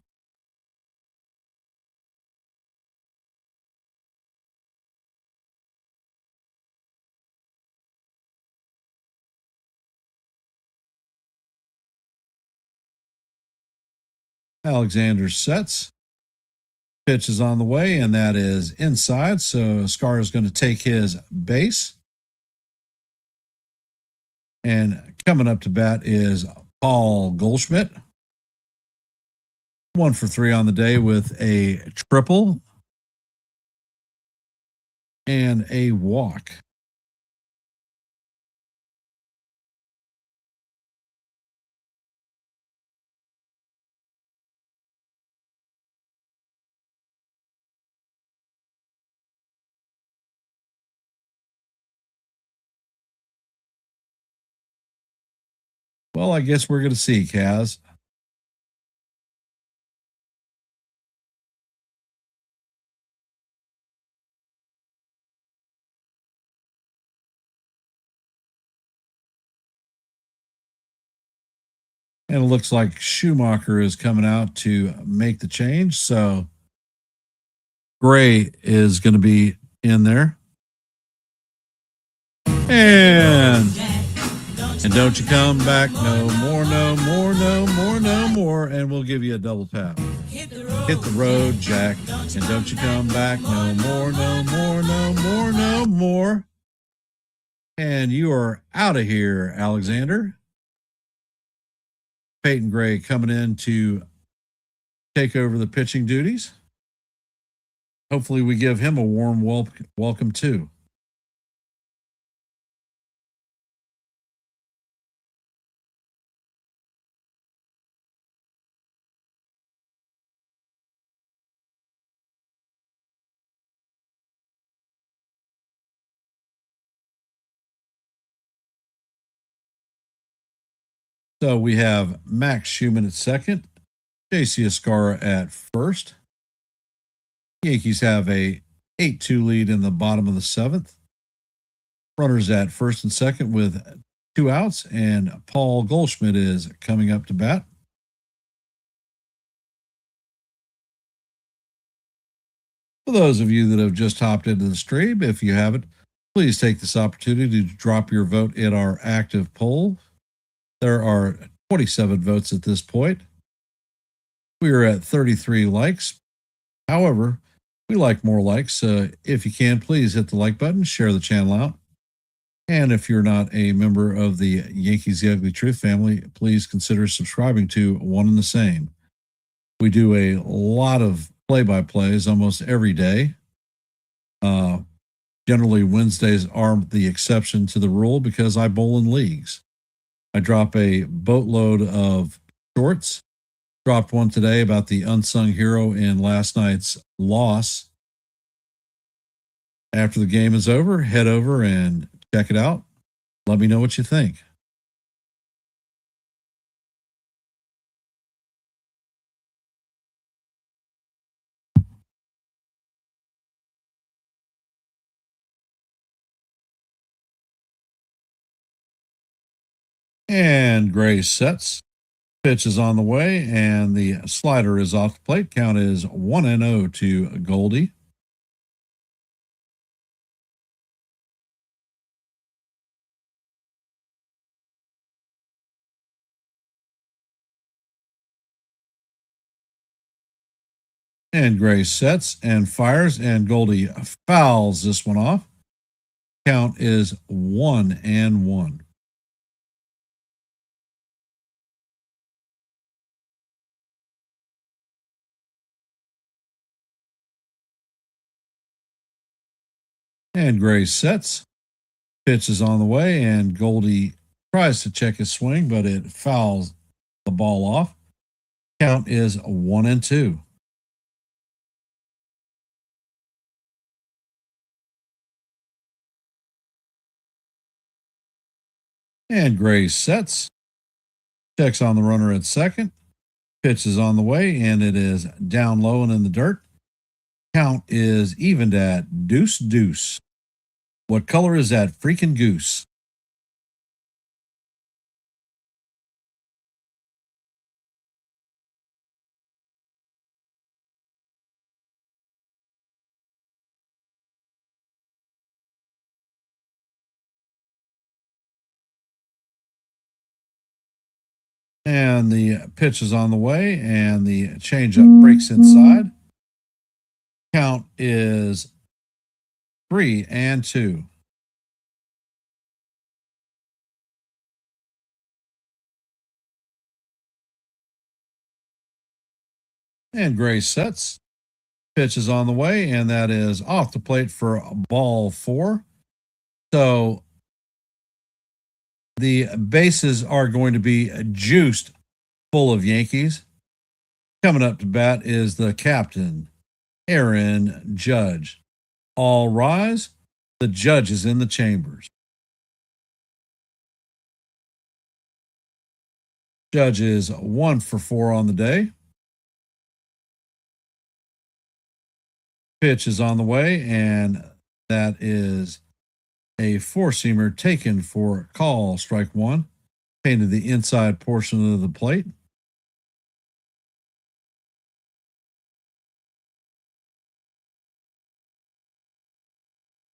Alexander sets. Pitch is on the way, and that is inside. So Scar is going to take his base. And coming up to bat is Paul Goldschmidt. 1 for 3 on the day with a triple and a walk. Well, I guess we're going to see, Kaz. And it looks like Schumacher is coming out to make the change. So Gray is going to be in there. And don't you come back no more, no more, no more, no more. And we'll give you a double tap. Hit the road, Jack. And don't you come back no more, no more, no more, no more. And you are out of here, Alexander. Peyton Gray coming in to take over the pitching duties. Hopefully, we give him a warm welcome too. So we have Max Schumann at second, JC Escara at first. Yankees have a 8-2 lead in the bottom of the seventh. Runners at first and second with 2 outs, and Paul Goldschmidt is coming up to bat. For those of you that have just hopped into the stream, if you haven't, please take this opportunity to drop your vote in our active poll. There are 27 votes at this point. We are at 33 likes. However, we like more likes. If you can, please hit the like button, share the channel out. And if you're not a member of the Yankees The Ugly Truth family, please consider subscribing to One and the Same. We do a lot of play-by-plays almost every day. Generally, Wednesdays are the exception to the rule because I bowl in leagues. I drop a boatload of shorts. Dropped one today about the unsung hero in last night's loss. After the game is over, head over and check it out. Let me know what you think. And Gray sets. Pitch is on the way, and the slider is off the plate. Count is 1-0 to Goldie. And Gray sets and fires, and Goldie fouls this one off. Count is 1-1. And Gray sets. Pitch is on the way, and Goldie tries to check his swing, but it fouls the ball off. Count is 1-2. And Gray sets. Checks on the runner at second. Pitch is on the way, and it is down low and in the dirt. Count is evened at deuce. What color is that freaking goose? And the pitch is on the way, and the changeup breaks inside. Count is 3-2. And Gray sets. Pitch is on the way, and that is off the plate for ball 4. So the bases are going to be juiced full of Yankees. Coming up to bat is the captain, Aaron Judge. All rise. The judge is in the chambers. Judge is 1 for 4 on the day. Pitch is on the way, and that is a four-seamer taken for call, strike one, painted the inside portion of the plate.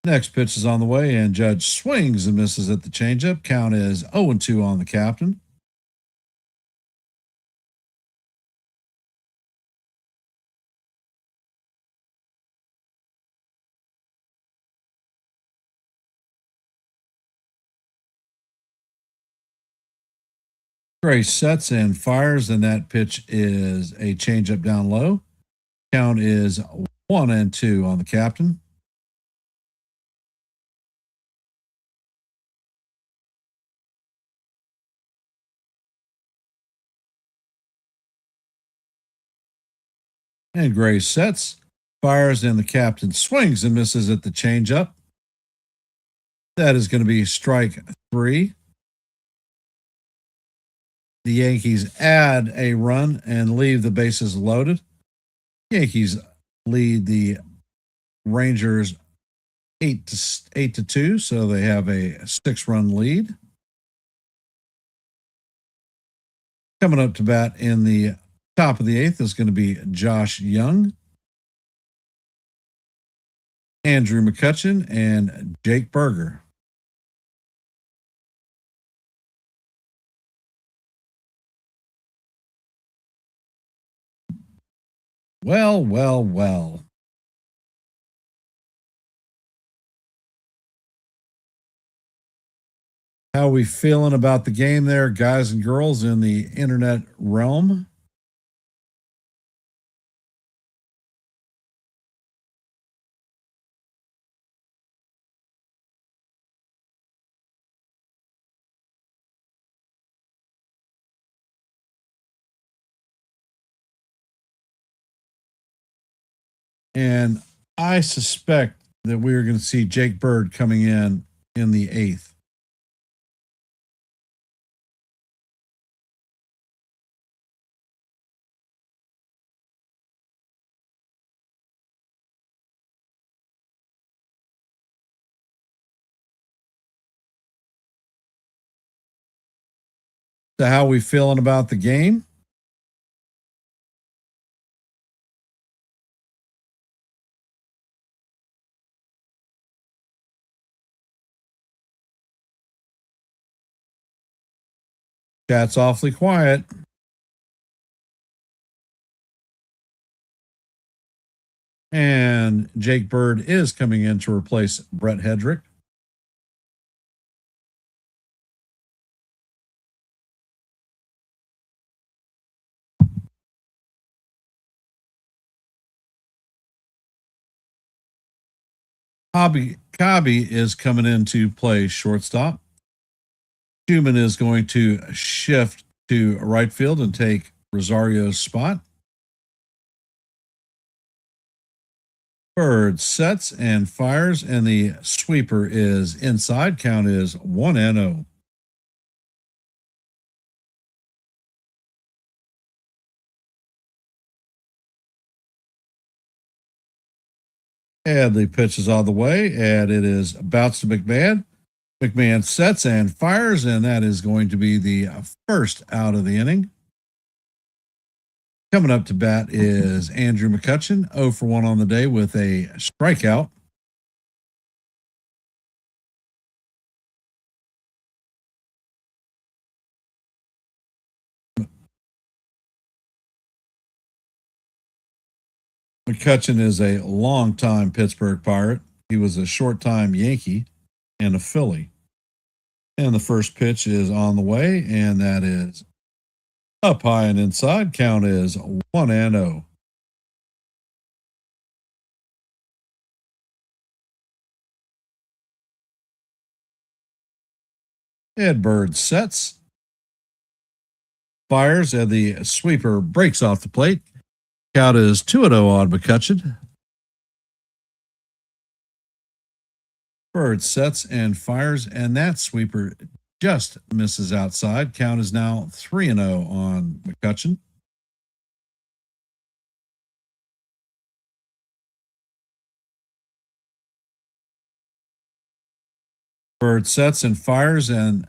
Next pitch is on the way, and Judge swings and misses at the changeup. Count is 0-2 on the captain. Gray sets and fires, and that pitch is a changeup down low. Count is 1-2 on the captain. And Gray sets, fires, and the captain swings and misses at the changeup. That is going to be strike 3. The Yankees add a run and leave the bases loaded. Yankees lead the Rangers 8-2, so they have a 6-run lead. Coming up to bat in the top of the 8th is going to be Josh Young, Andrew McCutchen, and Jake Berger. Well. How are we feeling about the game there, guys and girls in the internet realm? And I suspect that we're going to see Jake Bird coming in the 8th. So how are we feeling about the game? Chat's awfully quiet. And Jake Bird is coming in to replace Brett Hedrick. Cobby is coming in to play shortstop. Schumann is going to shift to right field and take Rosario's spot. Bird sets and fires, and the sweeper is inside. Count is 1-0. And the pitch is on the way, and it is bounced to McMahon. McMahon sets and fires, and that is going to be the first out of the inning. Coming up to bat is Andrew McCutchen, 0 for 1 on the day with a strikeout. McCutchen is a longtime Pittsburgh Pirate. He was a short-time Yankee and a Philly. And the first pitch is on the way, and that is up high and inside. Count is 1-0. Ed Bird sets, fires, and the sweeper breaks off the plate. Count is 2-0 on McCutchen. Bird sets and fires, and that sweeper just misses outside. Count is now 3-0 on McCutcheon. Bird sets and fires, and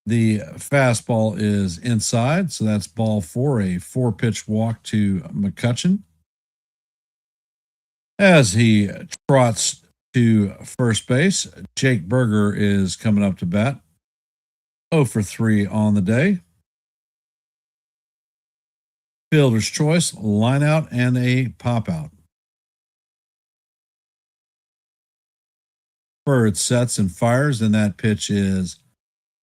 the fastball is inside. So that's ball four, a 4-pitch walk to McCutcheon. As he trots to first base, Jake Berger is coming up to bat. 0 for 3 on the day. Fielder's choice, line out, and a pop out. Bird sets and fires, and that pitch is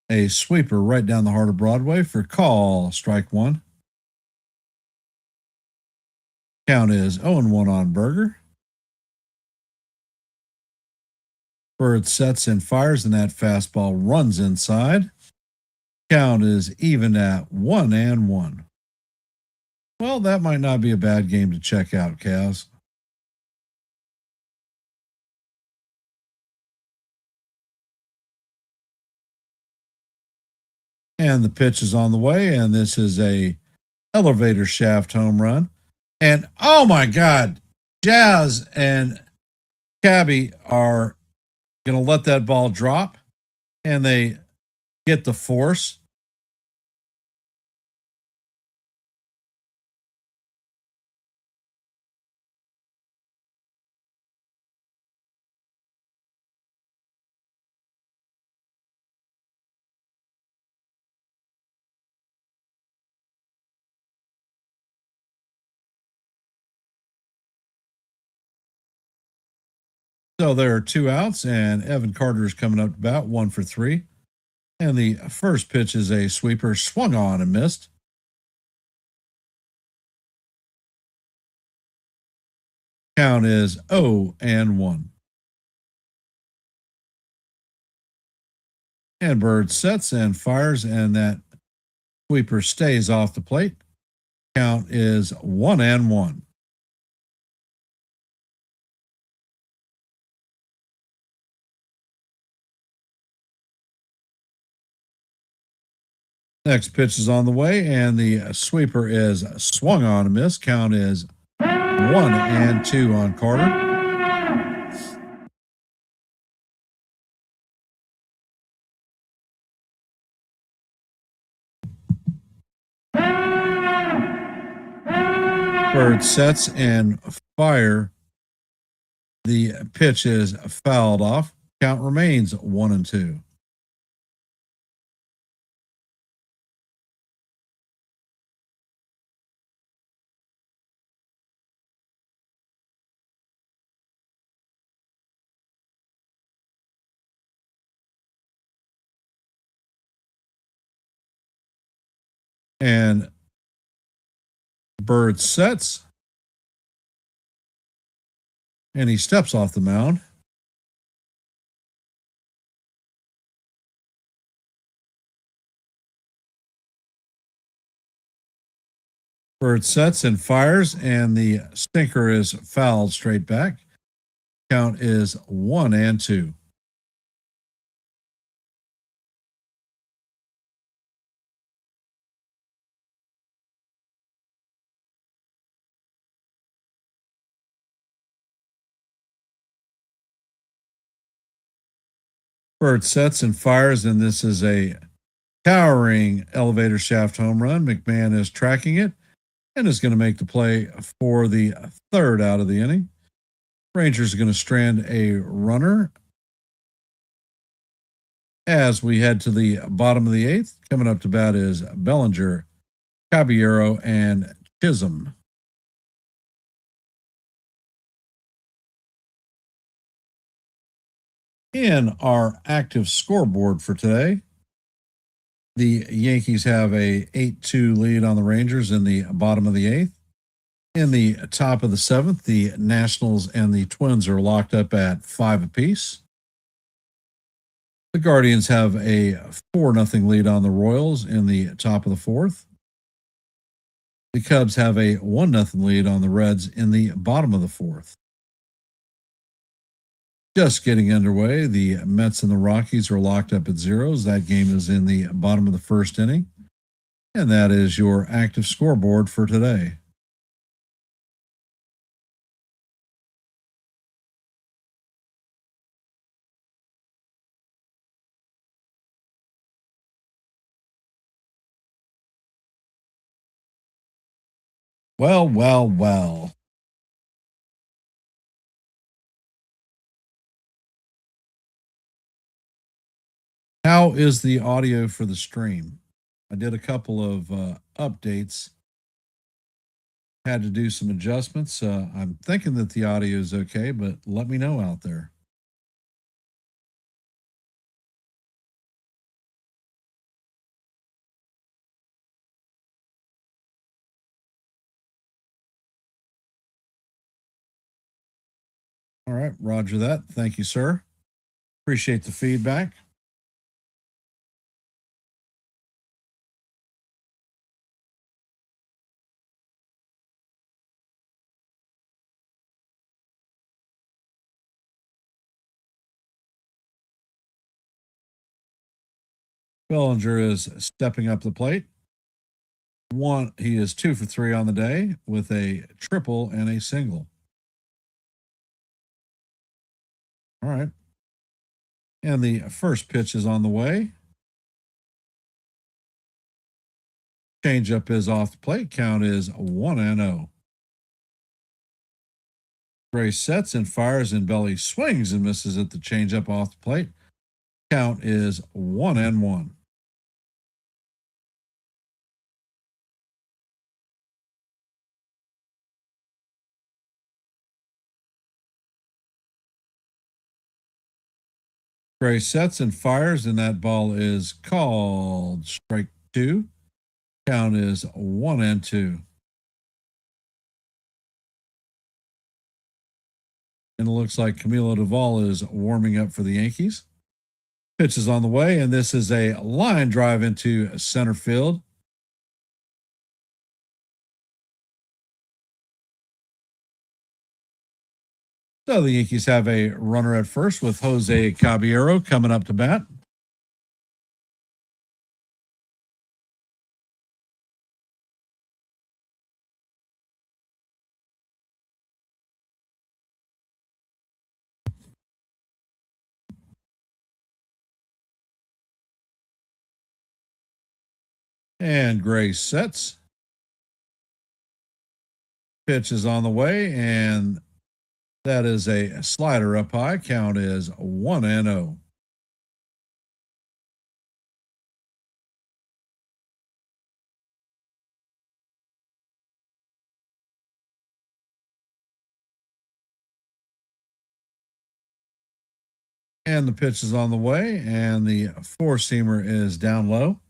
a sweeper right down the heart of Broadway for call, strike one. Count is 0-1 on Berger. Bird sets and fires, and that fastball runs inside. Count is even at 1-1. Well, that might not be a bad game to check out, Cavs. And the pitch is on the way, and this is a elevator shaft home run. And oh my God, Jazz and Cabby are going to let that ball drop, and they get the force. So there are 2 outs, and Evan Carter is coming up to bat, 1 for 3. And the first pitch is a sweeper, swung on and missed. Count is 0-1. And Bird sets and fires, and that sweeper stays off the plate. Count is 1-1. Next pitch is on the way, and the sweeper is swung on and missed. Count is 1-2 on Carter. Bird sets and fire. The pitch is fouled off. Count remains 1-2. And Bird sets, and he steps off the mound. Bird sets and fires, and the sinker is fouled straight back. Count is 1-2. Bird sets and fires, and this is a towering elevator shaft home run. McMahon is tracking it and is going to make the play for the 3rd out of the inning. Rangers are going to strand a runner as we head to the bottom of the 8th. Coming up to bat is Bellinger, Caballero, and Chisholm. In our active scoreboard for today, the Yankees have a 8-2 lead on the Rangers in the bottom of the 8th. In the top of the 7th, the Nationals and the Twins are locked up at 5 apiece. The Guardians have a 4-0 lead on the Royals in the top of the 4th. The Cubs have a 1-0 lead on the Reds in the bottom of the 4th. Just getting underway. The Mets and the Rockies are locked up at zeros. That game is in the bottom of the first inning. And that is your active scoreboard for today. Well, well, well. How is the audio for the stream? I did a couple of updates, had to do some adjustments. I'm thinking that the audio is okay, but let me know out there. All right, roger that. Thank you, sir. Appreciate the feedback. Bellinger is stepping up the plate. He is 2 for 3 on the day with a triple and a single. All right. And the first pitch is on the way. Changeup is off the plate. Count is 1-0. Gray sets and fires, and Belly swings and misses at the changeup off the plate. Count is 1-1. Gray sets and fires, and that ball is called strike 2. Count is 1-2. And it looks like Camilo Duvall is warming up for the Yankees. Pitch is on the way, and this is a line drive into center field. So the Yankees have a runner at first with Jose Caballero coming up to bat. And Gray sets. Pitch is on the way, and that is a slider up high. Count is 1-0. And the pitch is on the way, and the four-seamer is down low.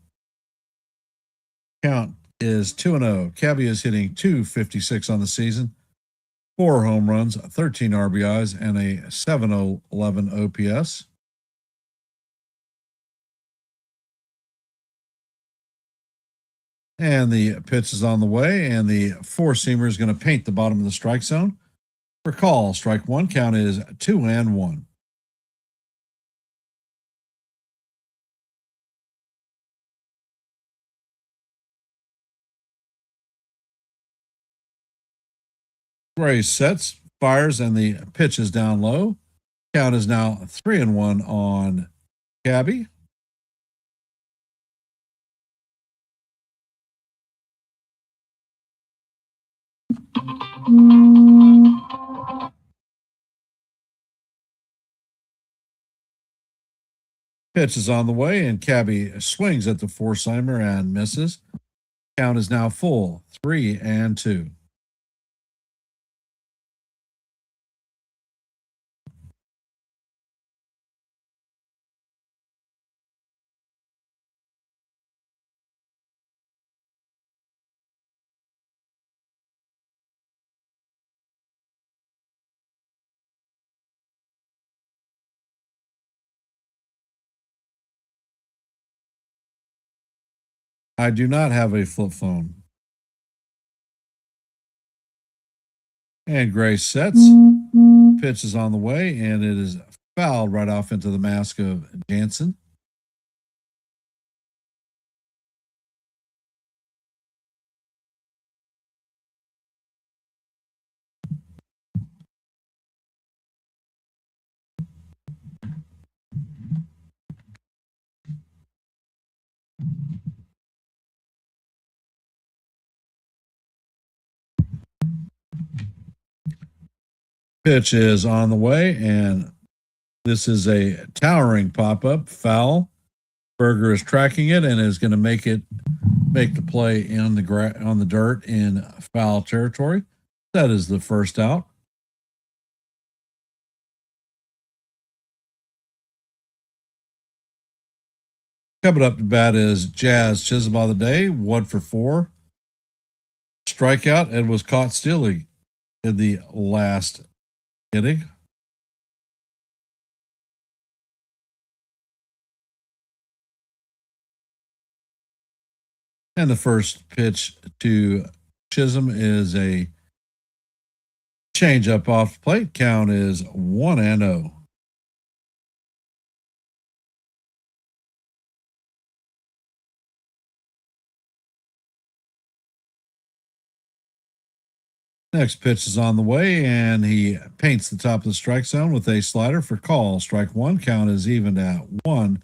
Count is 2-0. Cabby is hitting .256 on the season, 4 home runs, 13 RBIs, and a .711 OPS. And the pitch is on the way, and the four-seamer is going to paint the bottom of the strike zone. For call, strike 1. Count is 2-1. Gray sets, fires, and the pitch is down low. Count is now 3-1 on Cabby. Pitch is on the way, and Cabby swings at the four-seamer and misses. Count is now full, 3-2. I do not have a flip phone. And Gray sets. Pitch is on the way, and it is fouled right off into the mask of Jansen. Pitch is on the way, and this is a towering pop-up foul. Berger is tracking it and is going to make the play on the dirt in foul territory. That is the first out. Coming up to bat is Jazz Chisholm on the day, 1 for 4. Strikeout and was caught stealing in the last inning. And the first pitch to Chisholm is a changeup off the plate. Count is 1-0. Next pitch is on the way, and he paints the top of the strike zone with a slider for call. Strike one. Count is even at 1-1.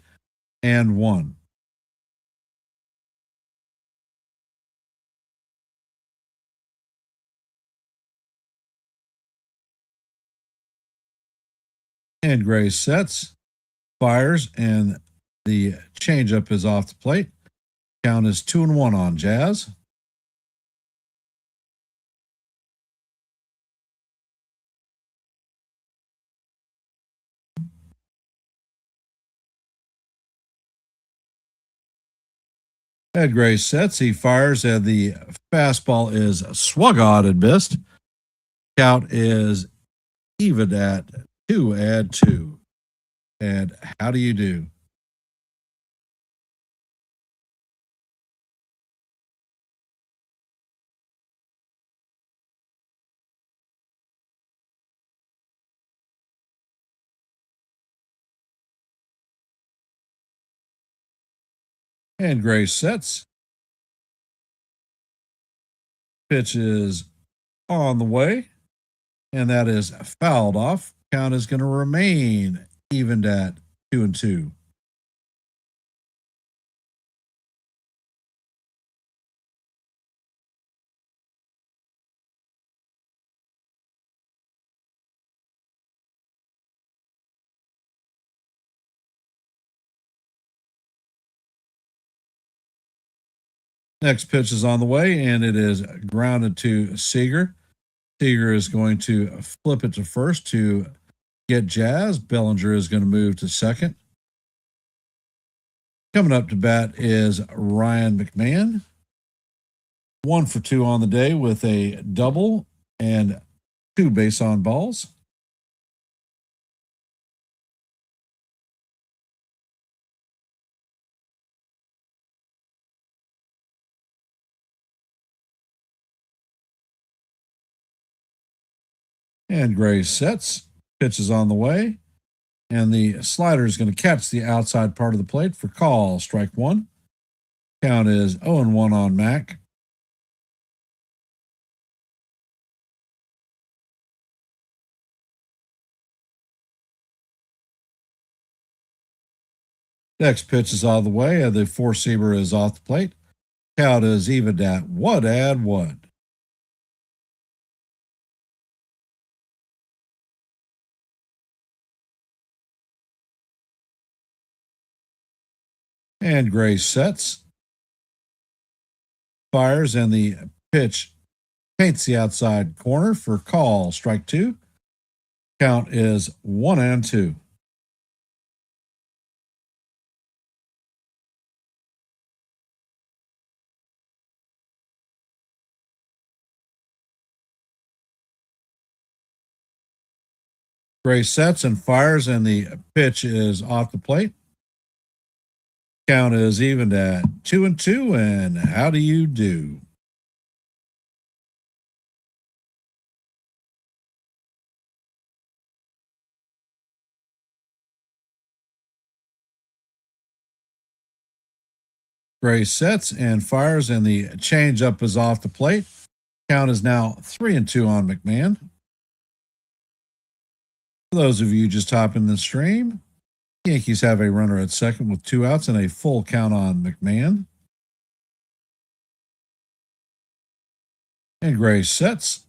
And Gray sets, fires, and the changeup is off the plate. Count is 2-1 on Jazz. Ed Gray sets, he fires, and the fastball is swung on and missed. Count is even at 2-2. And how do you do? And Gray sets. Pitch is on the way, and that is fouled off. Count is going to remain evened at 2-2. Next pitch is on the way, and it is grounded to Seager. Seager is going to flip it to first to get Jazz. Bellinger is going to move to second. Coming up to bat is Ryan McMahon. 1 for 2 on the day with a double and 2 base on balls. And Gray sets. Pitch is on the way. And the slider is going to catch the outside part of the plate for call. Strike one. Count is 0-1 on Mac. Next pitch is out of the way, and the four-seamer is off the plate. Count is evened at 1-1. And Gray sets, fires, and the pitch paints the outside corner for call. Strike two. Count is 1-2. Gray sets and fires, and the pitch is off the plate. Count is evened at 2-2, and how do you do? Gray sets and fires, and the changeup is off the plate. Count is now 3-2 on McMahon. For those of you just hopping the stream, Yankees have a runner at second with 2 outs and a full count on McMahon. And Gray sets.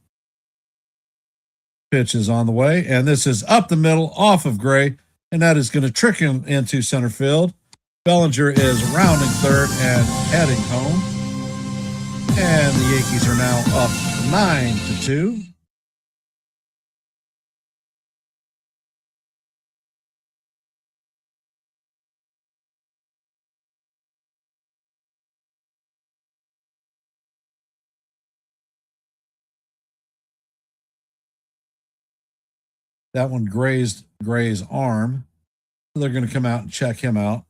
Pitch is on the way, and this is up the middle off of Gray, and that is going to trick him into center field. Bellinger is rounding third and heading home. And the Yankees are now up 9-2. That one grazed Gray's arm. So they're going to come out and check him out.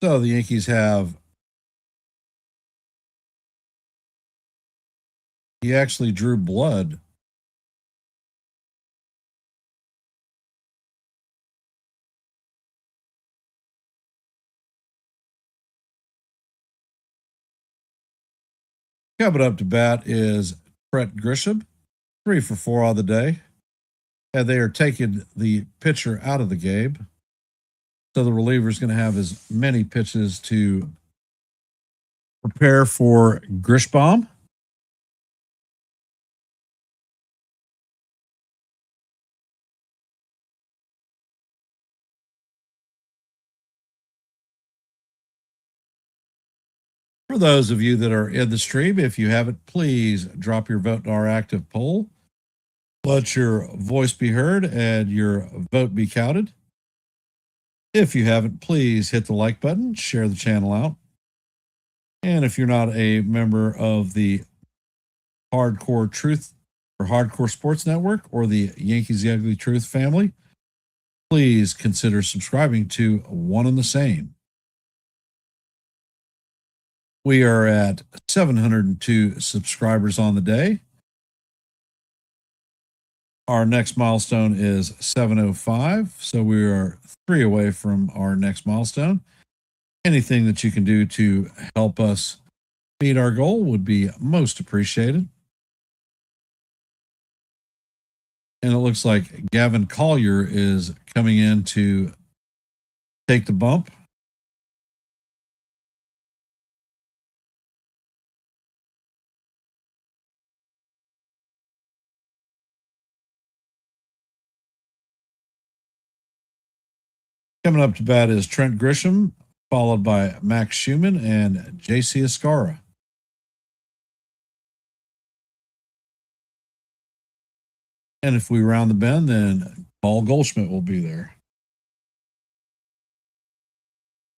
So the Yankees have. He actually drew blood. Coming up to bat is Trent Grisham, 3 for 4 on the day. And they are taking the pitcher out of the game. So the reliever is going to have as many pitches to prepare for Grishbaum. For those of you that are in the stream, if you haven't, please drop your vote in our active poll. Let your voice be heard and your vote be counted. If you haven't, please hit the like button, share the channel out. And if you're not a member of the Hardcore Truth or Hardcore Sports Network or the Yankees The Ugly Truth family, please consider subscribing to one and the same. We are at 702 subscribers on the day. Our next milestone is 705, so we are 3 away from our next milestone. Anything that you can do to help us meet our goal would be most appreciated. And it looks like Gavin Collier is coming in to take the bump. Coming up to bat is Trent Grisham, followed by Max Schumann and J.C. Escara. And if we round the bend, then Paul Goldschmidt will be there.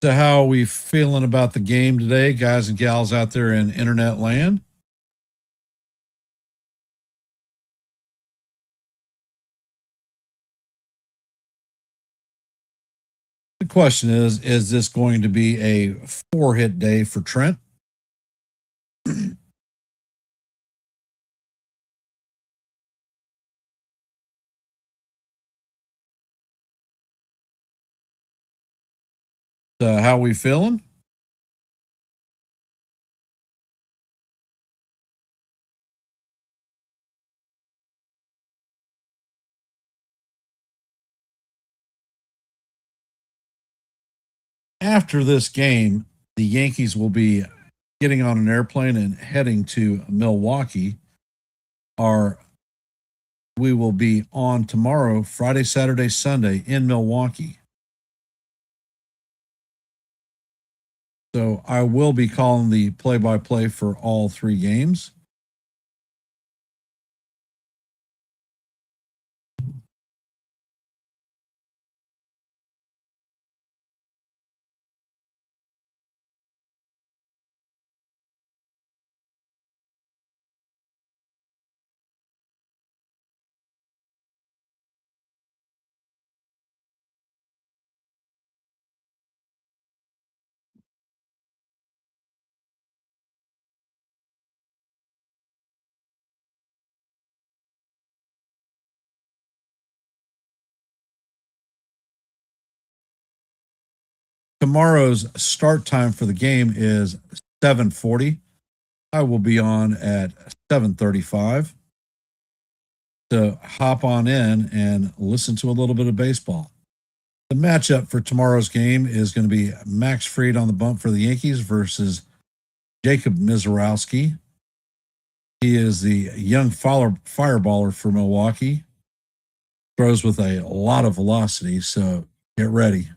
So how are we feeling about the game today, guys and gals out there in internet land? The question is this going to be a 4-hit day for Trent? How are we feeling? After this game, the Yankees will be getting on an airplane and heading to Milwaukee. We will be on tomorrow, Friday, Saturday, Sunday in Milwaukee. So I will be calling the play-by-play for all 3 games. Tomorrow's start time for the game is 7:40. I will be on at 7:35. So hop on in and listen to a little bit of baseball. The matchup for tomorrow's game is going to be Max Fried on the bump for the Yankees versus Jacob Mizorowski. He is the young fireballer for Milwaukee. Throws with a lot of velocity, so get ready.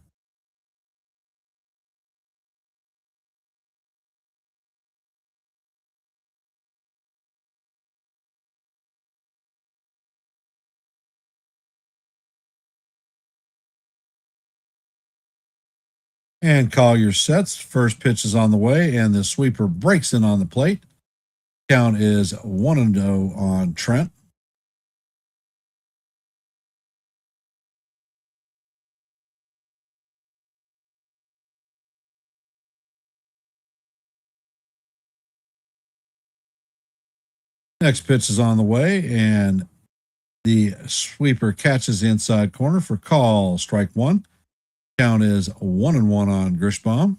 And call your sets. First pitch is on the way, and the sweeper breaks in on the plate. Count is 1-0 on Trent. Next pitch is on the way, and the sweeper catches the inside corner for call. Strike one. Count is 1-1 on Grishbaum.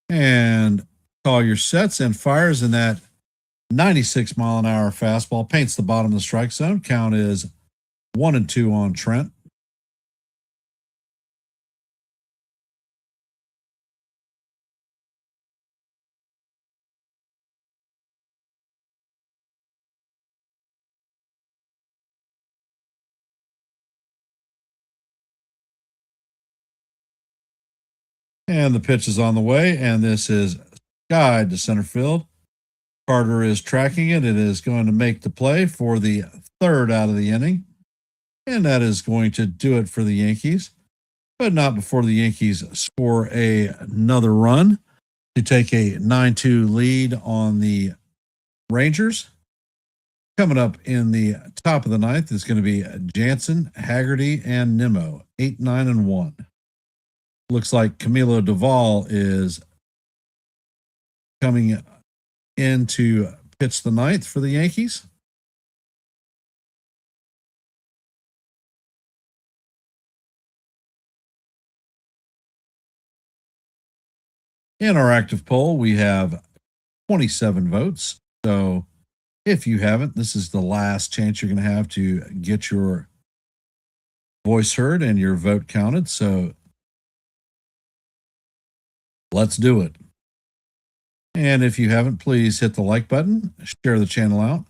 And call your sets and fires in that 96-mile-an-hour fastball. Paints the bottom of the strike zone. Count is 1-2 on Trent. And the pitch is on the way, and this is skied to center field. Carter is tracking it. It is going to make the play for the third out of the inning, and that is going to do it for the Yankees, but not before the Yankees score another run to take a 9-2 lead on the Rangers. Coming up in the top of the ninth is going to be Jansen, Haggerty, and Nimmo, 8, 9, and 1. Looks like Camilo Duvall is coming in to pitch the ninth for the Yankees. In our active poll, we have 27 votes. So if you haven't, this is the last chance you're going to have to get your voice heard and your vote counted. So let's do it. And if you haven't, please hit the like button, share the channel out.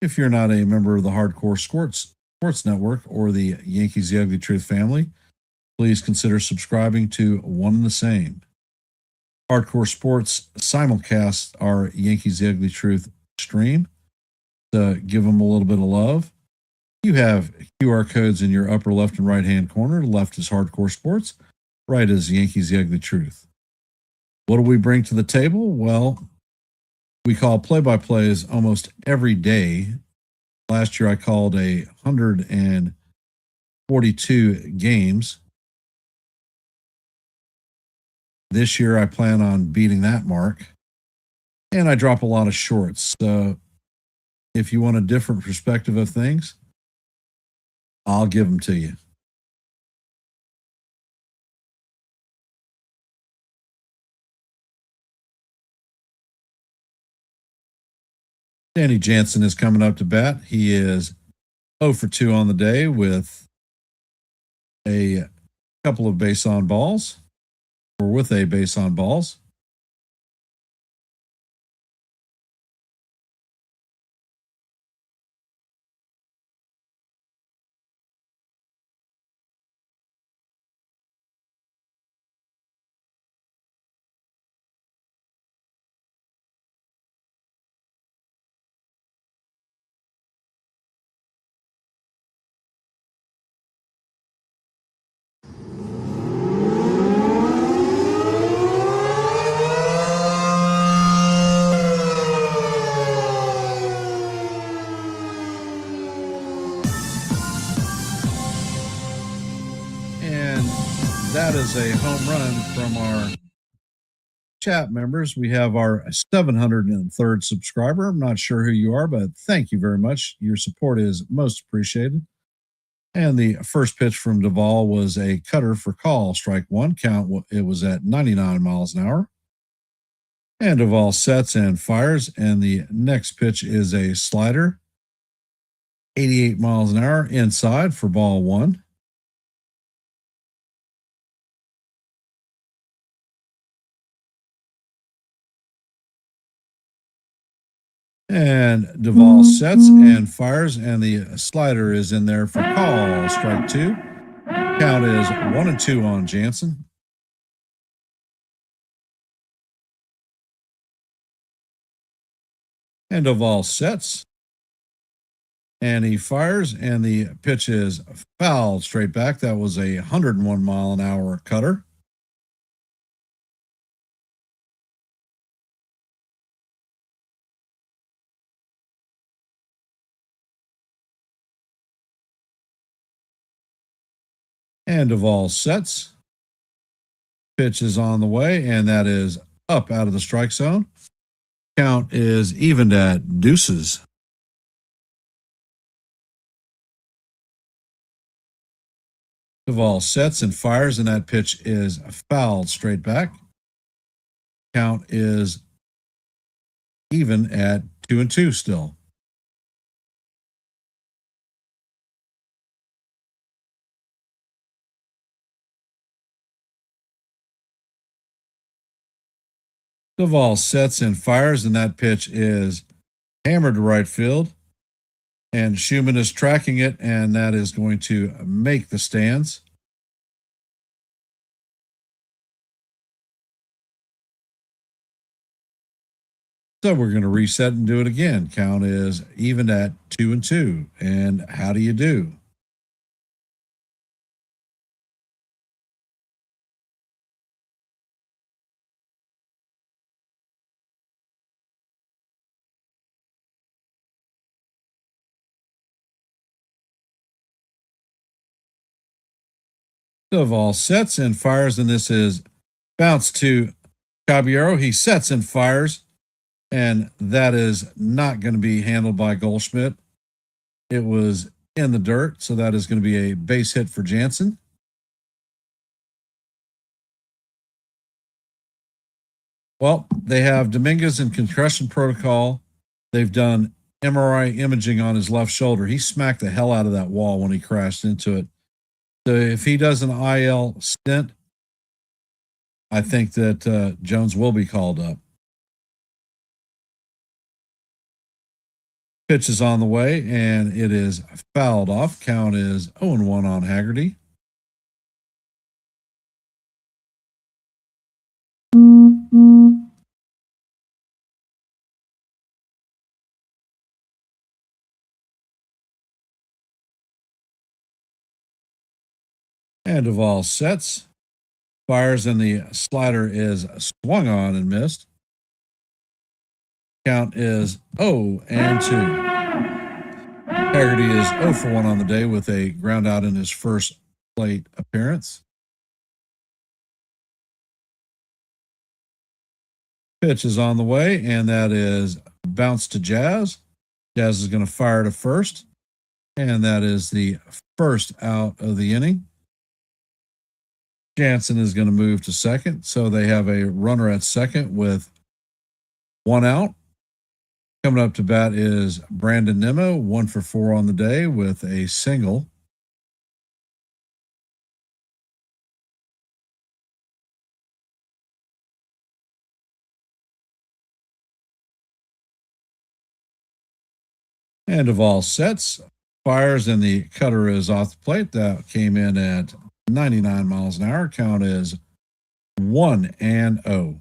If you're not a member of the Hardcore Sports Network or the Yankees The Ugly Truth family, please consider subscribing to One and the Same. Hardcore Sports simulcast our Yankees The Ugly Truth stream to give them a little bit of love. You have QR codes in your upper left and right hand corner. Left is Hardcore Sports, right is Yankees The Ugly Truth. What do we bring to the table? Well, we call play-by-plays almost every day. Last year I called 142 games. This year I plan on beating that mark. And I drop a lot of shorts. So if you want a different perspective of things, I'll give them to you. Danny Jansen is coming up to bat. He is 0 for 2 on the day with a couple of base on balls, or with a base on balls. That is a home run from our chat members, we have our 703rd subscriber. I'm not sure who you are, but thank you very much. Your support is most appreciated. And the first pitch from Duvall was a cutter for call, strike one. Count, it was at 99 miles an hour. And Duvall sets and fires. And the next pitch is a slider, 88 miles an hour inside for ball one. And Duvall sets and fires, and the slider is in there for call, strike two. Count is 1-2 on Jansen. And Duvall sets, and he fires, and the pitch is fouled straight back. That was a 101 mile an hour cutter. And Duvall sets. Pitch is on the way, and that is up out of the strike zone. Count is evened at deuces. Duvall sets and fires, and that pitch is fouled straight back. Count is even at 2-2 still. Duvall sets and fires, and that pitch is hammered to right field. And Schumann is tracking it, and that is going to make the stands. So we're going to reset and do it again. Count is even at 2-2. And how do you do? Duvall sets and fires, and this is bounce to Caballero. He sets and fires, and that is not going to be handled by Goldschmidt. It was in the dirt, so that is going to be a base hit for Jansen. Well, they have Dominguez in concussion protocol. They've done MRI imaging on his left shoulder. He smacked the hell out of that wall when he crashed into it. So if he does an IL stint, I think that Jones will be called up. Pitch is on the way, and it is fouled off. Count is 0-1 on Haggerty. And Duvall sets, fires, and the slider is swung on and missed. Count is 0-2. Haggerty is 0-1 on the day with a ground out in his first plate appearance. Pitch is on the way, and that is bounce to Jazz. Jazz is going to fire to first, and that is the first out of the inning. Jansen is going to move to second, so they have a runner at second with one out. Coming up to bat is Brandon Nimmo, 1 for 4 on the day with a single. And Duvall sets, fires, and the cutter is off the plate. That came in at 99 miles an hour. Count is 1-0.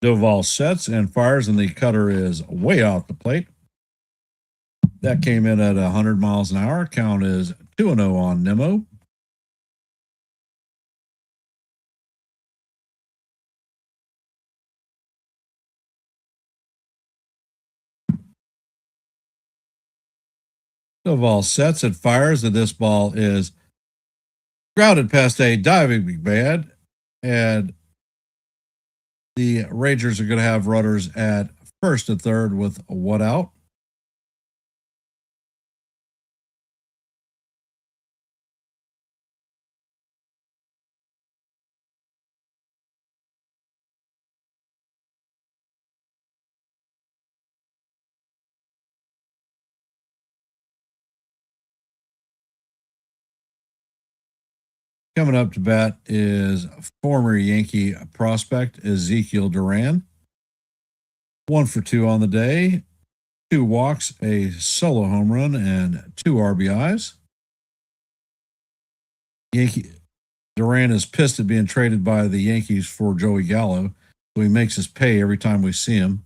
Duvall sets and fires, and the cutter is way off the plate. That came in at 100 miles an hour. Count is 2-0 on Nimmo. The ball sets and fires, and this ball is grounded past a diving McMahon. And the Rangers are going to have runners at first and third with one out. Coming up to bat is former Yankee prospect Ezekiel Duran. 1 for 2 on the day, 2 walks, a solo home run, and 2 RBIs. Yankee Duran is pissed at being traded by the Yankees for Joey Gallo, so he makes us pay every time we see him.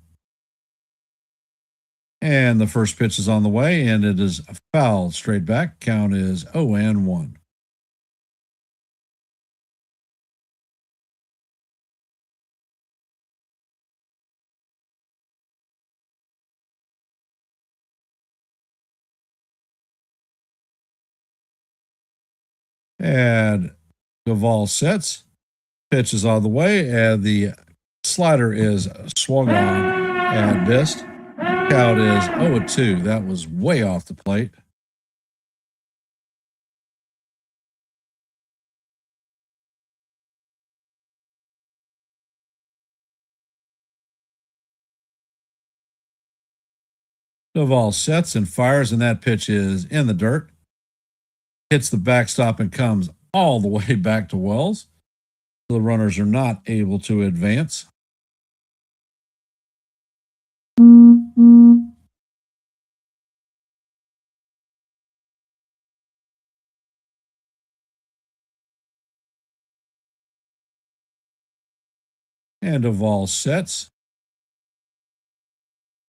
And the first pitch is on the way, and it is foul straight back. Count is 0-1. And Duvall sets, pitch is on the way, and the slider is swung on and missed. Count is 0-2. That was way off the plate. Duvall sets and fires, and that pitch is in the dirt. Hits the backstop and comes all the way back to Wells. The runners are not able to advance. And Duvall sets.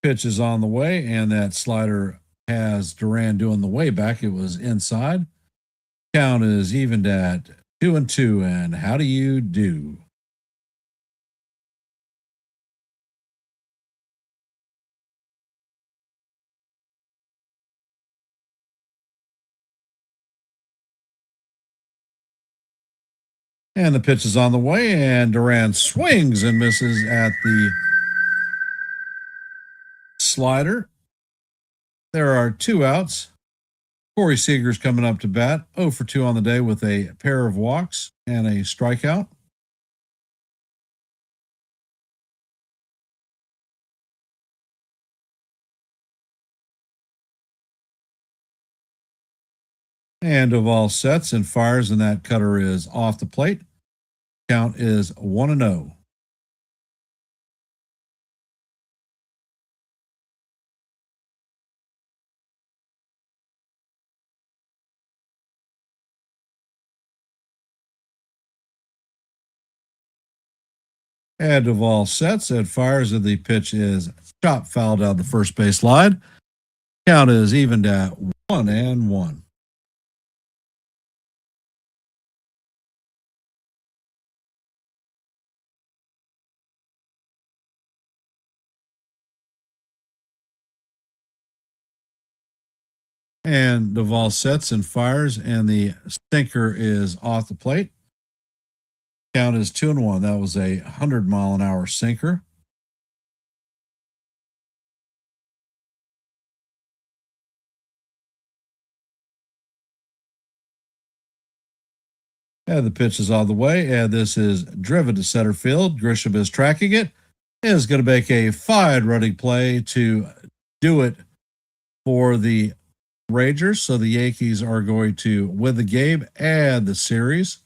Pitch is on the way, and that slider has Duran doing the way back. It was inside. Count is evened at 2-2. And how do you do? And the pitch is on the way, and Duran swings and misses at the slider. There are 2 outs. Corey Seager's coming up to bat, 0 for 2 on the day with a pair of walks and a strikeout. And Duvall sets and fires, and that cutter is off the plate. Count is 1-0. And Duvall sets and fires, and the pitch is chop foul down the first base line. Count is evened at 1-1. And Duvall sets and fires, and the sinker is off the plate. Count is 2-1. That was a 100-mile-an-hour sinker. And the pitch is on the way, and this is driven to center field. Grisham is tracking it. Is going to make a fine running play to do it for the Rangers. So the Yankees are going to win the game and the series.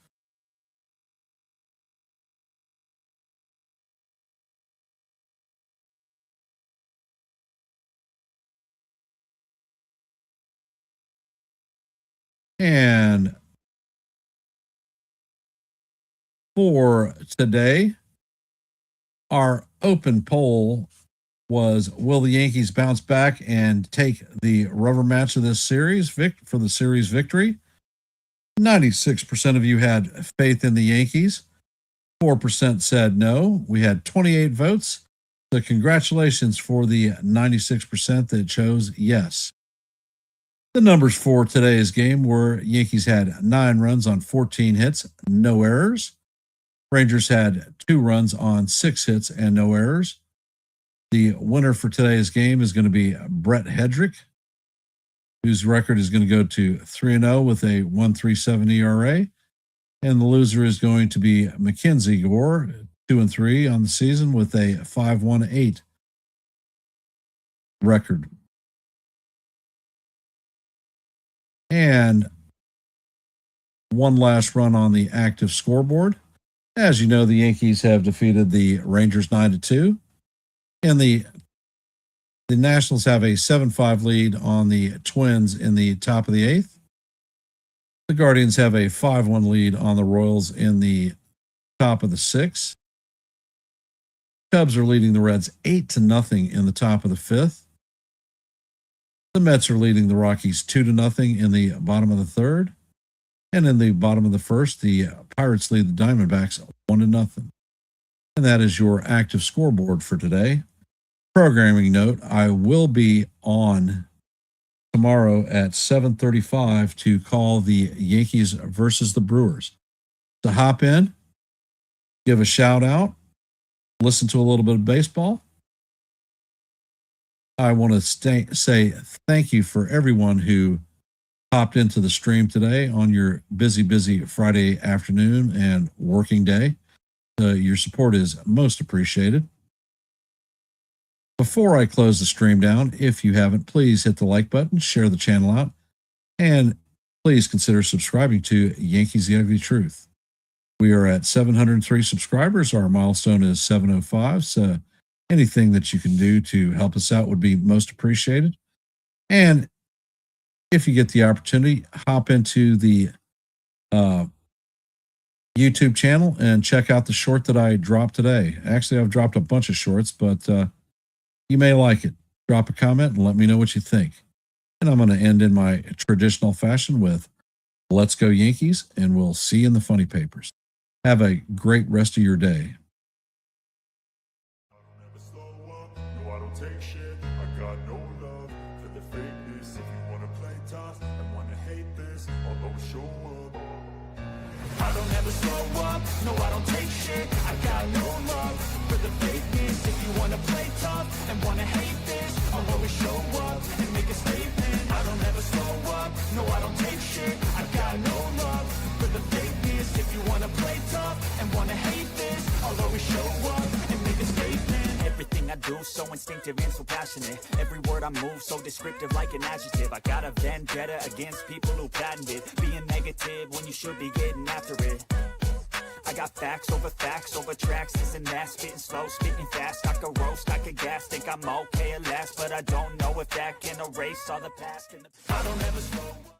And for today, our open poll was, will the Yankees bounce back and take the rubber match of this series for the series victory? 96% of you had faith in the Yankees. 4% said no. We had 28 votes. So congratulations for the 96% that chose yes. The numbers for today's game were Yankees had 9 runs on 14 hits, no errors. Rangers had 2 runs on 6 hits and no errors. The winner for today's game is going to be Brett Hedrick, whose record is going to go to 3-0 with a 1.37 ERA. And the loser is going to be Mackenzie Gore, 2-3 on the season with a 5.18 record. And one last run on the active scoreboard. As you know, the Yankees have defeated the Rangers 9-2. And the Nationals have a 7-5 lead on the Twins in the top of the 8th. The Guardians have a 5-1 lead on the Royals in the top of the 6th. Cubs are leading the Reds 8-0 in the top of the 5th. The Mets are leading the Rockies 2-0 in the bottom of the 3rd. And in the bottom of the 1st, the Pirates lead the Diamondbacks 1-0. And that is your active scoreboard for today. Programming note, I will be on tomorrow at 7:35 to call the Yankees versus the Brewers. To hop in, give a shout out, listen to a little bit of baseball. I want to say thank you for everyone who hopped into the stream today on your busy Friday afternoon and working day. Your support is most appreciated. Before I close the stream down, if you haven't, please hit the like button, share the channel out, and please consider subscribing to Yankees The Ugly Truth. We are at 703 subscribers. Our milestone is 705. So anything that you can do to help us out would be most appreciated. And if you get the opportunity, hop into the YouTube channel and check out the short that I dropped today. Actually, I've dropped a bunch of shorts, but you may like it. Drop a comment and let me know what you think. And I'm going to end in my traditional fashion with Let's Go Yankees, and we'll see you in the funny papers. Have a great rest of your day. Never slow up, no I don't take shit. I got no love for the fakeness. If you wanna play tough and wanna hate this, I'll always show up. I don't ever slow up, no I don't take shit. I got no love for the fakeness. If you wanna play tough and wanna hate this, I'll always show up and make a statement. I don't ever slow up, no I don't take shit. I got no love for the fakeness. If you wanna play tough and wanna hate this, I'll always show up and make a statement. Everything I do so instinctive and so passionate. Every word I move so descriptive like an adjective. I got a vendetta against people who patented being negative when you should be getting after it. I got facts over tracks, this and that, spitting slow, spitting fast. I could roast, I could gas, think I'm okay at last, but I don't know if that can erase all the past. I don't ever slow up.